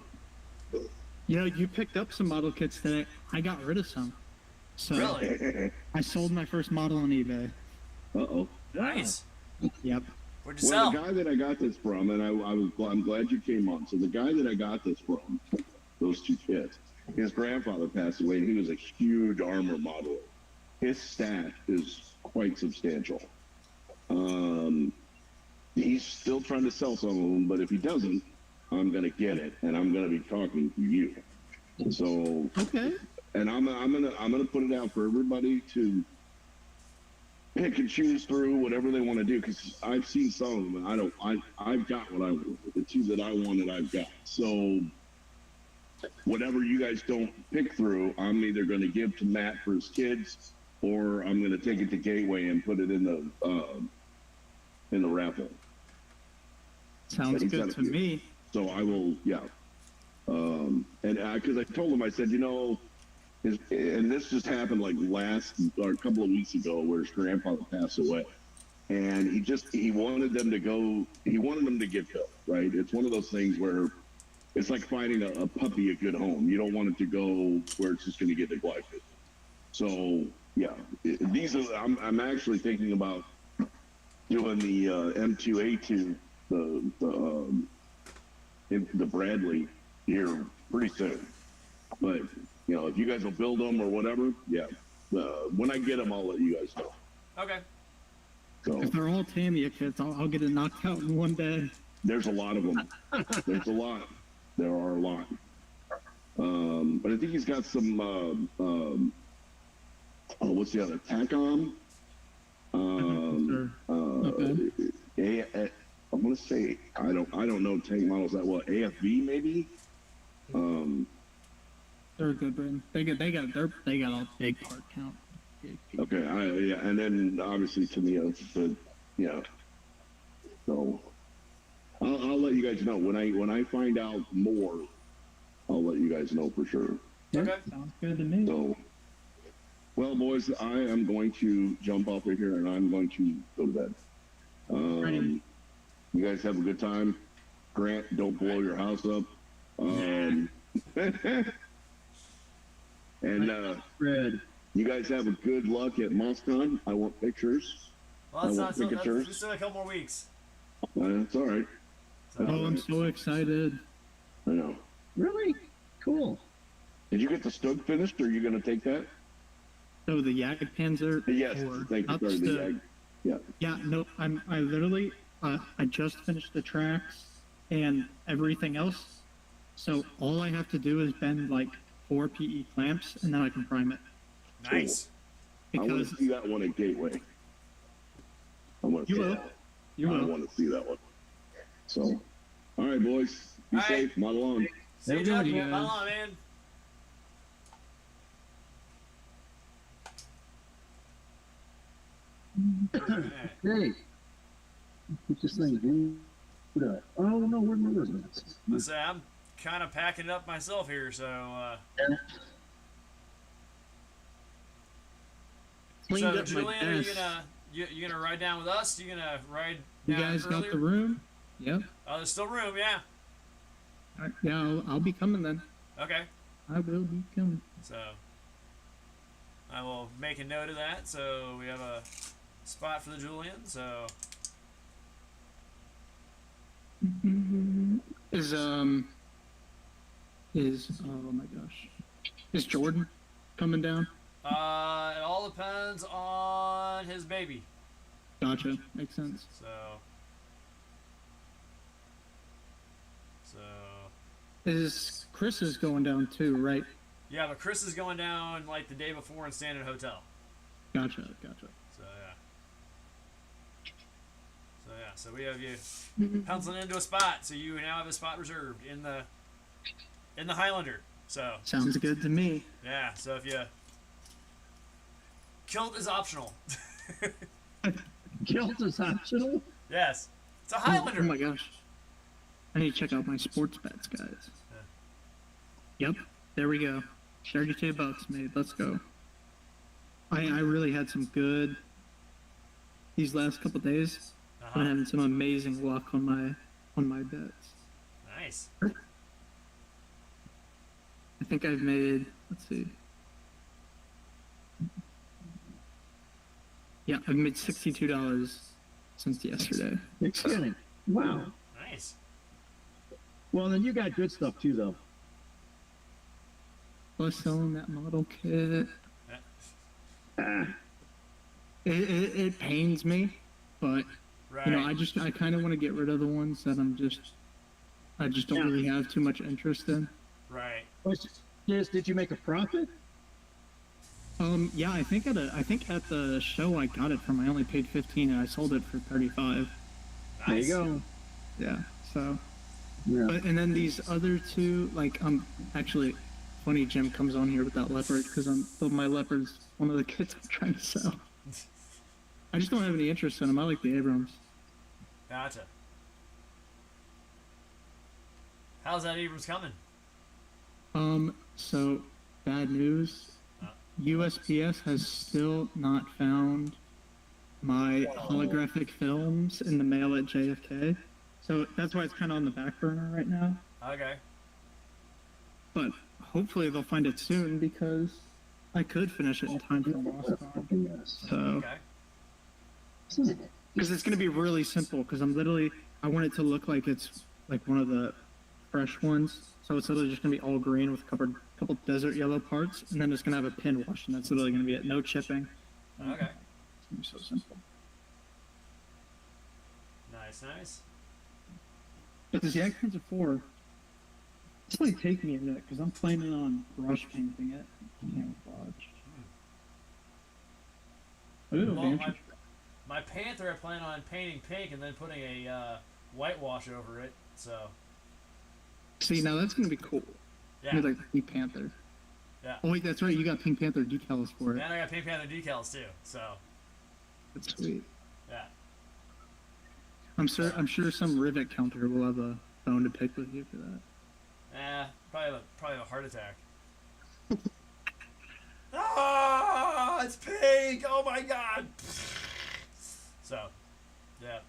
[SPEAKER 8] You know, you picked up some model kits today. I got rid of some. So
[SPEAKER 1] Really?
[SPEAKER 2] a.
[SPEAKER 8] I sold my first model on eBay.
[SPEAKER 2] Uh-oh.
[SPEAKER 1] Nice.
[SPEAKER 8] Yep.
[SPEAKER 1] Where'd you
[SPEAKER 2] Well,
[SPEAKER 1] sell?
[SPEAKER 2] the guy that I got this from, and I'm glad you came on. So the guy that I got this from, those two kits, his grandfather passed away, and he was a huge armor modeler. His staff is quite substantial. He's still trying to sell some of them, but if he doesn't, I'm gonna get it, and I'm gonna be talking to you. So,
[SPEAKER 8] Okay.
[SPEAKER 2] and I'm gonna put it out for everybody to pick and choose through whatever they want to do, because I've seen some of them, and I've got what I want. The two that I wanted, I've got. So whatever you guys don't pick through, I'm either going to give to Matt for his kids, or I'm going to take it to Gateway and put it in the raffle.
[SPEAKER 8] Sounds
[SPEAKER 2] He's got
[SPEAKER 8] good
[SPEAKER 2] a
[SPEAKER 8] to
[SPEAKER 2] few.
[SPEAKER 8] me.
[SPEAKER 2] So I will, yeah. And because I told him, I said, you know, and this just happened like a couple of weeks ago, where his grandfather passed away, and he wanted them to go. He wanted them to get killed, right? It's one of those things where it's like finding a puppy a good home. You don't want it to go where it's just going to get neglected. So yeah, I'm actually thinking about doing the M2A2, the Bradley here pretty soon. But you know, if you guys will build them or whatever, yeah. When I get them, I'll let you guys know.
[SPEAKER 1] Okay.
[SPEAKER 2] So
[SPEAKER 8] If they're all Tamiya kits, I'll get it knocked out in one day.
[SPEAKER 2] there's a lot of them. There's a lot. There are a lot. But I think he's got some. What's the other? TACOM.
[SPEAKER 8] Sure. Not bad.
[SPEAKER 2] I'm gonna say I don't know tank models that well. AFV maybe.
[SPEAKER 8] They're a good brand. They got a big part count.
[SPEAKER 2] Okay, yeah, and then obviously Tamiya, but yeah. So I'll let you guys know when I find out more. I'll let you guys know for sure.
[SPEAKER 1] Okay.
[SPEAKER 8] Sounds good to me.
[SPEAKER 2] So, well, boys, I am going to jump off of here and I'm going to go to bed.
[SPEAKER 8] Ready.
[SPEAKER 2] You guys have a good time. Grant, don't blow your house up. And
[SPEAKER 7] Fred.
[SPEAKER 2] you guys have a good luck at MOSCON. I want pictures.
[SPEAKER 1] Well, that's
[SPEAKER 2] I
[SPEAKER 1] not
[SPEAKER 2] won't
[SPEAKER 1] so.
[SPEAKER 2] think it's yours.
[SPEAKER 1] We still got a couple more weeks.
[SPEAKER 2] That's all right.
[SPEAKER 1] So,
[SPEAKER 8] Oh, I'm so excited.
[SPEAKER 2] I know.
[SPEAKER 7] Really? Cool.
[SPEAKER 2] Did you get the Stoke finished, or are you going to take that?
[SPEAKER 8] So the Jagdpanzer.
[SPEAKER 2] Yes.
[SPEAKER 8] or
[SPEAKER 2] Thank you.
[SPEAKER 8] not
[SPEAKER 2] Sorry,
[SPEAKER 8] the-
[SPEAKER 2] the Ag. Yeah.
[SPEAKER 8] Yeah, no, I literally, I just finished the tracks and everything else. So all I have to do is bend like 4 PE clamps and then I can prime it.
[SPEAKER 1] nice.
[SPEAKER 2] I want
[SPEAKER 8] Because
[SPEAKER 2] to see that one at Gateway. I want to
[SPEAKER 8] You
[SPEAKER 2] see
[SPEAKER 8] will.
[SPEAKER 2] that.
[SPEAKER 8] you
[SPEAKER 2] I
[SPEAKER 8] will.
[SPEAKER 2] want to see that one. So, all right, boys. Be
[SPEAKER 1] All right.
[SPEAKER 2] safe. Model on.
[SPEAKER 1] See you,
[SPEAKER 7] There we
[SPEAKER 1] Jeff.
[SPEAKER 7] go,
[SPEAKER 8] guys.
[SPEAKER 1] Bye, on, man. Alright.
[SPEAKER 7] Hey. Keep this thing glued up. Oh no, where'd my roses?
[SPEAKER 1] Let's say I'm kind of packing it up myself here, so.
[SPEAKER 8] Cleaned
[SPEAKER 1] So,
[SPEAKER 8] up my
[SPEAKER 1] Julian, are you
[SPEAKER 8] desk.
[SPEAKER 1] gonna ride down with us? You gonna ride
[SPEAKER 8] You
[SPEAKER 1] down
[SPEAKER 8] guys
[SPEAKER 1] earlier?
[SPEAKER 8] got the room? Yep.
[SPEAKER 1] Oh, there's still room, yeah.
[SPEAKER 8] All right, yeah, I'll be coming then.
[SPEAKER 1] Okay,
[SPEAKER 8] I will be coming.
[SPEAKER 1] so I will make a note of that. So we have a spot for the Julian. So
[SPEAKER 8] Is oh my gosh, is Jordan coming down?
[SPEAKER 1] it all depends on his baby.
[SPEAKER 8] Gotcha, makes sense.
[SPEAKER 1] So
[SPEAKER 8] Is Chris is going down too, right?
[SPEAKER 1] yeah, but Chris is going down like the day before and staying at a hotel.
[SPEAKER 8] Gotcha.
[SPEAKER 1] So so we have you penciling into a spot. So you now have a spot reserved in the Highlander. So
[SPEAKER 8] Sounds good to me.
[SPEAKER 1] yeah, so if you kilt is optional.
[SPEAKER 7] Kilt is optional.
[SPEAKER 1] Yes, it's a
[SPEAKER 8] Oh
[SPEAKER 1] Highlander.
[SPEAKER 8] my gosh. I need to check out my sports bets, guys. Yep, there we go. 32 bucks made. Let's go. I really had some good these last couple days.
[SPEAKER 1] Uh-huh.
[SPEAKER 8] I'm having some amazing luck on my bets.
[SPEAKER 1] Nice.
[SPEAKER 8] I think I've made, let's see. Yeah, I've made $62 since yesterday.
[SPEAKER 7] You're kidding. Wow.
[SPEAKER 1] Nice.
[SPEAKER 7] Well, then you got good stuff too, though.
[SPEAKER 8] Plus selling that model kit.
[SPEAKER 1] Yeah.
[SPEAKER 8] It pains me, but
[SPEAKER 1] Right.
[SPEAKER 8] you know, I kind of want to get rid of the ones that I just don't really have too much interest in.
[SPEAKER 1] Right.
[SPEAKER 7] Yes, did you make a profit?
[SPEAKER 8] Yeah, I think at the show I got it from. I only paid 15 and I sold it for 35.
[SPEAKER 1] Nice.
[SPEAKER 7] There you go.
[SPEAKER 8] Yeah. So,
[SPEAKER 7] Yeah.
[SPEAKER 8] but and then these other two, like actually, funny Jim comes on here with that leopard because my leopard's one of the kits I'm trying to sell. I just don't have any interest in them. I like the Abrams.
[SPEAKER 1] Gotcha. How's that Abrams coming?
[SPEAKER 8] So bad news. USPS has still not found my holographic films in the mail at JFK. So that's why it's kind of on the back burner right now.
[SPEAKER 1] Okay.
[SPEAKER 8] But hopefully they'll find it soon because I could finish it in time for MosCon. So,
[SPEAKER 1] Okay.
[SPEAKER 8] because it's going to be really simple because I want it to look like it's like one of the fresh ones. So it's literally just going to be all green with a couple desert yellow parts, and then it's going to have a pin wash, and that's literally going to be it. No chipping.
[SPEAKER 1] Okay.
[SPEAKER 8] It's going to be so simple.
[SPEAKER 1] Nice.
[SPEAKER 8] But this Jagdpanzer 4, it's going to take me a minute because I'm planning on brush painting it. Camouflage. Ooh,
[SPEAKER 1] Well,
[SPEAKER 8] Banshee.
[SPEAKER 1] my Panther, I plan on painting pink and then putting a whitewash over it. So
[SPEAKER 8] See, now that's going to be cool.
[SPEAKER 1] yeah.
[SPEAKER 8] You're like Pink Panther.
[SPEAKER 1] Yeah.
[SPEAKER 8] Oh wait, that's right. You got Pink Panther decals for it.
[SPEAKER 1] And I got Pink Panther decals too. So
[SPEAKER 8] That's sweet.
[SPEAKER 1] yeah.
[SPEAKER 8] I'm sure some rivet counter will have a bone to pick with you for that.
[SPEAKER 1] Probably a heart attack. Ah, it's pink! Oh my god! So, yeah.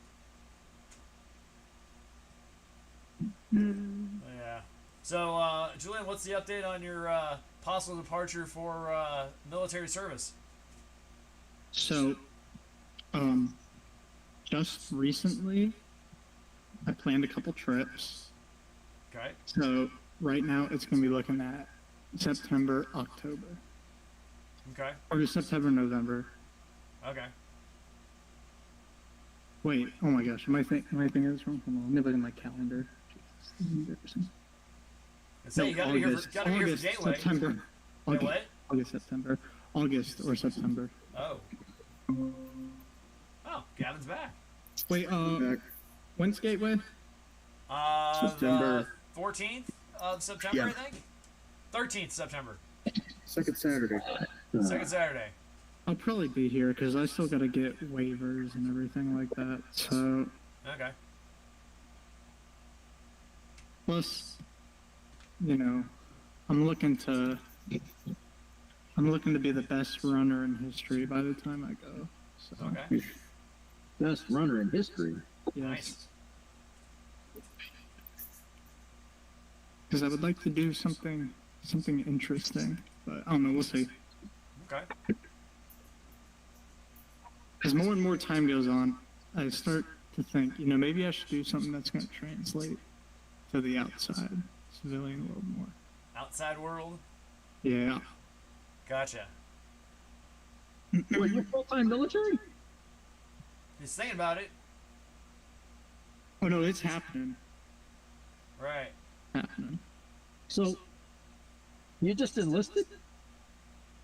[SPEAKER 1] Yeah. So, Julian, what's the update on your possible departure for military service?
[SPEAKER 8] So, just recently, I planned a couple trips.
[SPEAKER 1] Okay.
[SPEAKER 8] So right now it's going to be looking at September, October,
[SPEAKER 1] Okay.
[SPEAKER 8] or just September, November.
[SPEAKER 1] Okay.
[SPEAKER 8] Wait, oh my gosh, am I thinking this wrong? Hold on, let me look at my calendar.
[SPEAKER 1] So you gotta be here for Gateway.
[SPEAKER 8] September.
[SPEAKER 1] Wait, what?
[SPEAKER 8] August or September.
[SPEAKER 1] Oh. Oh, Gavin's back.
[SPEAKER 8] Wait,
[SPEAKER 3] Back.
[SPEAKER 8] when's Gateway?
[SPEAKER 3] September.
[SPEAKER 1] The 14th of September,
[SPEAKER 3] Yeah.
[SPEAKER 1] I think. 13th September.
[SPEAKER 3] Second Saturday.
[SPEAKER 1] Second Saturday.
[SPEAKER 8] I'll probably be here because I still got to get waivers and everything like that. So,
[SPEAKER 1] Okay.
[SPEAKER 8] plus, you know, I'm looking to be the best runner in history by the time I go. So,
[SPEAKER 1] Okay.
[SPEAKER 7] Best runner in history.
[SPEAKER 8] yes.
[SPEAKER 1] Nice.
[SPEAKER 8] Because I would like to do something interesting, but I don't know. We'll see.
[SPEAKER 1] Okay.
[SPEAKER 8] As more and more time goes on, I start to think, you know, maybe I should do something that's going to translate to the outside civilian world more.
[SPEAKER 1] Outside world.
[SPEAKER 8] Yeah.
[SPEAKER 1] Gotcha.
[SPEAKER 7] Well, you're full-time military?
[SPEAKER 1] He's thinking about it.
[SPEAKER 8] Oh no, it's happening.
[SPEAKER 1] Right.
[SPEAKER 8] Happening.
[SPEAKER 7] So, you just enlisted?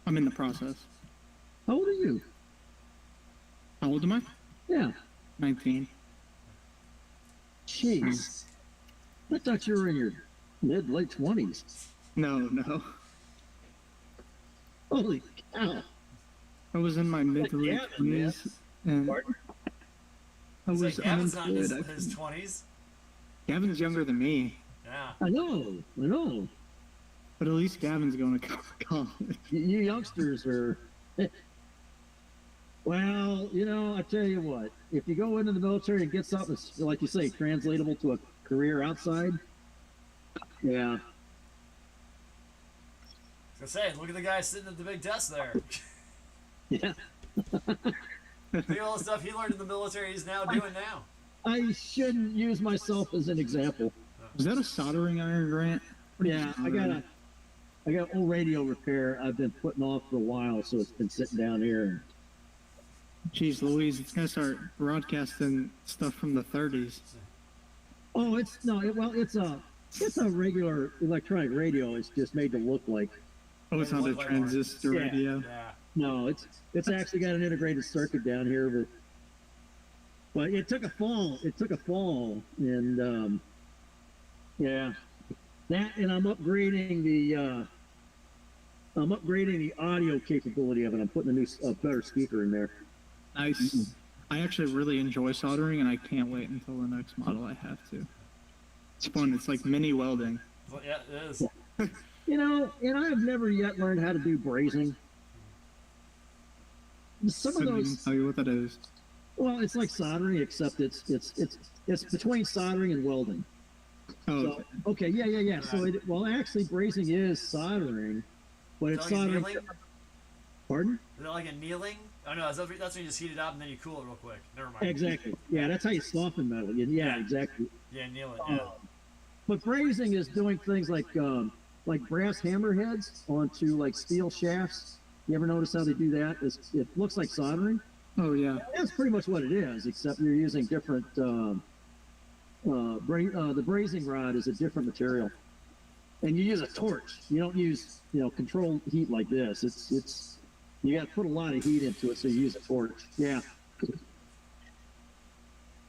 [SPEAKER 8] I'm in the process.
[SPEAKER 7] How old are you?
[SPEAKER 8] How old am I?
[SPEAKER 7] Yeah.
[SPEAKER 8] 19.
[SPEAKER 7] Jeez. I thought you were in your late 20s.
[SPEAKER 8] No.
[SPEAKER 7] Holy cow.
[SPEAKER 8] I was in my mid to late
[SPEAKER 7] Gavin, man.
[SPEAKER 8] 20s, and
[SPEAKER 7] Pardon?
[SPEAKER 8] I
[SPEAKER 1] Say
[SPEAKER 8] was
[SPEAKER 1] Gavin's not in
[SPEAKER 8] unemployed.
[SPEAKER 1] his 20s.
[SPEAKER 8] Gavin's younger than me,
[SPEAKER 1] Yeah.
[SPEAKER 7] I know.
[SPEAKER 8] but at least Gavin's going to college.
[SPEAKER 7] You youngsters are. Well, you know, I tell you what, if you go into the military and get something, that's, like you say, translatable to a career outside, yeah.
[SPEAKER 1] I was gonna say, look at the guy sitting at the big desk there.
[SPEAKER 7] Yeah.
[SPEAKER 1] Think of all the stuff he learned in the military he's now doing now.
[SPEAKER 7] I shouldn't use myself as an example.
[SPEAKER 8] Was that a soldering iron, Grant? What are you
[SPEAKER 7] Yeah, I
[SPEAKER 8] soldering?
[SPEAKER 7] got old radio repair I've been putting off for a while, so it's been sitting down here.
[SPEAKER 8] Jeez Louise, it's going to start broadcasting stuff from the 30s.
[SPEAKER 7] Oh, it's a regular electronic radio. It's just made to look like.
[SPEAKER 8] Oh, it's on the
[SPEAKER 1] Like
[SPEAKER 8] transistor
[SPEAKER 7] Yeah.
[SPEAKER 8] radio.
[SPEAKER 1] Yeah.
[SPEAKER 7] No, it's actually got an integrated circuit down here, but it took a fall. And yeah, that, and I'm upgrading the audio capability of it. I'm putting a better speaker in there.
[SPEAKER 8] Nice. I actually really enjoy soldering, and I can't wait until the next model I have to. It's fun. It's like mini welding.
[SPEAKER 1] Well, yeah, it is.
[SPEAKER 7] You know, and I have never yet learned how to do brazing. Some of
[SPEAKER 8] Couldn't even
[SPEAKER 7] those,
[SPEAKER 8] tell you what that is.
[SPEAKER 7] well, it's like soldering, except it's between soldering and welding.
[SPEAKER 8] Oh,
[SPEAKER 7] So, okay, yeah. So, actually, brazing is soldering, but it's
[SPEAKER 1] Is that like
[SPEAKER 7] soldering.
[SPEAKER 1] kneeling?
[SPEAKER 7] Pardon?
[SPEAKER 1] Is that like a kneeling? Oh no, that's when you just heat it up and then you cool it real quick. Never mind.
[SPEAKER 7] Exactly. Yeah, that's how you soften metal. Yeah, exactly.
[SPEAKER 1] Yeah, kneel it. Yeah.
[SPEAKER 7] But brazing is doing things like brass hammerheads onto like steel shafts. You ever notice how they do that? It looks like soldering.
[SPEAKER 8] oh yeah.
[SPEAKER 7] That's pretty much what it is, except you're using different. The brazing rod is a different material, and you use a torch. You don't use controlled heat like this. It's you got to put a lot of heat into it, so you use a torch. Yeah.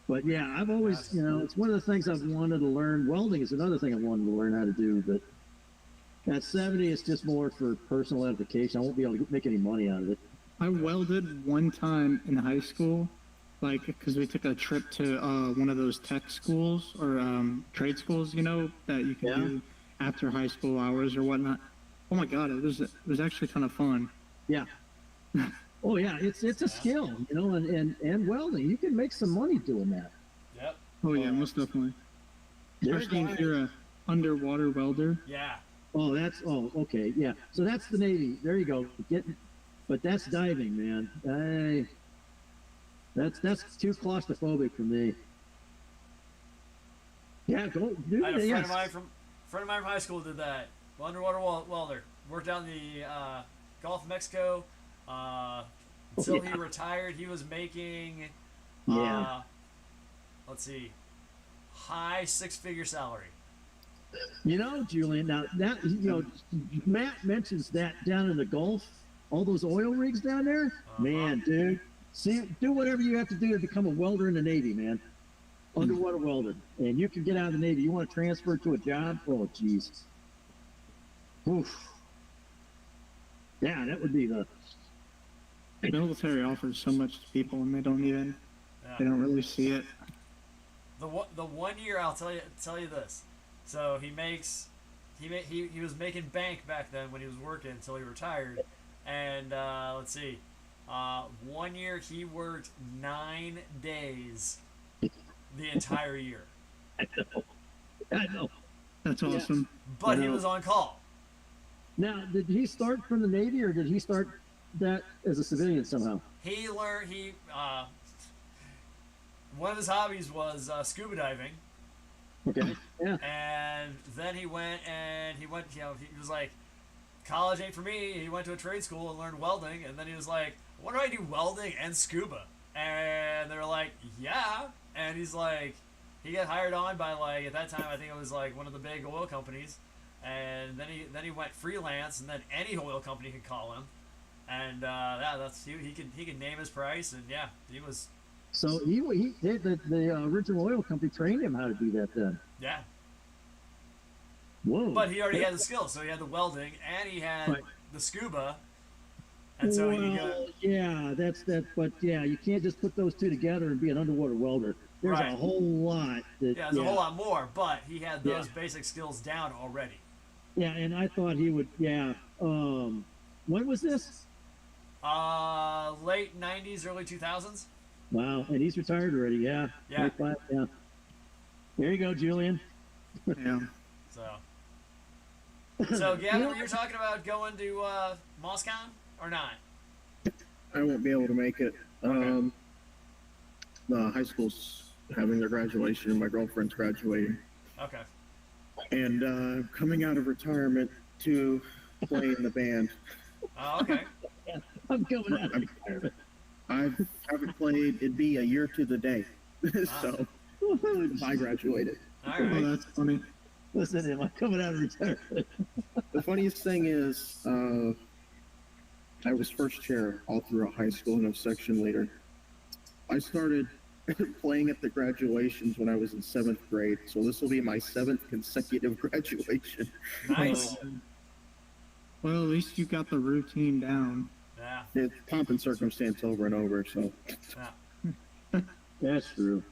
[SPEAKER 7] But yeah, I've always, it's one of the things I've wanted to learn. Welding is another thing I wanted to learn how to do, but at 70, it's just more for personal edification. I won't be able to make any money out of it.
[SPEAKER 8] I welded one time in high school, like, because we took a trip to one of those tech schools or trade schools, that you can
[SPEAKER 7] Yeah.
[SPEAKER 8] do after high school hours or whatnot. Oh my God, it was actually kind of fun.
[SPEAKER 7] Yeah. Oh yeah, it's a skill, and welding. You can make some money doing that.
[SPEAKER 1] Yep.
[SPEAKER 8] Oh yeah, most definitely.
[SPEAKER 7] There's
[SPEAKER 8] Especially
[SPEAKER 7] guys-
[SPEAKER 8] if you're a underwater welder.
[SPEAKER 1] Yeah.
[SPEAKER 7] Okay, yeah. So that's the Navy. There you go. But that's diving, man. That's too claustrophobic for me. Yeah, go do
[SPEAKER 1] I had a
[SPEAKER 7] it.
[SPEAKER 1] friend
[SPEAKER 7] Yes.
[SPEAKER 1] of mine from high school did that. Underwater welder. Worked out in the Gulf of Mexico. Until he retired, he was making
[SPEAKER 7] Yeah.
[SPEAKER 1] let's see, high six-figure salary.
[SPEAKER 7] You know, Julian, now that, Matt mentions that down in the Gulf, all those oil rigs down there, man, dude, see, do whatever you have to do to become a welder in the Navy, man. Underwater welder. And you can get out of the Navy. You want to transfer to a job? Oh, jeez. Oof. Yeah, that would be the...
[SPEAKER 8] The military offers so much to people, and they don't really see it.
[SPEAKER 1] The 1 year, I'll tell you this. So he was making bank back then when he was working until he retired, and let's see, 1 year he worked 9 days the entire year.
[SPEAKER 7] I know.
[SPEAKER 8] That's awesome.
[SPEAKER 1] But he was on call.
[SPEAKER 7] Now, did he start from the Navy, or did he start that as a civilian somehow?
[SPEAKER 1] He learned one of his hobbies was scuba diving.
[SPEAKER 7] Okay. Yeah.
[SPEAKER 1] And then he went, he was like, college ain't for me. He went to a trade school and learned welding, and then he was like, what do I do, welding and scuba? And they were like, yeah. And he's like, he got hired on by, like, at that time I think it was like one of the big oil companies, and then he went freelance, and then any oil company could call him, and he could name his price, and yeah, he was.
[SPEAKER 7] So he did the original oil company trained him how to do that then.
[SPEAKER 1] Yeah.
[SPEAKER 7] Whoa.
[SPEAKER 1] But he already had the skills, so he had the welding and he had
[SPEAKER 7] Right.
[SPEAKER 1] the scuba, and so he got.
[SPEAKER 7] Yeah, that's that. But yeah, you can't just put those two together and be an underwater welder. There's
[SPEAKER 1] Right.
[SPEAKER 7] a whole lot.
[SPEAKER 1] Yeah, there's a whole lot more, but he had those
[SPEAKER 7] Yeah.
[SPEAKER 1] basic skills down already.
[SPEAKER 7] Yeah, and I thought he would. Yeah. When was this?
[SPEAKER 1] Late '90s, early 2000s.
[SPEAKER 7] Wow, and he's retired already. Yeah.
[SPEAKER 1] Yeah.
[SPEAKER 7] 25, yeah. There you go, Julian.
[SPEAKER 8] Yeah.
[SPEAKER 1] So Gavin, you're talking about going to MOSCON or not?
[SPEAKER 3] I won't be able to make it.
[SPEAKER 1] Okay.
[SPEAKER 3] The high school's having their graduation, and my girlfriend's graduating.
[SPEAKER 1] Okay.
[SPEAKER 3] And coming out of retirement to play in the band.
[SPEAKER 1] Oh, okay.
[SPEAKER 7] I'm coming out of retirement.
[SPEAKER 3] I haven't played, it'd be a year to the day. So I graduated.
[SPEAKER 1] All
[SPEAKER 8] Oh,
[SPEAKER 1] right.
[SPEAKER 8] that's funny.
[SPEAKER 7] Listen to him. I'm coming out of retirement.
[SPEAKER 3] The funniest thing is, I was first chair all throughout high school and I was section leader. I started playing at the graduations when I was in 7th grade, so this will be my 7th consecutive graduation.
[SPEAKER 1] Nice.
[SPEAKER 8] Well, at least you got the routine down.
[SPEAKER 1] Yeah.
[SPEAKER 3] It's pomp and circumstance over and over, so.
[SPEAKER 1] Yeah.
[SPEAKER 7] That's true.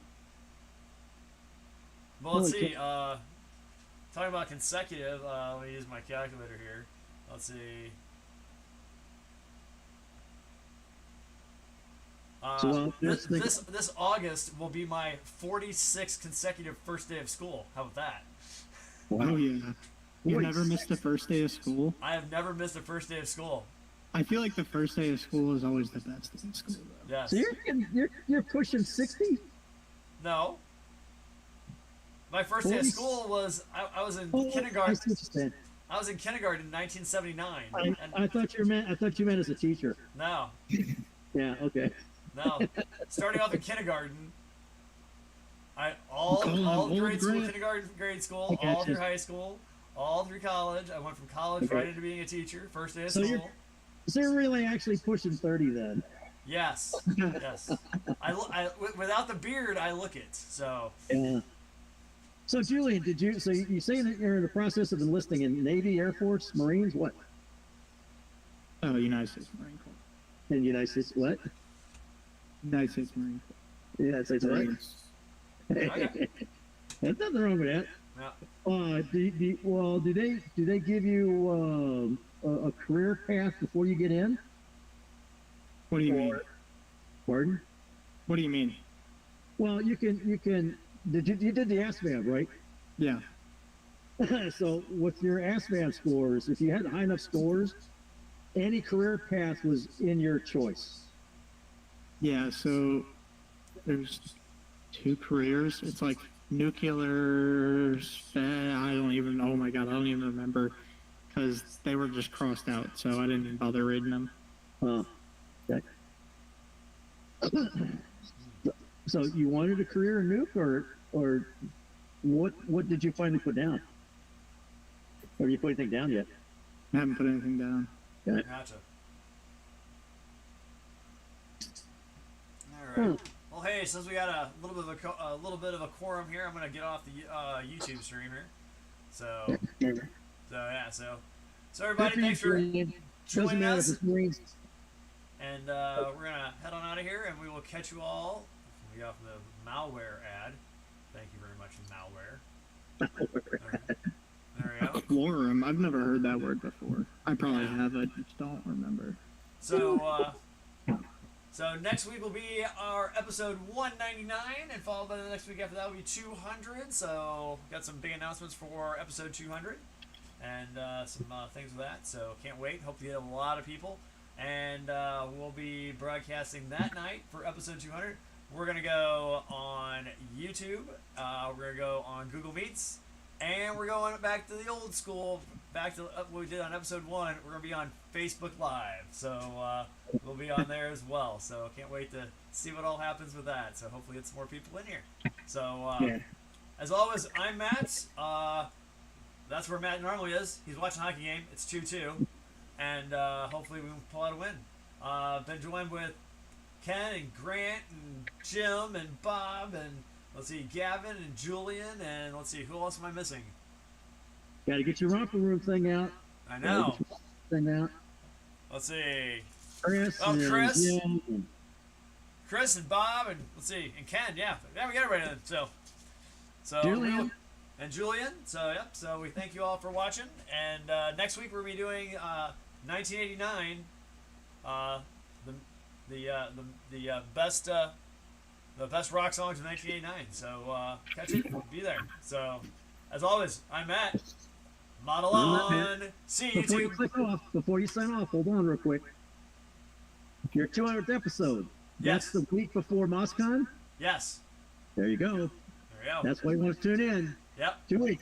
[SPEAKER 1] Well, let's
[SPEAKER 7] Holy
[SPEAKER 1] see. Talking about consecutive. Let me use my calculator here. Let's see.
[SPEAKER 7] So,
[SPEAKER 1] This August will be my 46th consecutive first day of school. How about that?
[SPEAKER 8] Oh yeah. You've
[SPEAKER 7] Wait.
[SPEAKER 8] never missed the first day of school?
[SPEAKER 1] I have never missed a first day of school.
[SPEAKER 8] I feel like the first day of school is always the best day of school, though.
[SPEAKER 1] Yes.
[SPEAKER 7] So you're pushing 60?
[SPEAKER 1] No. My first day of
[SPEAKER 7] 40?
[SPEAKER 1] school was I was in
[SPEAKER 7] Oh, I
[SPEAKER 1] kindergarten.
[SPEAKER 7] see what you're saying.
[SPEAKER 1] I was in kindergarten in 1979.
[SPEAKER 7] I thought you meant as a teacher.
[SPEAKER 1] No,
[SPEAKER 7] Yeah. Okay.
[SPEAKER 1] no. Starting off in kindergarten, all
[SPEAKER 8] old
[SPEAKER 1] grade school,
[SPEAKER 8] grade.
[SPEAKER 1] kindergarten, grade school,
[SPEAKER 7] I
[SPEAKER 1] all
[SPEAKER 7] gotcha.
[SPEAKER 1] through high school, all through college. I went from college
[SPEAKER 7] Okay.
[SPEAKER 1] right into being a teacher. First day of
[SPEAKER 7] So
[SPEAKER 1] school.
[SPEAKER 7] So you're really actually pushing 30 then.
[SPEAKER 1] Yes, yes. Without the beard, I look it. So
[SPEAKER 7] Yeah. So Julian, so you saying that you're in the process of enlisting in Navy, Air Force, Marines, what?
[SPEAKER 8] Oh, United States Marine Corps.
[SPEAKER 7] In the United States, what?
[SPEAKER 8] United States Marine Corps.
[SPEAKER 7] United States, what?
[SPEAKER 3] Marines.
[SPEAKER 1] Okay.
[SPEAKER 7] There's nothing wrong with that.
[SPEAKER 1] yeah.
[SPEAKER 7] Do they give you a career path before you get in?
[SPEAKER 8] What do you mean?
[SPEAKER 7] Pardon?
[SPEAKER 8] What do you mean?
[SPEAKER 7] Well, you can. You did the ASVAB, right?
[SPEAKER 8] Yeah.
[SPEAKER 7] So with your ASVAB scores, if you had high enough scores, any career path was in your choice.
[SPEAKER 8] Yeah, so there's 2 careers. It's like nuclear. I don't even. Oh my god, I don't even remember because they were just crossed out, so I didn't even bother reading them.
[SPEAKER 7] Oh, okay. So you wanted a career in nuke, or what did you finally put down? Or you put anything down yet?
[SPEAKER 8] I haven't put anything down.
[SPEAKER 7] Okay.
[SPEAKER 1] Gotcha. All right. Well, hey, since we got a little bit of a quorum here, I'm gonna get off the YouTube stream here. So everybody, thanks for
[SPEAKER 7] Doesn't
[SPEAKER 1] joining
[SPEAKER 7] matter if
[SPEAKER 1] us.
[SPEAKER 7] it's Marines.
[SPEAKER 1] And we're gonna head on out of here, and we will catch you all. We got the malware ad. Thank you very much, malware. All right. There we go.
[SPEAKER 8] Quorum. I've never heard that word before. I probably have. I just don't remember.
[SPEAKER 1] So next week will be our episode 199, and followed by the next week after that will be 200. So got some big announcements for episode 200, and some things with that. So can't wait. Hope to get a lot of people, and we'll be broadcasting that night for episode 200. We're gonna go on YouTube. We're gonna go on Google Meets. And we're going back to the old school, back to what we did on episode 1. We're going to be on Facebook Live. So we'll be on there as well. So can't wait to see what all happens with that. So hopefully it's more people in here. So as always, I'm Matt. That's where Matt normally is. He's watching a hockey game. It's 2-2. And hopefully we can pull out a win. Been joined with Ken and Grant and Jim and Bob and... Let's see, Gavin and Julian, and let's see, who else am I missing?
[SPEAKER 7] Got to get your romper room thing out.
[SPEAKER 1] I know.
[SPEAKER 7] Thing out.
[SPEAKER 1] Let's see.
[SPEAKER 7] Chris.
[SPEAKER 1] Oh, Chris.
[SPEAKER 7] Jim.
[SPEAKER 1] Chris and Bob, and let's see, and Ken. Yeah, we got everybody in. So
[SPEAKER 7] Julian.
[SPEAKER 1] and Julian. So yep. So we thank you all for watching, and next week we're gonna be doing 1989. The best. The best rock songs of 1989. So catch it, be there. So as always, I'm Matt. Model on. See you YouTube.
[SPEAKER 7] Before you sign off, hold on real quick. Your 200th episode.
[SPEAKER 1] Yes.
[SPEAKER 7] That's the week before MOSCON.
[SPEAKER 1] Yes.
[SPEAKER 7] There you go.
[SPEAKER 1] There we go.
[SPEAKER 7] That's why you want to tune in.
[SPEAKER 1] Yep.
[SPEAKER 7] 2 weeks.